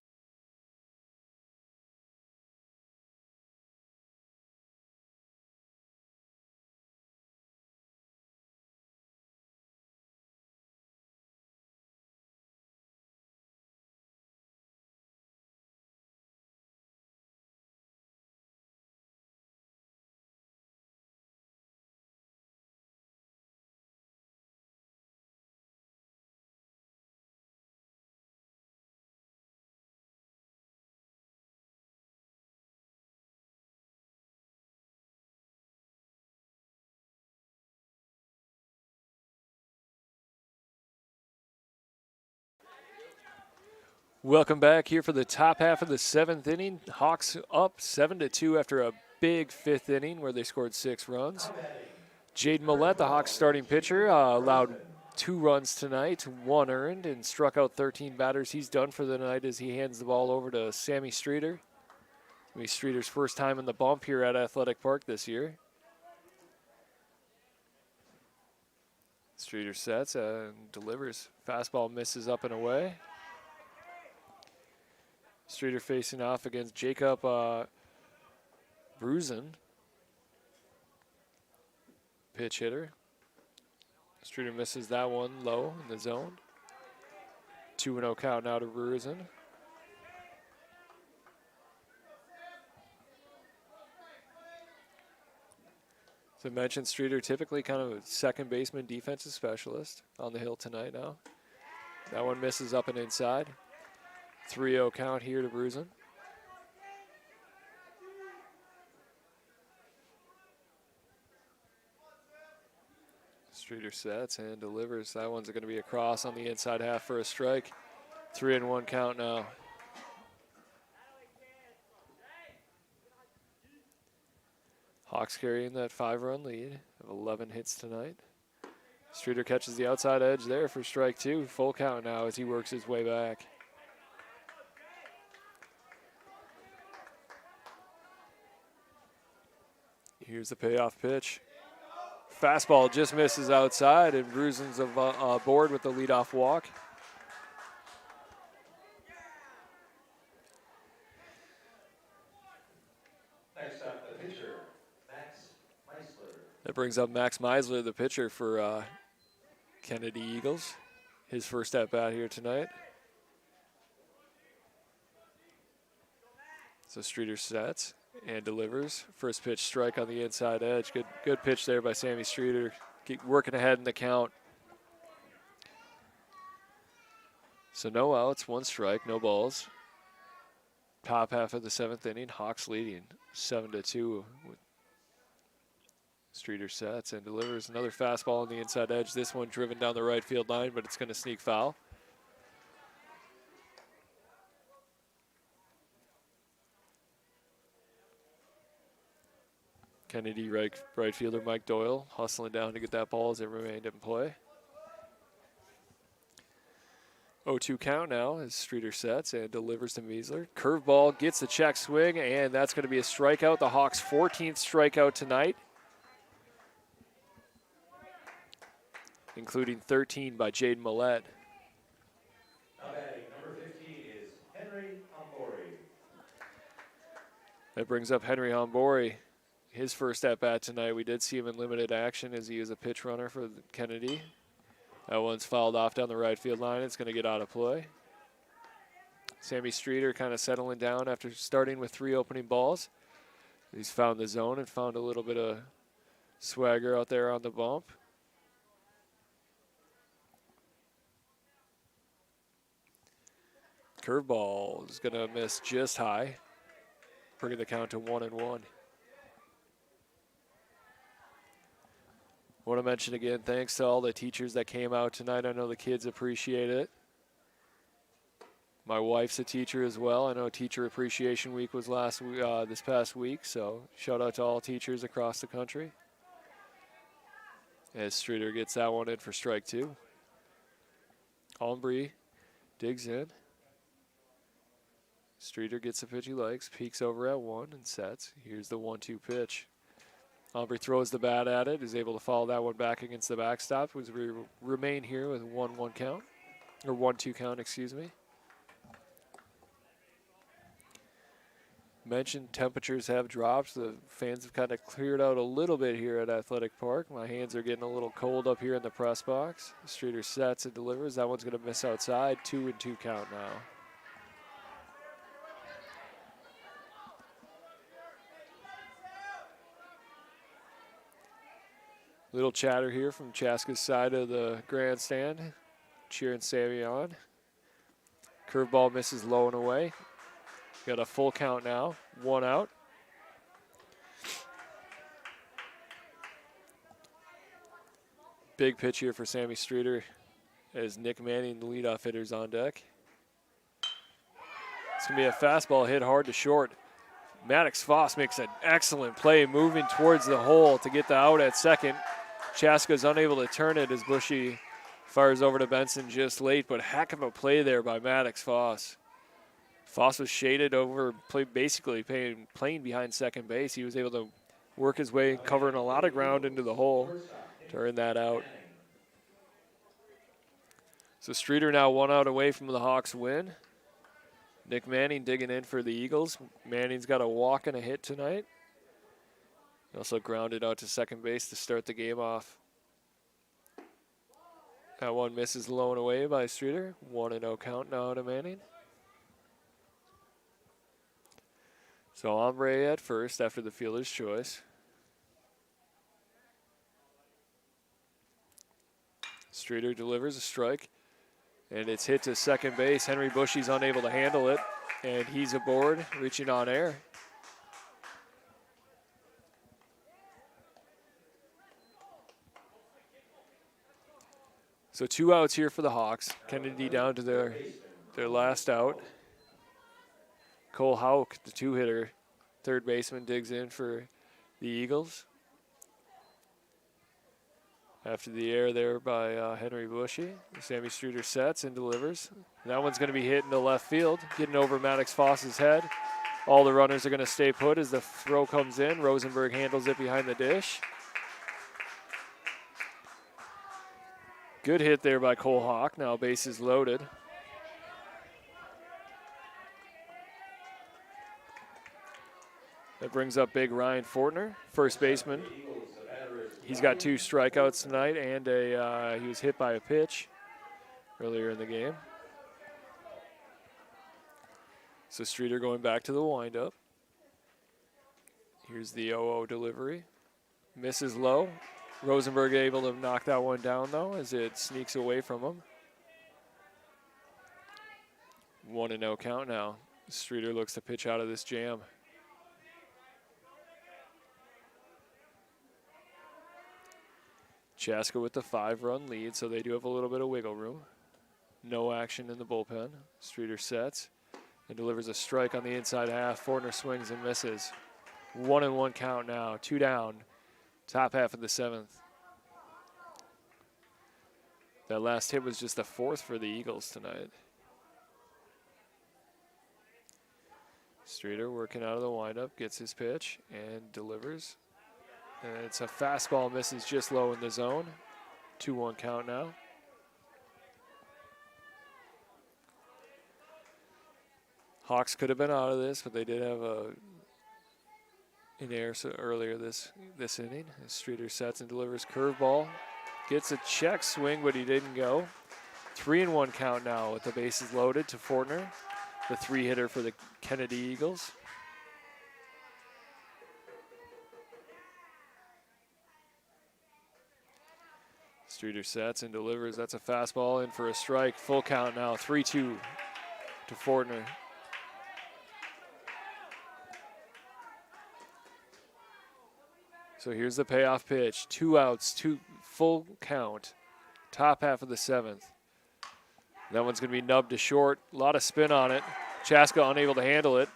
Welcome back here for the top half of the 7th inning. Hawks up 7-2 after a big 5th inning where they scored 6 runs. Jaden Millette, the Hawks starting pitcher, allowed 2 runs tonight, 1 earned, and struck out 13 batters. He's done for the night as he hands the ball over to Sammy Streeter. Sammy Streeter's first time in the bump here at Athletic Park this year. Streeter sets and delivers. Fastball misses up and away. Streeter facing off against Jacob Bruzen. Pitch hitter. Streeter misses that one low in the zone. 2-0 count now to Bruzen. As I mentioned, Streeter typically kind of a second baseman, defensive specialist on the hill tonight now. That one misses up and inside. 3-0 count here to Bruzen. Streeter sets and delivers. That one's going to be a cross on the inside half for a strike. 3-1 count now. Hawks carrying that 5-run lead of 11 hits tonight. Streeter catches the outside edge there for strike 2. Full count now as he works his way back. Here's the payoff pitch. Fastball just misses outside, and Bruzen's aboard with the leadoff walk. Next up, the pitcher, Max Meisler. That brings up Max Meisler, the pitcher for Kennedy Eagles. His first at-bat here tonight. So Streeter sets and delivers. First pitch strike on the inside edge. Good pitch there by Sammy Streeter. Keep working ahead in the count. So no outs, 1 strike, no balls. Top half of the 7th inning, Hawks leading 7-2. Streeter sets and delivers another fastball on the inside edge. This one driven down the right field line, but it's going to sneak foul. Kennedy right fielder Mike Doyle hustling down to get that ball as it remained in play. 0-2 count now as Streeter sets and delivers to Meisler. Curveball gets the check swing, and that's going to be a strikeout. The Hawks' 14th strikeout tonight, including 13 by Jaden Millette. Now batting, number 15 is Henry Hombori. That brings up Henry Hombori. His first at-bat tonight. We did see him in limited action as he is a pitch runner for Kennedy. That one's fouled off down the right field line. It's going to get out of play. Sammy Streeter kind of settling down after starting with 3 opening balls. He's found the zone and found a little bit of swagger out there on the bump. Curveball is going to miss just high, bringing the count to 1-1. I want to mention again, thanks to all the teachers that came out tonight. I know the kids appreciate it. My wife's a teacher as well. I know Teacher Appreciation Week was this past week, so shout out to all teachers across the country. As Streeter gets that one in for strike 2. Ombre digs in. Streeter gets the pitch he likes, peeks over at 1 and sets. Here's the 1-2 pitch. Ombre throws the bat at it, is able to follow that one back against the backstop. We remain here with 1-1 count, or 1-2 count, excuse me. Mentioned temperatures have dropped. The fans have kind of cleared out a little bit here at Athletic Park. My hands are getting a little cold up here in the press box. Streeter sets and delivers. That one's going to miss outside. 2-2 count now. Little chatter here from Chaska's side of the grandstand, cheering Sammy on. Curveball misses low and away. Got a full count now, 1 out. Big pitch here for Sammy Streeter as Nick Manning, the leadoff hitter's on deck. It's going to be a fastball hit hard to short. Maddox Foss makes an excellent play moving towards the hole to get the out at second. Chaska's unable to turn it as Bushy fires over to Benson just late, but heck of a play there by Maddox Foss. Foss was shaded over, basically playing behind second base. He was able to work his way, covering a lot of ground into the hole, turn that out. So Streeter now 1 out away from the Hawks win. Nick Manning digging in for the Eagles. Manning's got a walk and a hit tonight. He also grounded out to second base to start the game off. That one misses low and away by Streeter. 1-0 count now to Manning. So Ombre at first after the fielder's choice. Streeter delivers a strike, and it's hit to second base. Henry Bushy's unable to handle it, and he's aboard, reaching on air. So 2 outs here for the Hawks. Kennedy down to their last out. Cole Houck, the 2-hitter, third baseman, digs in for the Eagles. After the air there by Henry Bushy. Sammy Streeter sets and delivers. That one's going to be hit into left field, getting over Maddox Foss's head. All the runners are going to stay put as the throw comes in. Rosenberg handles it behind the dish. Good hit there by Cole Hawk. Now bases loaded. That brings up big Ryan Fortner, first baseman. He's got 2 strikeouts tonight, and he was hit by a pitch earlier in the game. So Streeter going back to the windup. Here's the 0-0 delivery. Misses low. Rosenberg able to knock that one down, though, as it sneaks away from him. 1-0 count now. Streeter looks to pitch out of this jam. Chaska with the 5-run lead, so they do have a little bit of wiggle room. No action in the bullpen. Streeter sets and delivers a strike on the inside half. Fortner swings and misses. 1-1 count now, 2 down. Top half of the 7th. That last hit was just the 4th for the Eagles tonight. Streeter working out of the windup, gets his pitch and delivers. And it's a fastball, misses just low in the zone. 2-1 count now. Hawks could have been out of this, but they did have an error earlier this inning. Streeter sets and delivers curveball. Gets a check swing, but he didn't go. 3-1 count now with the bases loaded to Fortner, the 3-hitter for the Kennedy Eagles. Streeter sets and delivers. That's a fastball in for a strike. Full count now, 3-2 to Fortner. So here's the payoff pitch. 2 outs, 2 full count. Top half of the 7th. That one's going to be nubbed to short. A lot of spin on it. Chaska unable to handle it.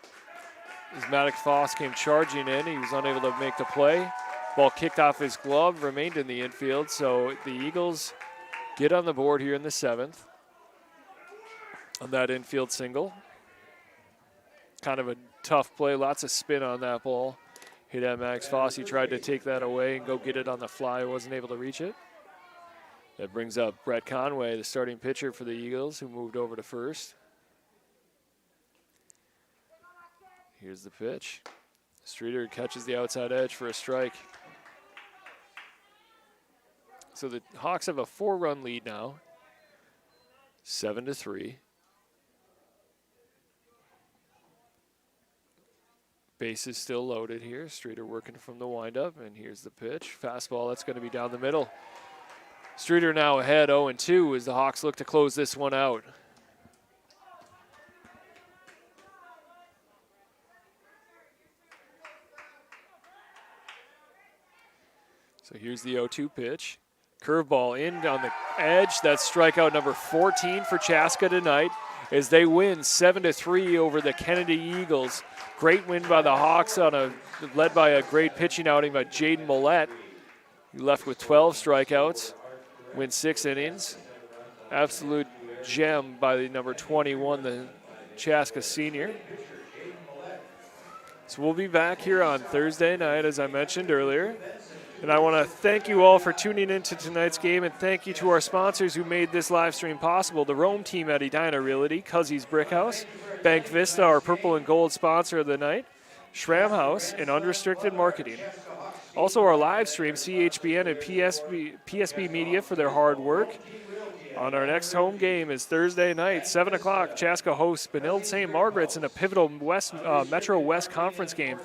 As Maddox Foss came charging in, he was unable to make the play. Ball kicked off his glove, remained in the infield. So the Eagles get on the board here in the 7th on that infield single. Kind of a tough play. Lots of spin on that ball. Hit at Max Foss. He tried to take that away and go get it on the fly. Wasn't able to reach it. That brings up Brett Conway, the starting pitcher for the Eagles, who moved over to first. Here's the pitch. Streeter catches the outside edge for a strike. So the Hawks have a 4-run lead now. 7-3. Bases still loaded here. Streeter working from the windup, and here's the pitch. Fastball, that's going to be down the middle. Streeter now ahead 0-2 as the Hawks look to close this one out. So here's the 0-2 pitch. Curveball in on the edge. That's strikeout number 14 for Chaska tonight as they win 7-3 over the Kennedy Eagles. Great win by the Hawks led by a great pitching outing by Jaden Millette. He left with 12 strikeouts, win 6 innings. Absolute gem by the number 21, the Chaska senior. So we'll be back here on Thursday night, as I mentioned earlier. And I want to thank you all for tuning into tonight's game, and thank you to our sponsors who made this live stream possible. The Rome team at Edina Realty, Cuzzy's Brick House, Bank Vista, our purple and gold sponsor of the night, Schramm House, and Unrestricted Marketing. Also our live stream, CHBN and PSB Media for their hard work. On our next home game is Thursday night, 7 o'clock. Chaska hosts Benilde St. Margaret's in a pivotal Metro West Conference game.